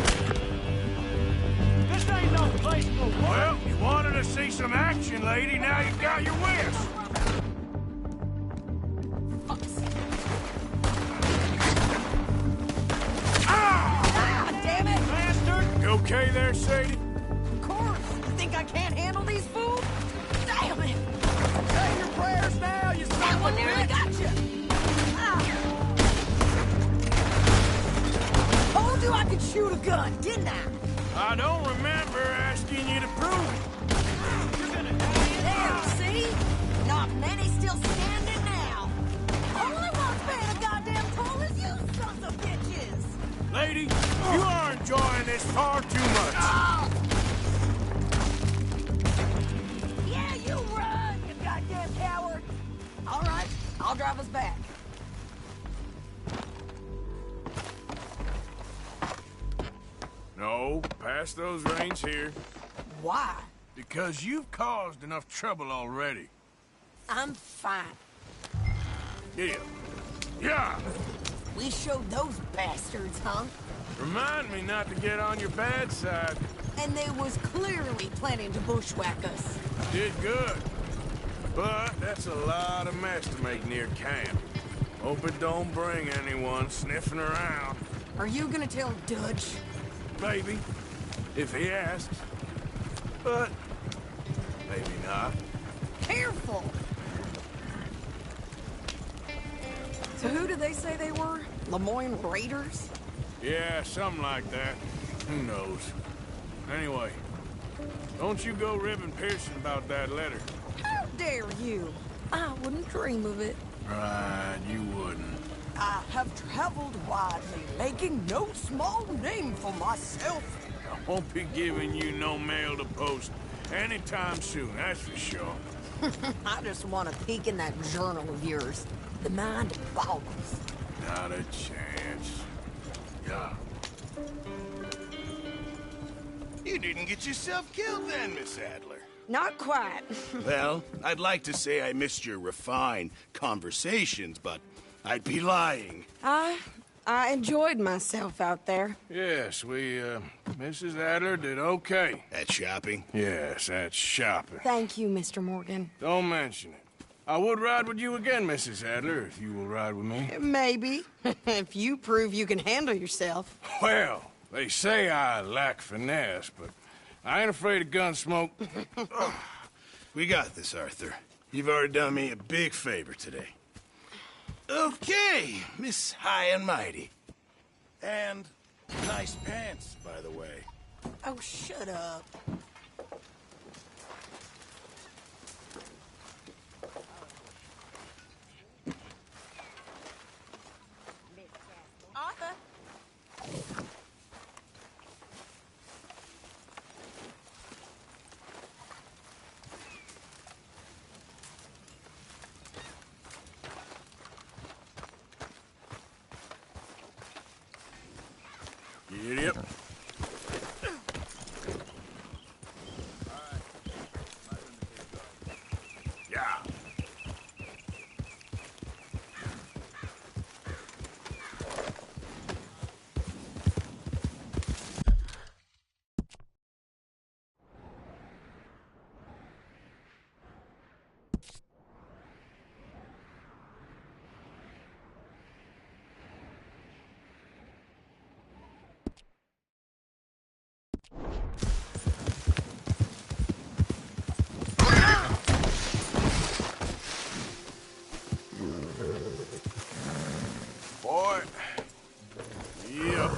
This ain't no place for work. Well, you wanted to see some action, lady. Now you got your wish. Ah, damn it! Bastard! You okay there, Sadie? Of course. You think I can't handle these fools? Damn it! Say your prayers now, you son That of one a nearly bitch! got you. Told you I could shoot a gun, didn't I? I don't remember asking you to prove it. You're gonna die. There, see? Not many still standing now. Only one's paying a goddamn toll is you sons of bitches. Lady, you are enjoying this far too much. Yeah, you run, you goddamn coward. All right, I'll drive us back. No, pass those reins here. Why? Because you've caused enough trouble already. I'm fine. Yeah. Yeah! We showed those bastards, huh? Remind me not to get on your bad side. And they was clearly planning to bushwhack us. Did good. But that's a lot of mess to make near camp. Hope it don't bring anyone sniffing around. Are you gonna tell Dutch? Maybe, if he asks. But maybe not. Careful! So who did they say they were? Lemoyne Raiders? Yeah, something like that. Who knows? Anyway, don't you go ribbing Pearson about that letter. How dare you? I wouldn't dream of it. Right, you wouldn't. I have traveled widely, making no small name for myself. I won't be giving you no mail to post anytime soon, that's for sure. I just want to peek in that journal of yours. The mind boggles. Not a chance. Yeah. You didn't get yourself killed then, Miss Adler. Not quite. Well, I'd like to say I missed your refined conversations, but I'd be lying. I enjoyed myself out there. Yes, Mrs. Adler did okay. At shopping? Yes, at shopping. Thank you, Mr. Morgan. Don't mention it. I would ride with you again, Mrs. Adler, if you will ride with me. Maybe. If you prove you can handle yourself. Well, they say I lack finesse, but I ain't afraid of gun smoke. We got this, Arthur. You've already done me a big favor today. Okay, Miss High and Mighty. And nice pants, by the way. Oh, shut up. Arthur? Yep. Yeah. Boy. Yep.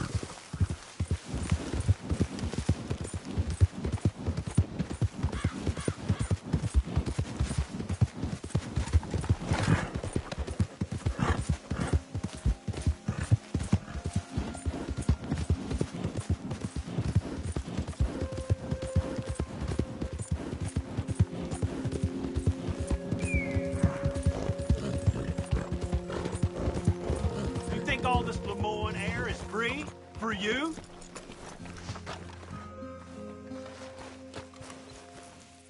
You think all this Lemoyne air is free for you?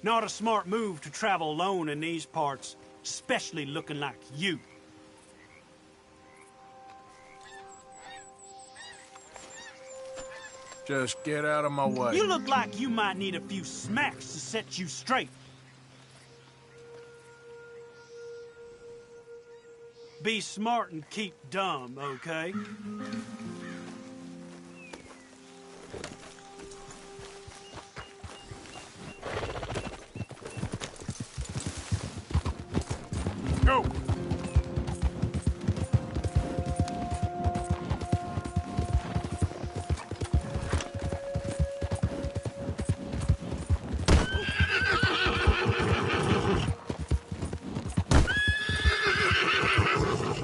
Not a smart move to travel alone in these parts, especially looking like you. Just get out of my way. You look like you might need a few smacks to set you straight. Be smart and keep dumb, okay? Go!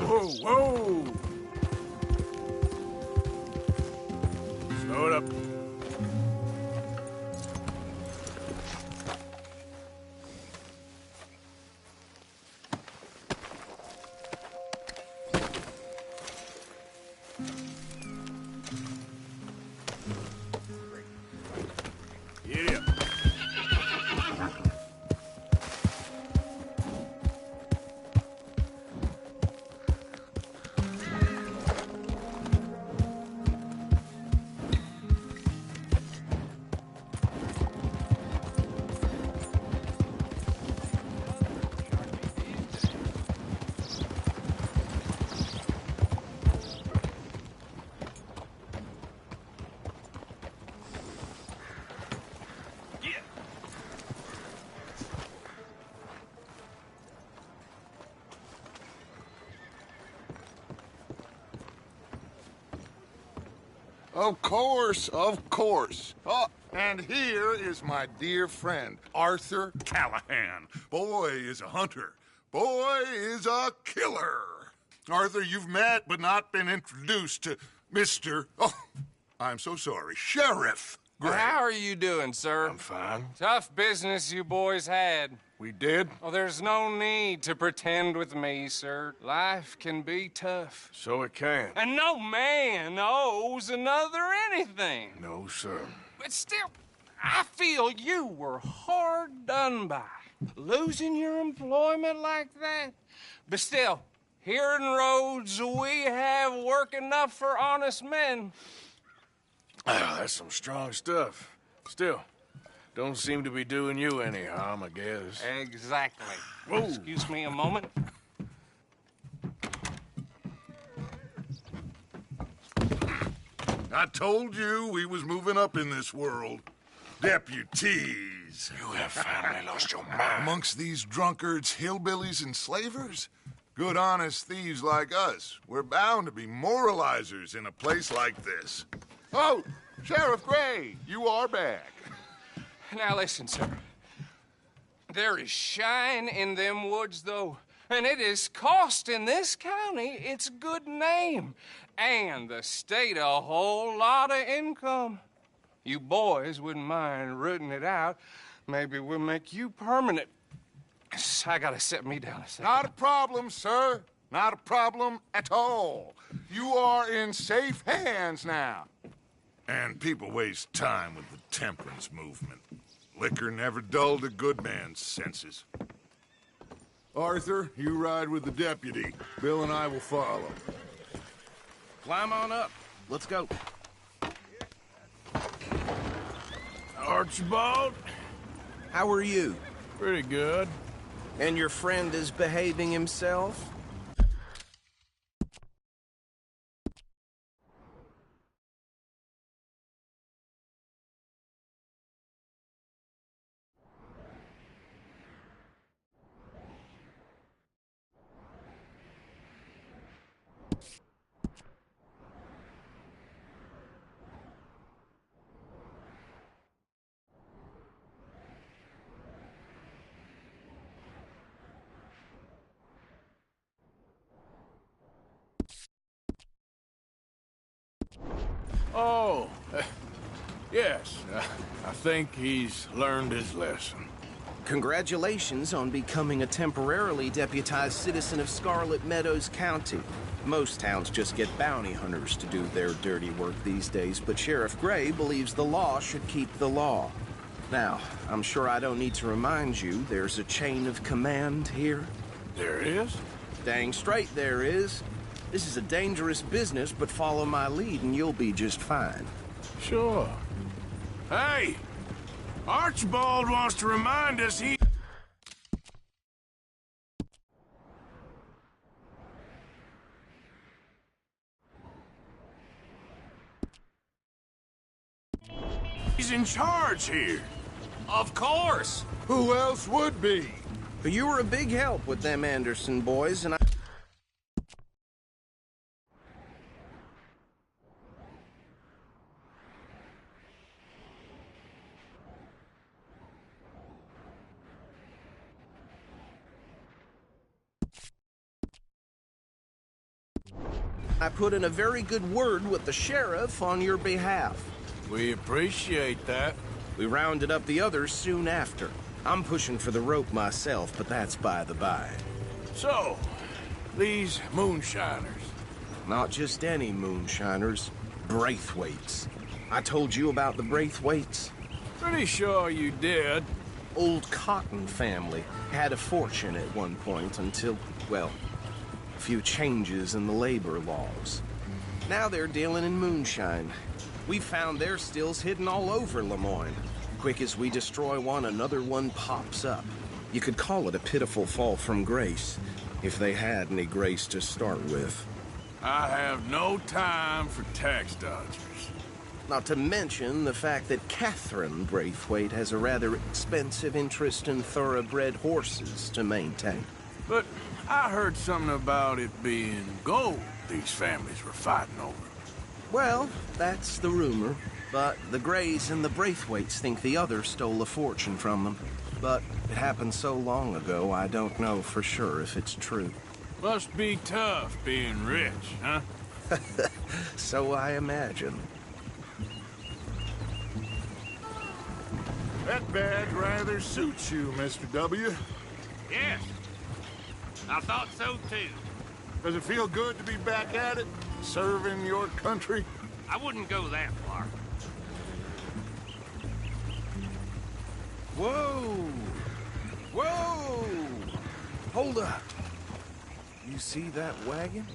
Whoa, whoa! Slow it up. Get up. Of course, of course. Oh, and here is my dear friend, Arthur Callahan. Boy is a hunter. Boy is a killer. Arthur, you've met but not been introduced to Mr. Oh, I'm so sorry, Sheriff Gray. Well, how are you doing, sir? I'm fine. Tough business you boys had. We did? Oh, there's no need to pretend with me, sir. Life can be tough. So it can. And no man owes another anything. No, sir. But still, I feel you were hard done by. Losing your employment like that. But still, here in Rhodes, we have work enough for honest men. Ah, that's some strong stuff. Still, don't seem to be doing you any harm, I guess. Exactly. Whoa. Excuse me a moment. I told you we was moving up in this world. Deputies. You have finally lost your mind. Amongst these drunkards, hillbillies, and slavers? Good, honest thieves like us. We're bound to be moralizers in a place like this. Oh, Sheriff Gray, you are back. Now listen, sir. There is shine in them woods, though, and it is costing this county its good name and the state a whole lot of income. You boys wouldn't mind rooting it out. Maybe we'll make you permanent. I gotta set me down a second. Not a problem, sir. Not a problem at all. You are in safe hands now. And people waste time with the temperance movement. Liquor never dulled a good man's senses. Arthur, you ride with the deputy. Bill and I will follow. Climb on up. Let's go. Archibald? How are you? Pretty good. And your friend is behaving himself? Oh, yes. I think he's learned his lesson. Congratulations on becoming a temporarily deputized citizen of Scarlet Meadows County. Most towns just get bounty hunters to do their dirty work these days, but Sheriff Gray believes the law should keep the law. Now, I'm sure I don't need to remind you there's a chain of command here. There is? Dang straight there is. This is a dangerous business, but follow my lead and you'll be just fine. Sure. Hey! Archibald wants to remind us he's in charge here. Of course! Who else would be? But you were a big help with them Anderson boys, and I put in a very good word with the sheriff on your behalf. We appreciate that. We rounded up the others soon after. I'm pushing for the rope myself, but that's by the by. So, these moonshiners. Not just any moonshiners. Braithwaites. I told you about the Braithwaites? Pretty sure you did. Old Cotton family. Had a fortune at one point until, well, a few changes in the labor laws. Now they're dealing in moonshine. We found their stills hidden all over Lemoyne. Quick as we destroy one, another one pops up. You could call it a pitiful fall from grace, if they had any grace to start with. I have no time for tax dodgers. Not to mention the fact that Catherine Braithwaite has a rather expensive interest in thoroughbred horses to maintain. But I heard something about it being gold these families were fighting over. Well, that's the rumor. But the Grays and the Braithwaites think the other stole a fortune from them. But it happened so long ago, I don't know for sure if it's true. Must be tough being rich, huh? So I imagine. That badge rather suits you, Mr. W. Yes. I thought so, too. Does it feel good to be back at it, serving your country? I wouldn't go that far. Whoa! Whoa! Hold up. You see that wagon?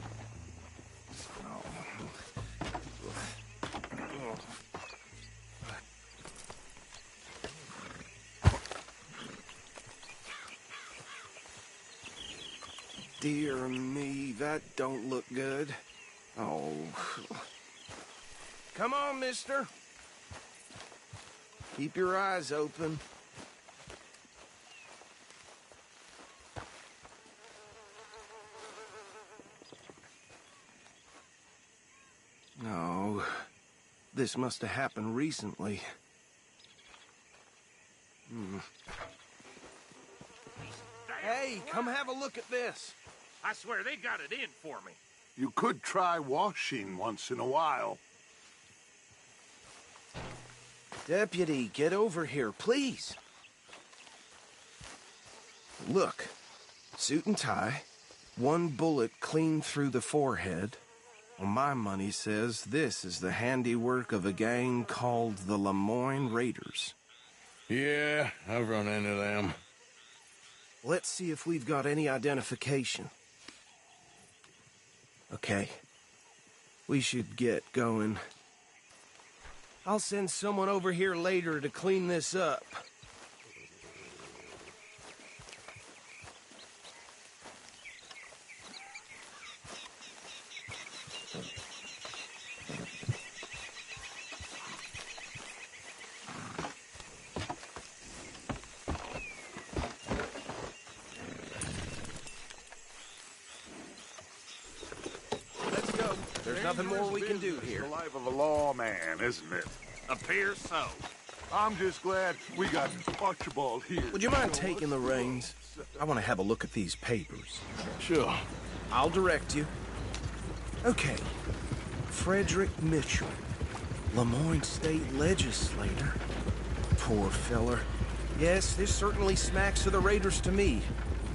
Dear me, that don't look good. Oh. Come on, mister. Keep your eyes open. No. This must have happened recently. Hey, come have a look at this. I swear they got it in for me. You could try washing once in a while. Deputy, get over here, please. Look, suit and tie, one bullet clean through the forehead, Well, my money says this is the handiwork of a gang called the Lemoyne Raiders. Yeah, I've run into them. Let's see if we've got any identification. Okay. We should get going. I'll send someone over here later to clean this up. There's nothing more we can do here. The life of a lawman, isn't it? Appears so. I'm just glad we got Archibald here. Would you mind taking the reins? I want to have a look at these papers. Sure. I'll direct you. Okay. Frederick Mitchell, Lemoyne State Legislator. Poor feller. Yes, this certainly smacks of the Raiders to me.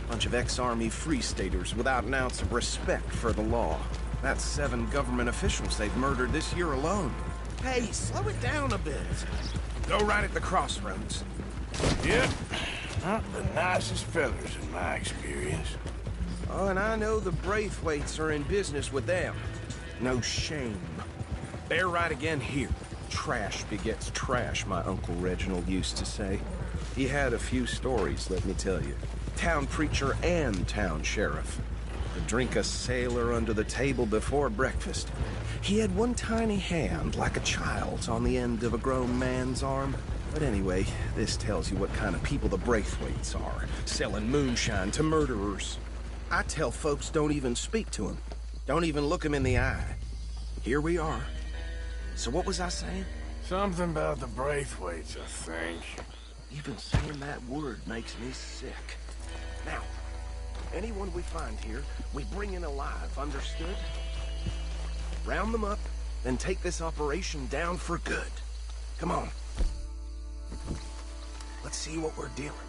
Bunch of ex-Army Free Staters without an ounce of respect for the law. That's 7 government officials they've murdered this year alone. Hey, slow it down a bit. Go right at the crossroads. Yep. Not the nicest fellas in my experience. Oh, and I know the Braithwaites are in business with them. No shame. They're right again here. Trash begets trash, my Uncle Reginald used to say. He had a few stories, let me tell you. Town preacher and town sheriff. To drink a sailor under the table before breakfast. He had one tiny hand, like a child's, on the end of a grown man's arm. But anyway, this tells you what kind of people the Braithwaites are, selling moonshine to murderers. I tell folks don't even speak to him. Don't even look him in the eye. Here we are. So what was I saying? Something about the Braithwaites, I think. Even saying that word makes me sick. Now, anyone we find here, we bring in alive, understood? Round them up, then take this operation down for good. Come on. Let's see what we're dealing with.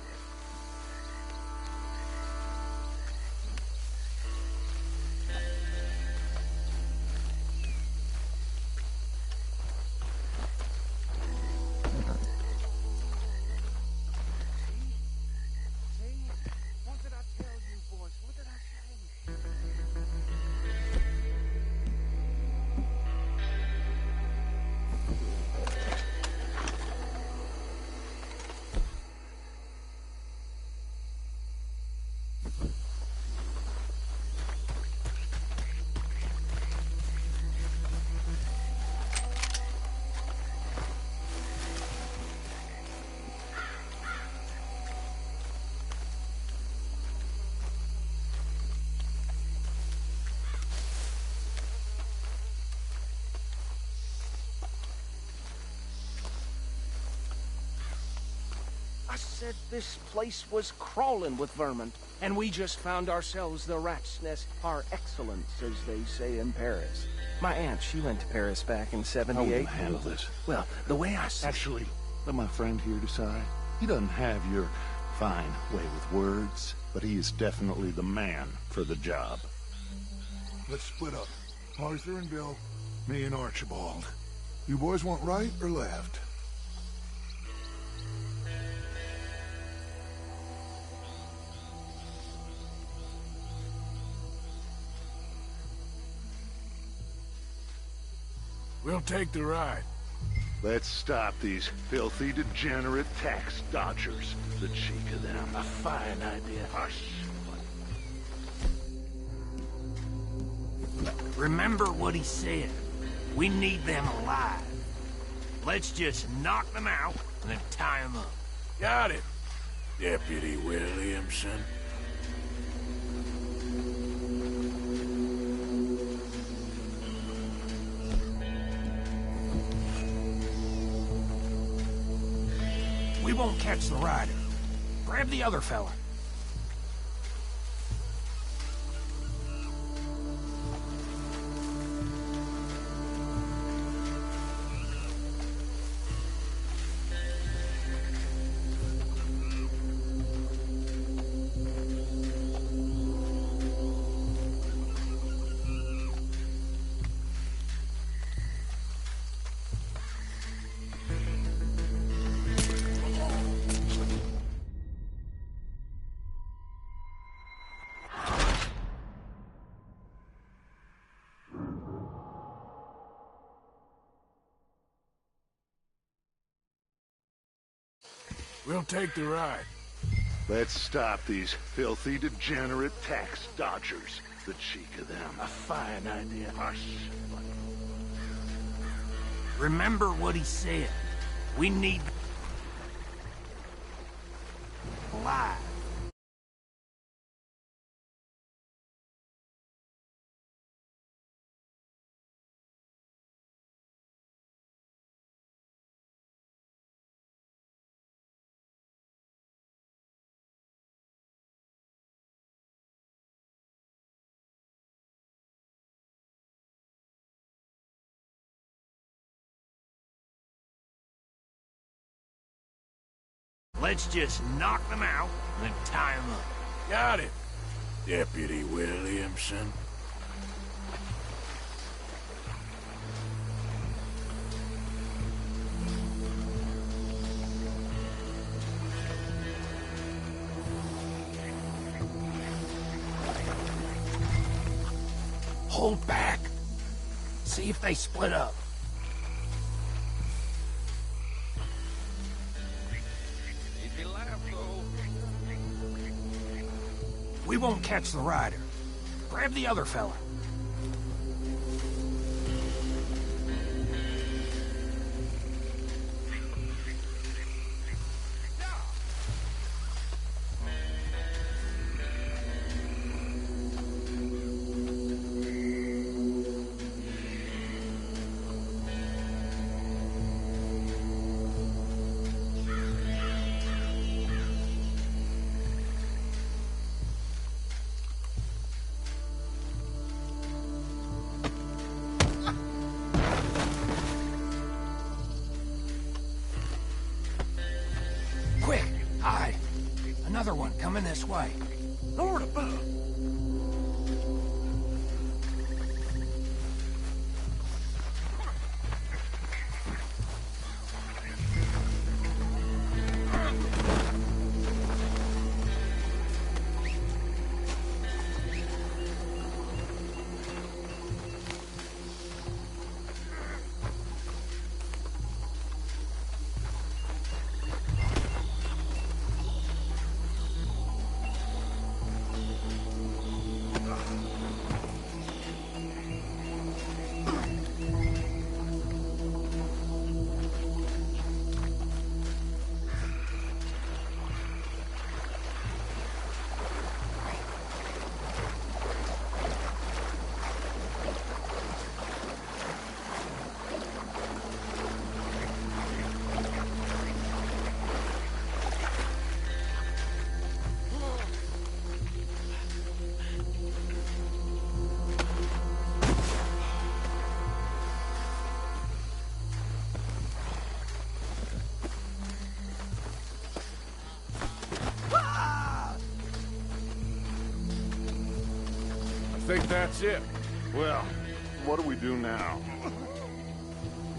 I said this place was crawling with vermin, and we just found ourselves the rat's nest par excellence, as they say in Paris. My aunt, she went to Paris back in '78. How will handle this? Well, the way I see... Actually, let my friend here decide. He doesn't have your fine way with words, but he is definitely the man for the job. Let's split up. Arthur and Bill, me and Archibald. You boys want right or left? We'll take the ride. Let's stop these filthy, degenerate tax dodgers. The cheek of them. A fine idea. Hush. Remember what he said. We need them alive. Let's just knock them out and then tie them up. Got it, Deputy Williamson. We won't catch the rider. Grab the other fella. We'll take the ride. Let's stop these filthy, degenerate tax dodgers. The cheek of them. A fine idea. Hush. Remember what he said. We need... alive. Let's just knock them out and then tie them up. Got it, Deputy Williamson. Hold back. See if they split up. We won't catch the rider. Grab the other fella. Quick, hide. Another one coming this way. Lord above. I think that's it. Well, what do we do now?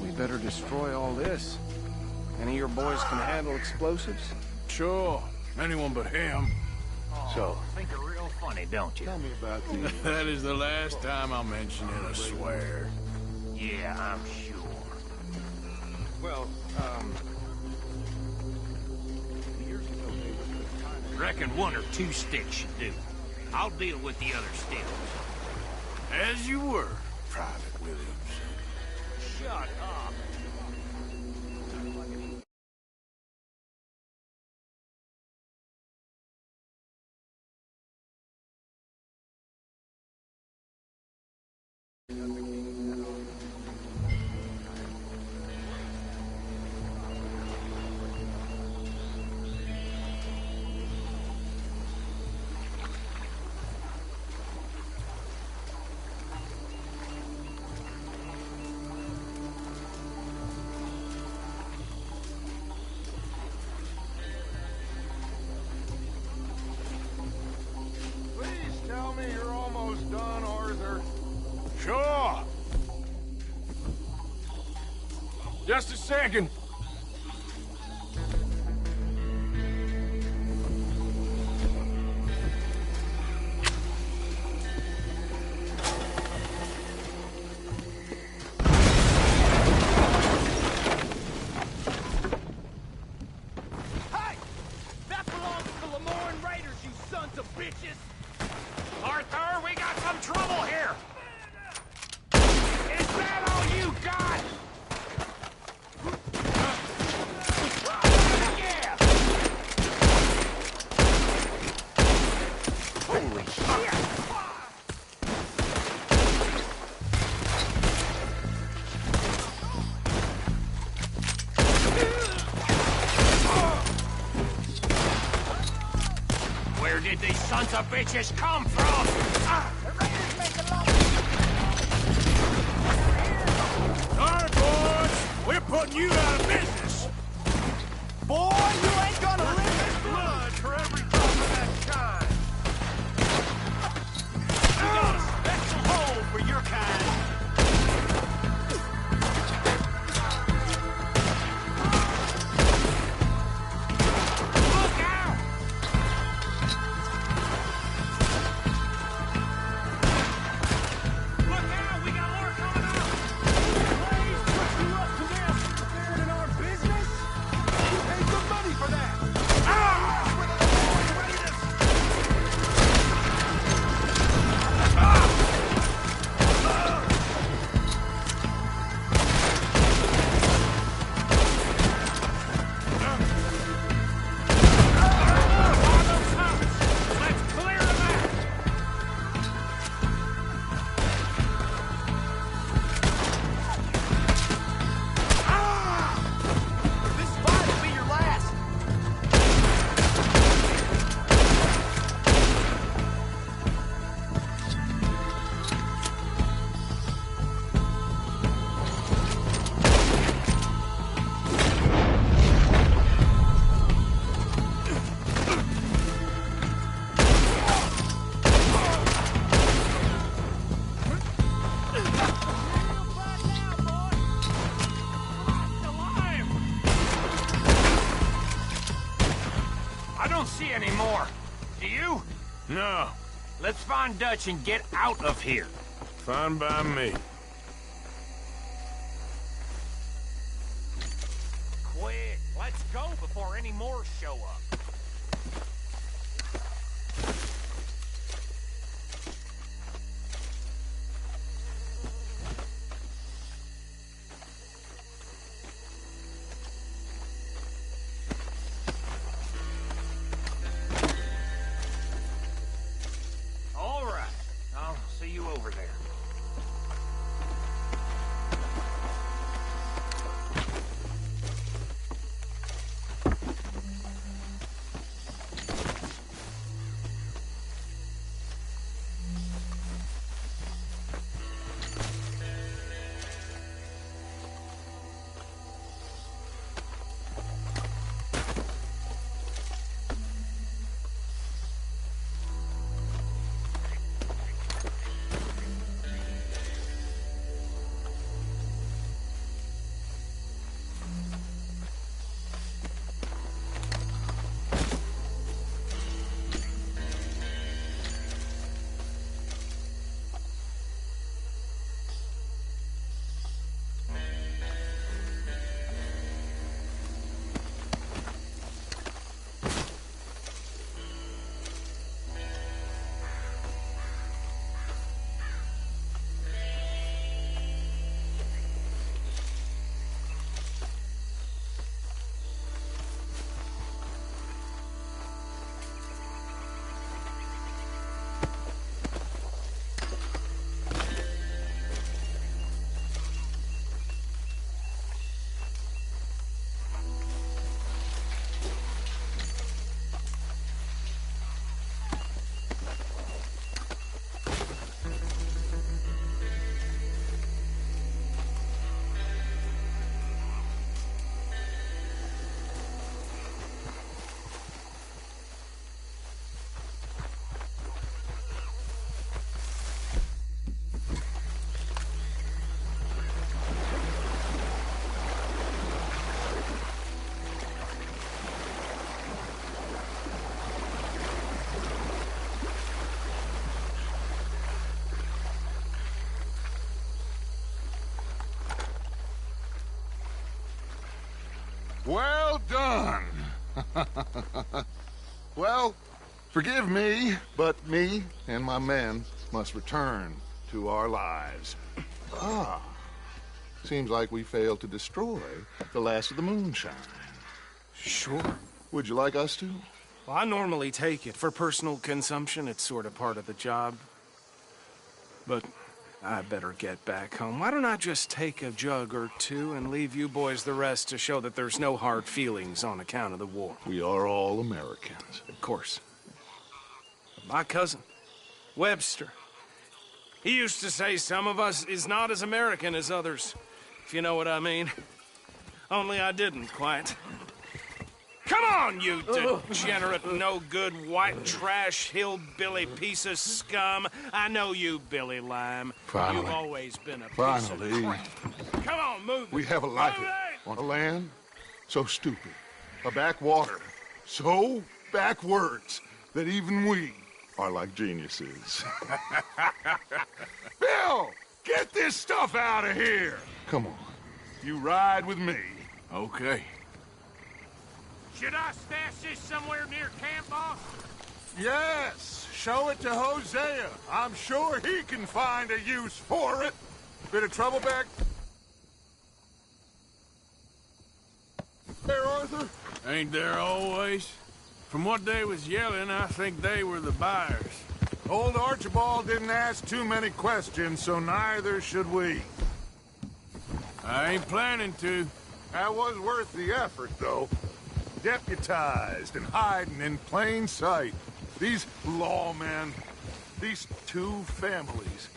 We better destroy all this. Any of your boys can handle explosives? Sure. Anyone but him. So, Think you're real funny, don't you? tell me about the... That is the last time I'll mention it, I swear. Yeah, I'm sure. Well, Reckon one or two sticks should do. I'll deal with the other sticks. As you were, Private Williamson. Shut up. Tell me you're almost done, Arthur. Sure. Just a second. Hey! sons of bitches come from? Sorry, boys. We're putting you out of business. Boy, you ain't gonna live this Blood for every drop of that kind. We got a special hole for your kind. No. Let's find Dutch and get out of here. Fine by me. Quick, let's go before any more show up. Well done. Well, forgive me, but me and my men must return to our lives. Ah, seems like we failed to destroy the last of the moonshine. Sure. Would you like us to? Well, I normally take it. For personal consumption, it's sort of part of the job. But I better get back home. Why don't I just take a jug or two and leave you boys the rest to show that there's no hard feelings on account of the war? We are all Americans. Of course. My cousin, Webster. He used to say some of us is not as American as others, if you know what I mean. Only I didn't quite. Come on, you degenerate, no-good, white trash, hillbilly piece of scum. I know you, Billy Lime. Finally. You've always been a Finally. piece of crap. Come on, move it. We have a life Move on a land so stupid, a backwater so backwards that even we are like geniuses. Bill, get this stuff out of here. Come on, you ride with me. Okay. Should I stash this somewhere near camp, boss? Yes, show it to Hosea. I'm sure he can find a use for it. Bit of trouble back there, Arthur? Ain't there always? From what they was yelling, I think they were the buyers. Old Archibald didn't ask too many questions, so neither should we. I ain't planning to. That was worth the effort, though. Deputized and hiding in plain sight. These lawmen, these two families.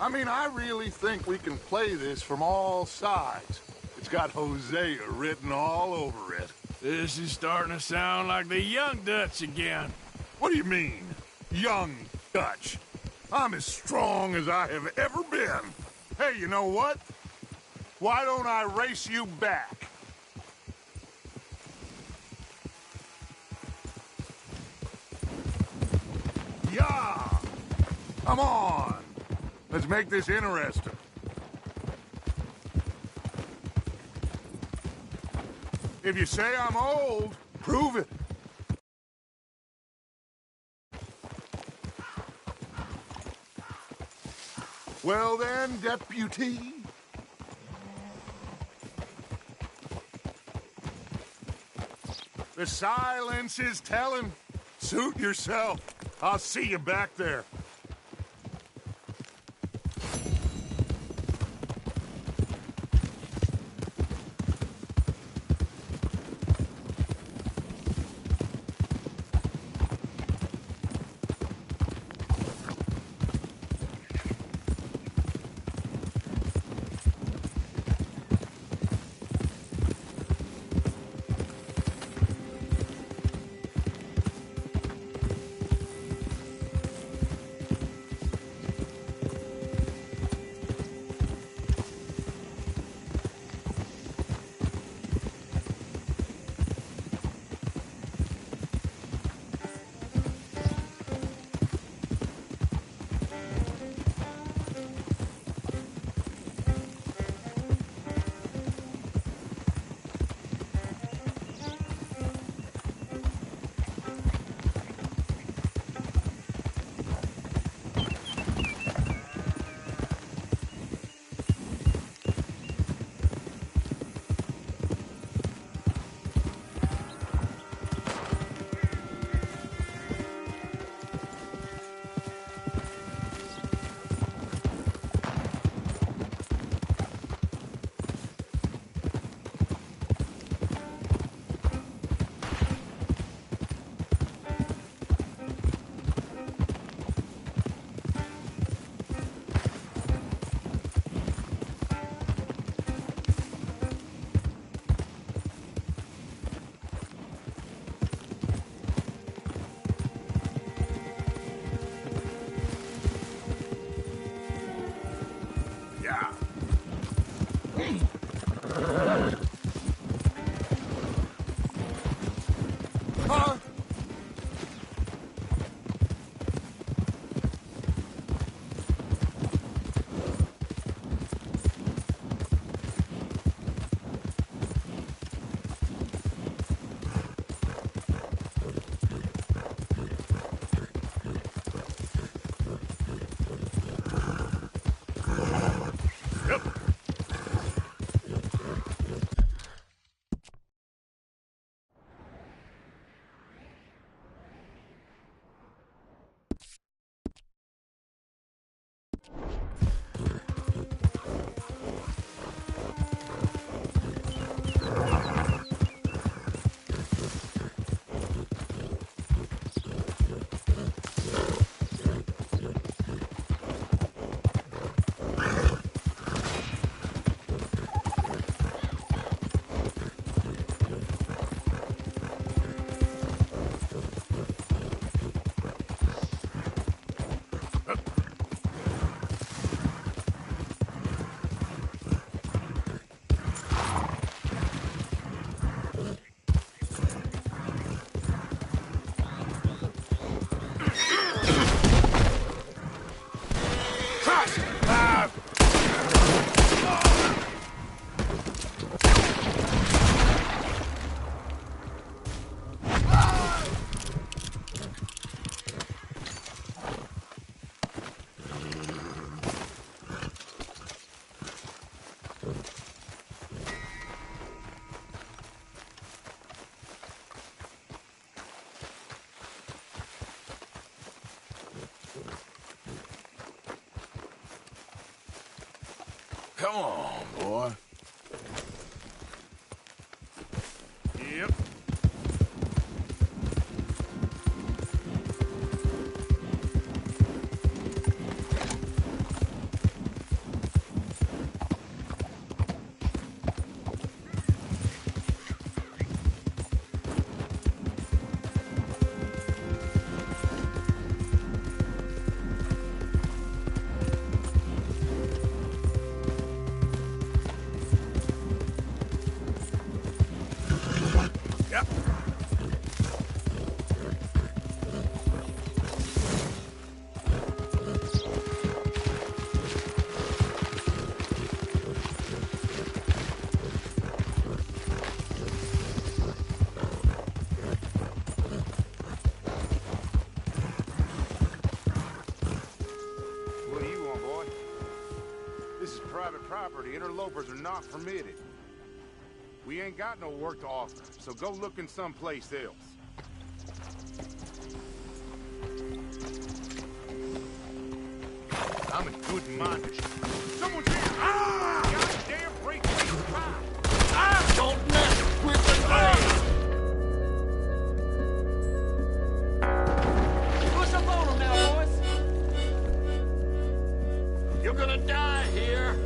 I mean, I really think we can play this from all sides. It's got Hosea written all over it. This is starting to sound like the Young Dutch again. What do you mean, Young Dutch? I'm as strong as I have ever been. Hey, you know what? Why don't I race you back? Yeah! Come on! Let's make this interesting. If you say I'm old, prove it. Well then, deputy. The silence is telling. Suit yourself. I'll see you back there. Come on, boy. Yep. What do you want, boy? This is private property. Interlopers are not permitted. We ain't got no work to offer, so go looking someplace else. I'm in good mind. Someone's here! Ah! Goddamn break! Ah! Don't mess with the blade! Push up on them now, boys. You're gonna die here.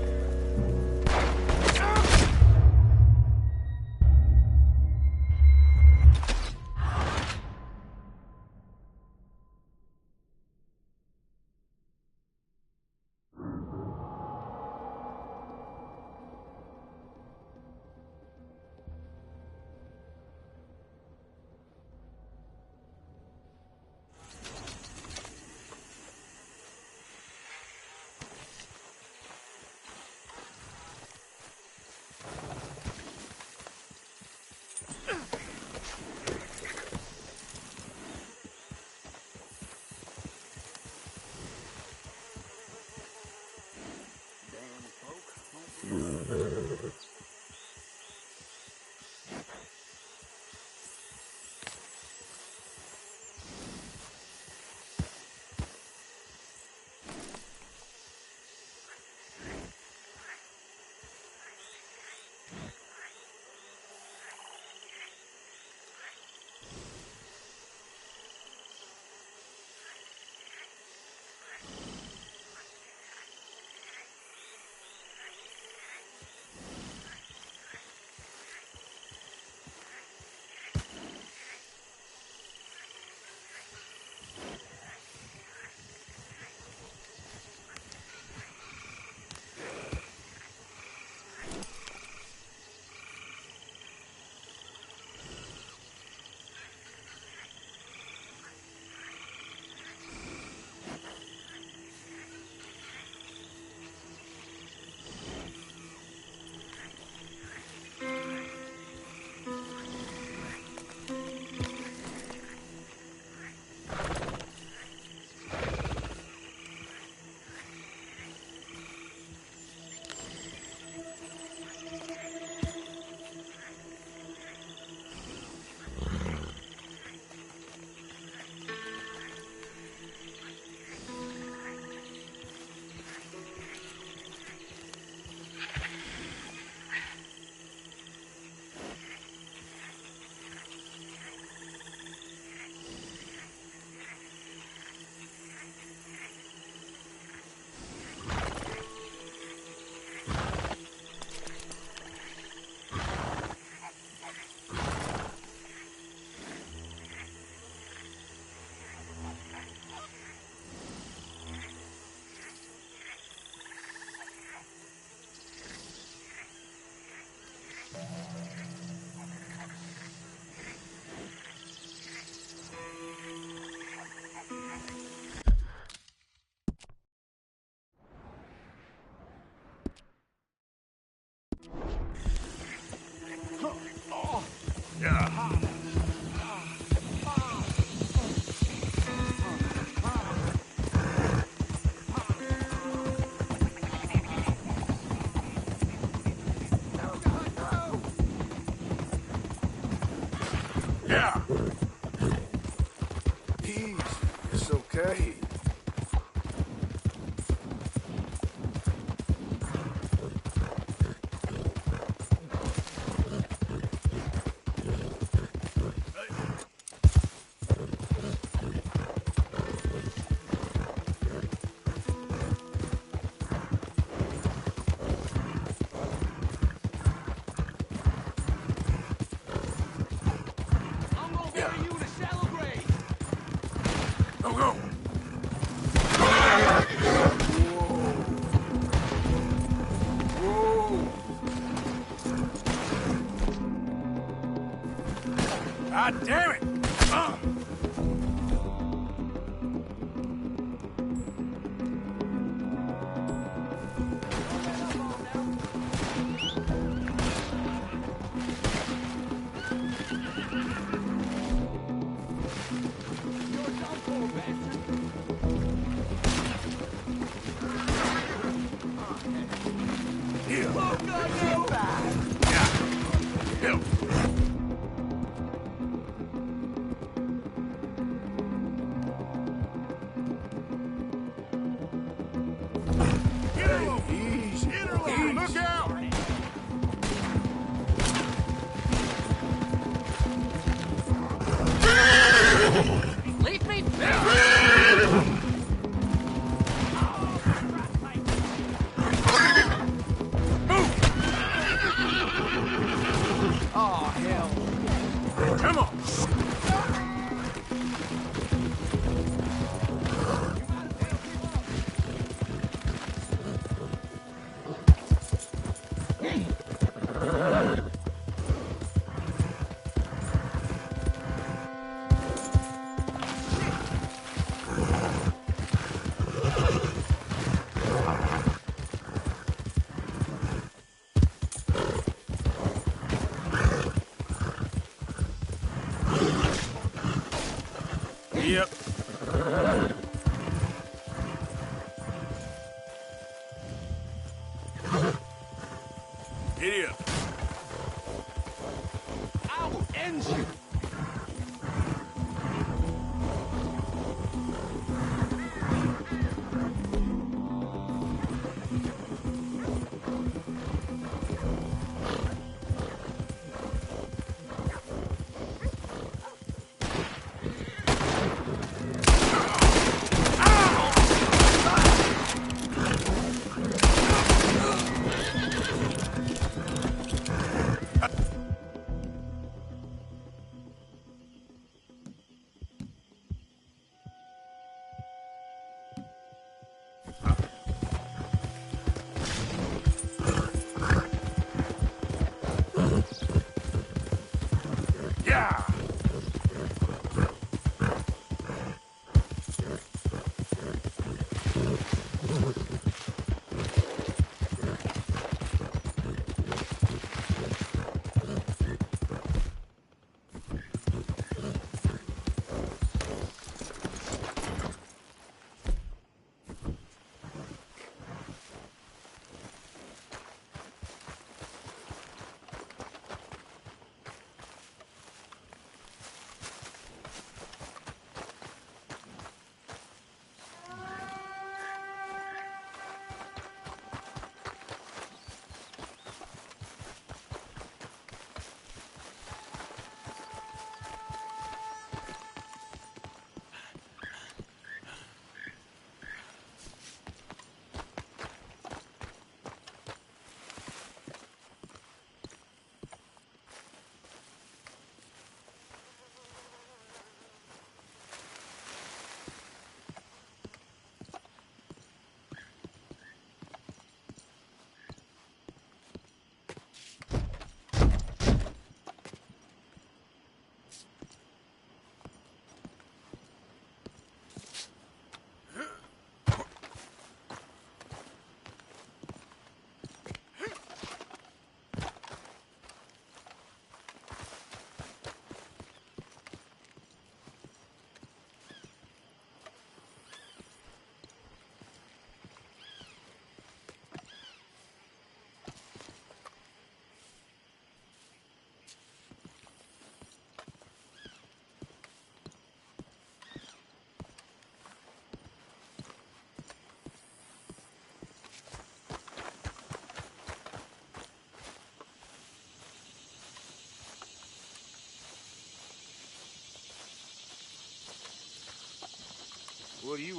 Yeah. Easy. It's okay. God damn it! Look out! Leave me Oh, hell. Come on. Yep. Giddy up. I will end you. Yeah.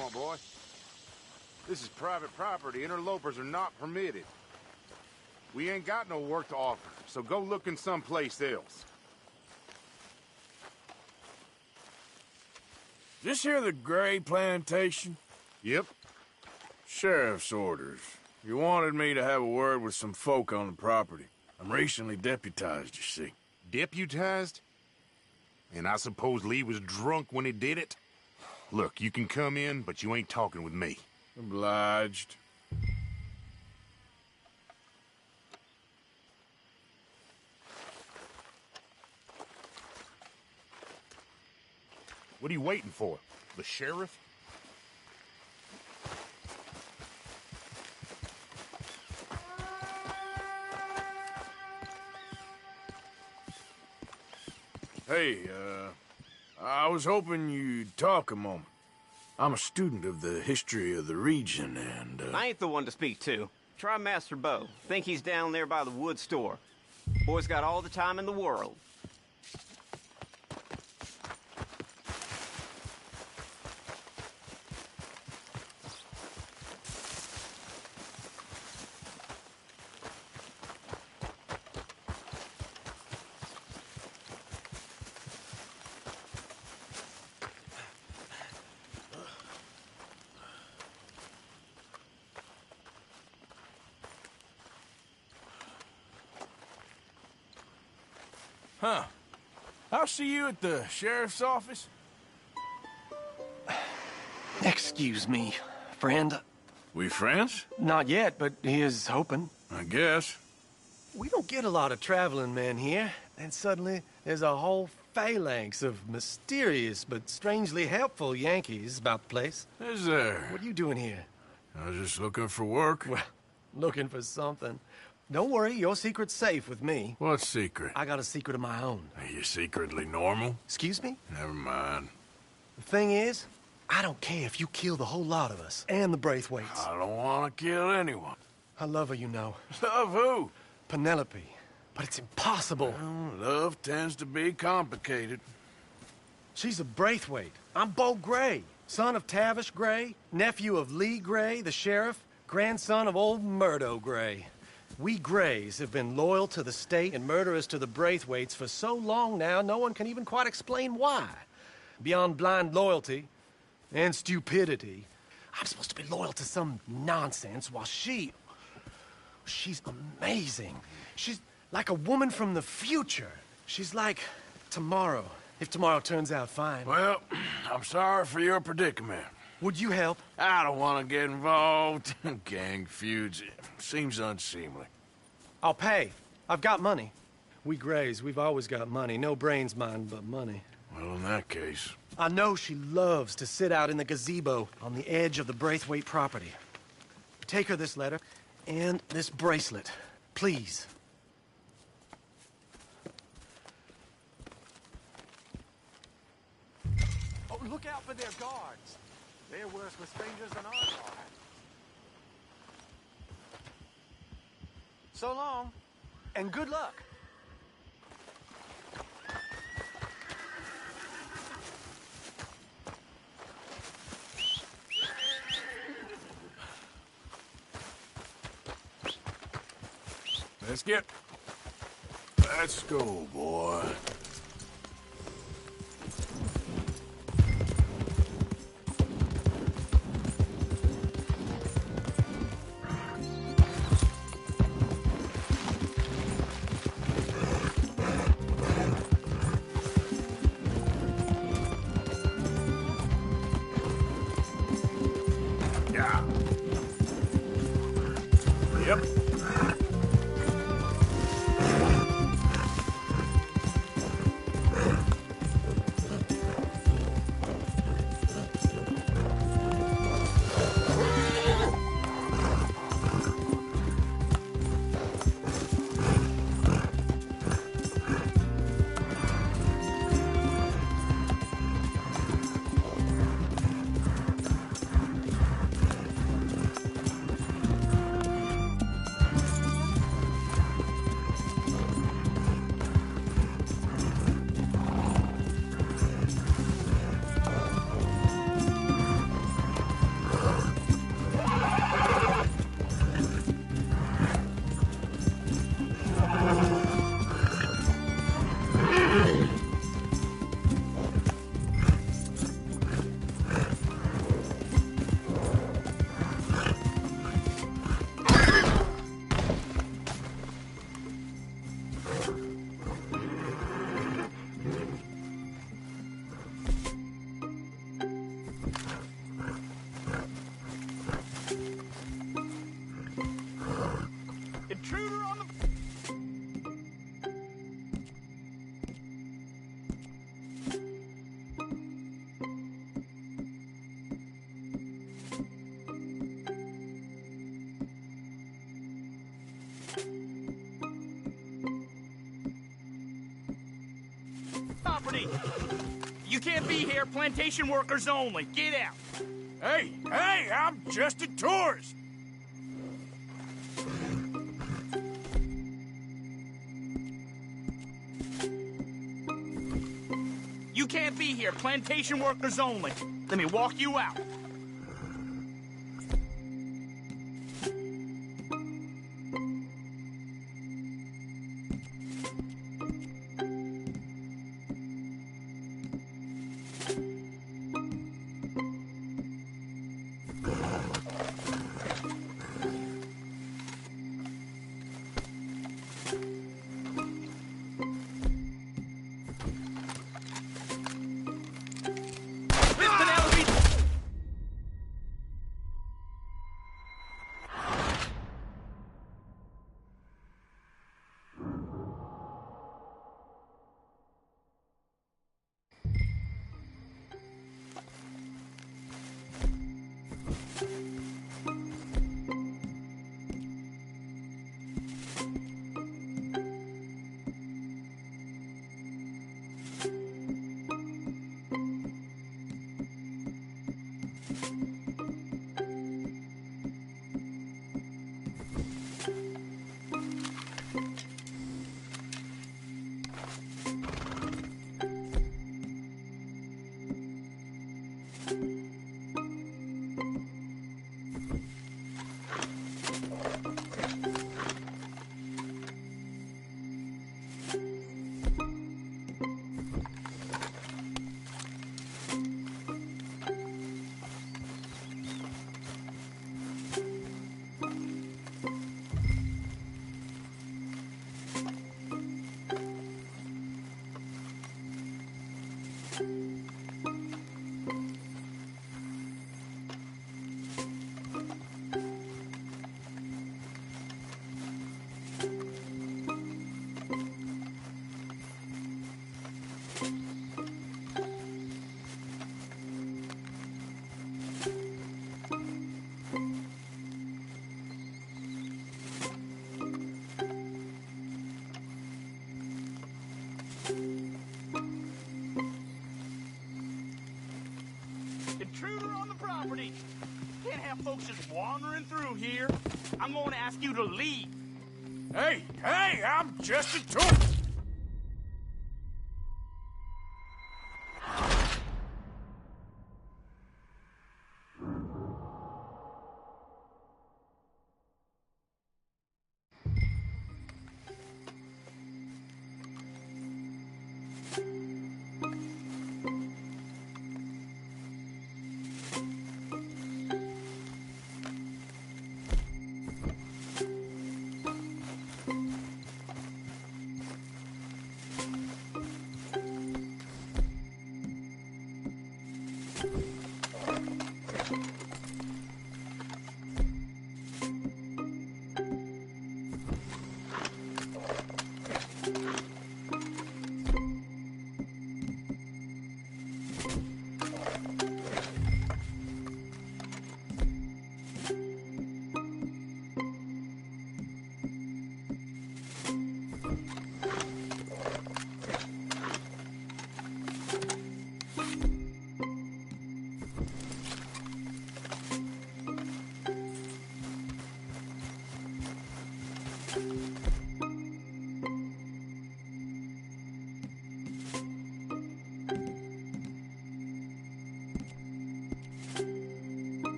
want, boy? This is private property. Interlopers are not permitted. We ain't got no work to offer, so go looking someplace else. This here the Gray Plantation? Yep. Sheriff's orders. You wanted me to have a word with some folk on the property. I'm recently deputized, you see. Deputized? And I suppose Lee was drunk when he did it? Look, you can come in, but you ain't talking with me. Obliged. What are you waiting for? The sheriff? Hey, I was hoping you'd talk a moment. I'm a student of the history of the region, and, I ain't the one to speak to. Try Master Bo. Think he's down there by the wood store. Boy's got all the time in the world. Huh. I'll see you at the sheriff's office. Excuse me, friend. We friends? Not yet, but he is hoping. I guess. We don't get a lot of traveling men here, and suddenly there's a whole phalanx of mysterious but strangely helpful Yankees about the place. Is there? What are you doing here? I was just looking for work. Well, looking for something. Don't worry, your secret's safe with me. What secret? I got a secret of my own. Are you secretly normal? Excuse me? Never mind. The thing is, I don't care if you kill the whole lot of us, and the Braithwaites. I don't want to kill anyone. I love her, you know. Love who? Penelope. But it's impossible. Well, love tends to be complicated. She's a Braithwaite. I'm Bo Gray, son of Tavish Gray, nephew of Lee Gray, the sheriff, grandson of old Murdo Gray. We Grays have been loyal to the state and murderous to the Braithwaites for so long now, no one can even quite explain why. Beyond blind loyalty and stupidity, I'm supposed to be loyal to some nonsense while she's amazing. She's like a woman from the future. She's like tomorrow, if tomorrow turns out fine. Well, I'm sorry for your predicament. Would you help? I don't want to get involved. Gang feuds. Seems unseemly. I'll pay. I've got money. We Grays, we've always got money. No brains, mind, but money. Well, in that case... I know she loves to sit out in the gazebo on the edge of the Braithwaite property. Take her this letter and this bracelet, please. Oh, look out for their guards. They're worse with strangers than ours are. So long, and good luck. Let's go, boy. Yeah. Yep. property! You can't be here. Plantation workers only. Get out. Hey, I'm just a tourist. You can't be here. Plantation workers only. Let me walk you out. Intruder on the property. Can't have folks just wandering through here. I'm going to ask you to leave. Hey, I'm just a tourist.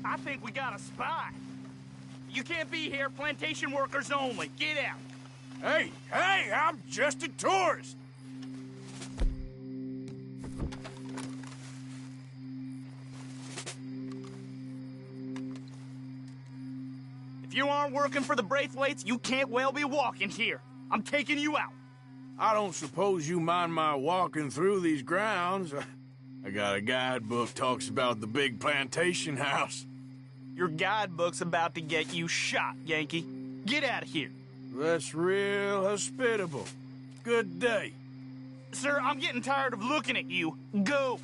I think we got a spy. You can't be here, plantation workers only. Get out. Hey, I'm just a tourist. If you aren't working for the Braithwaites, you can't well be walking here. I'm taking you out. I don't suppose you mind my walking through these grounds. I got a guidebook talks about the big plantation house. Your guidebook's about to get you shot, Yankee. Get out of here. That's real hospitable. Good day. Sir, I'm getting tired of looking at you. Go.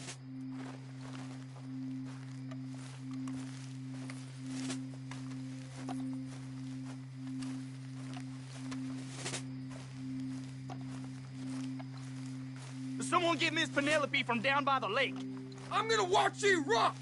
Someone get Miss Penelope from down by the lake. I'm gonna watch you rot!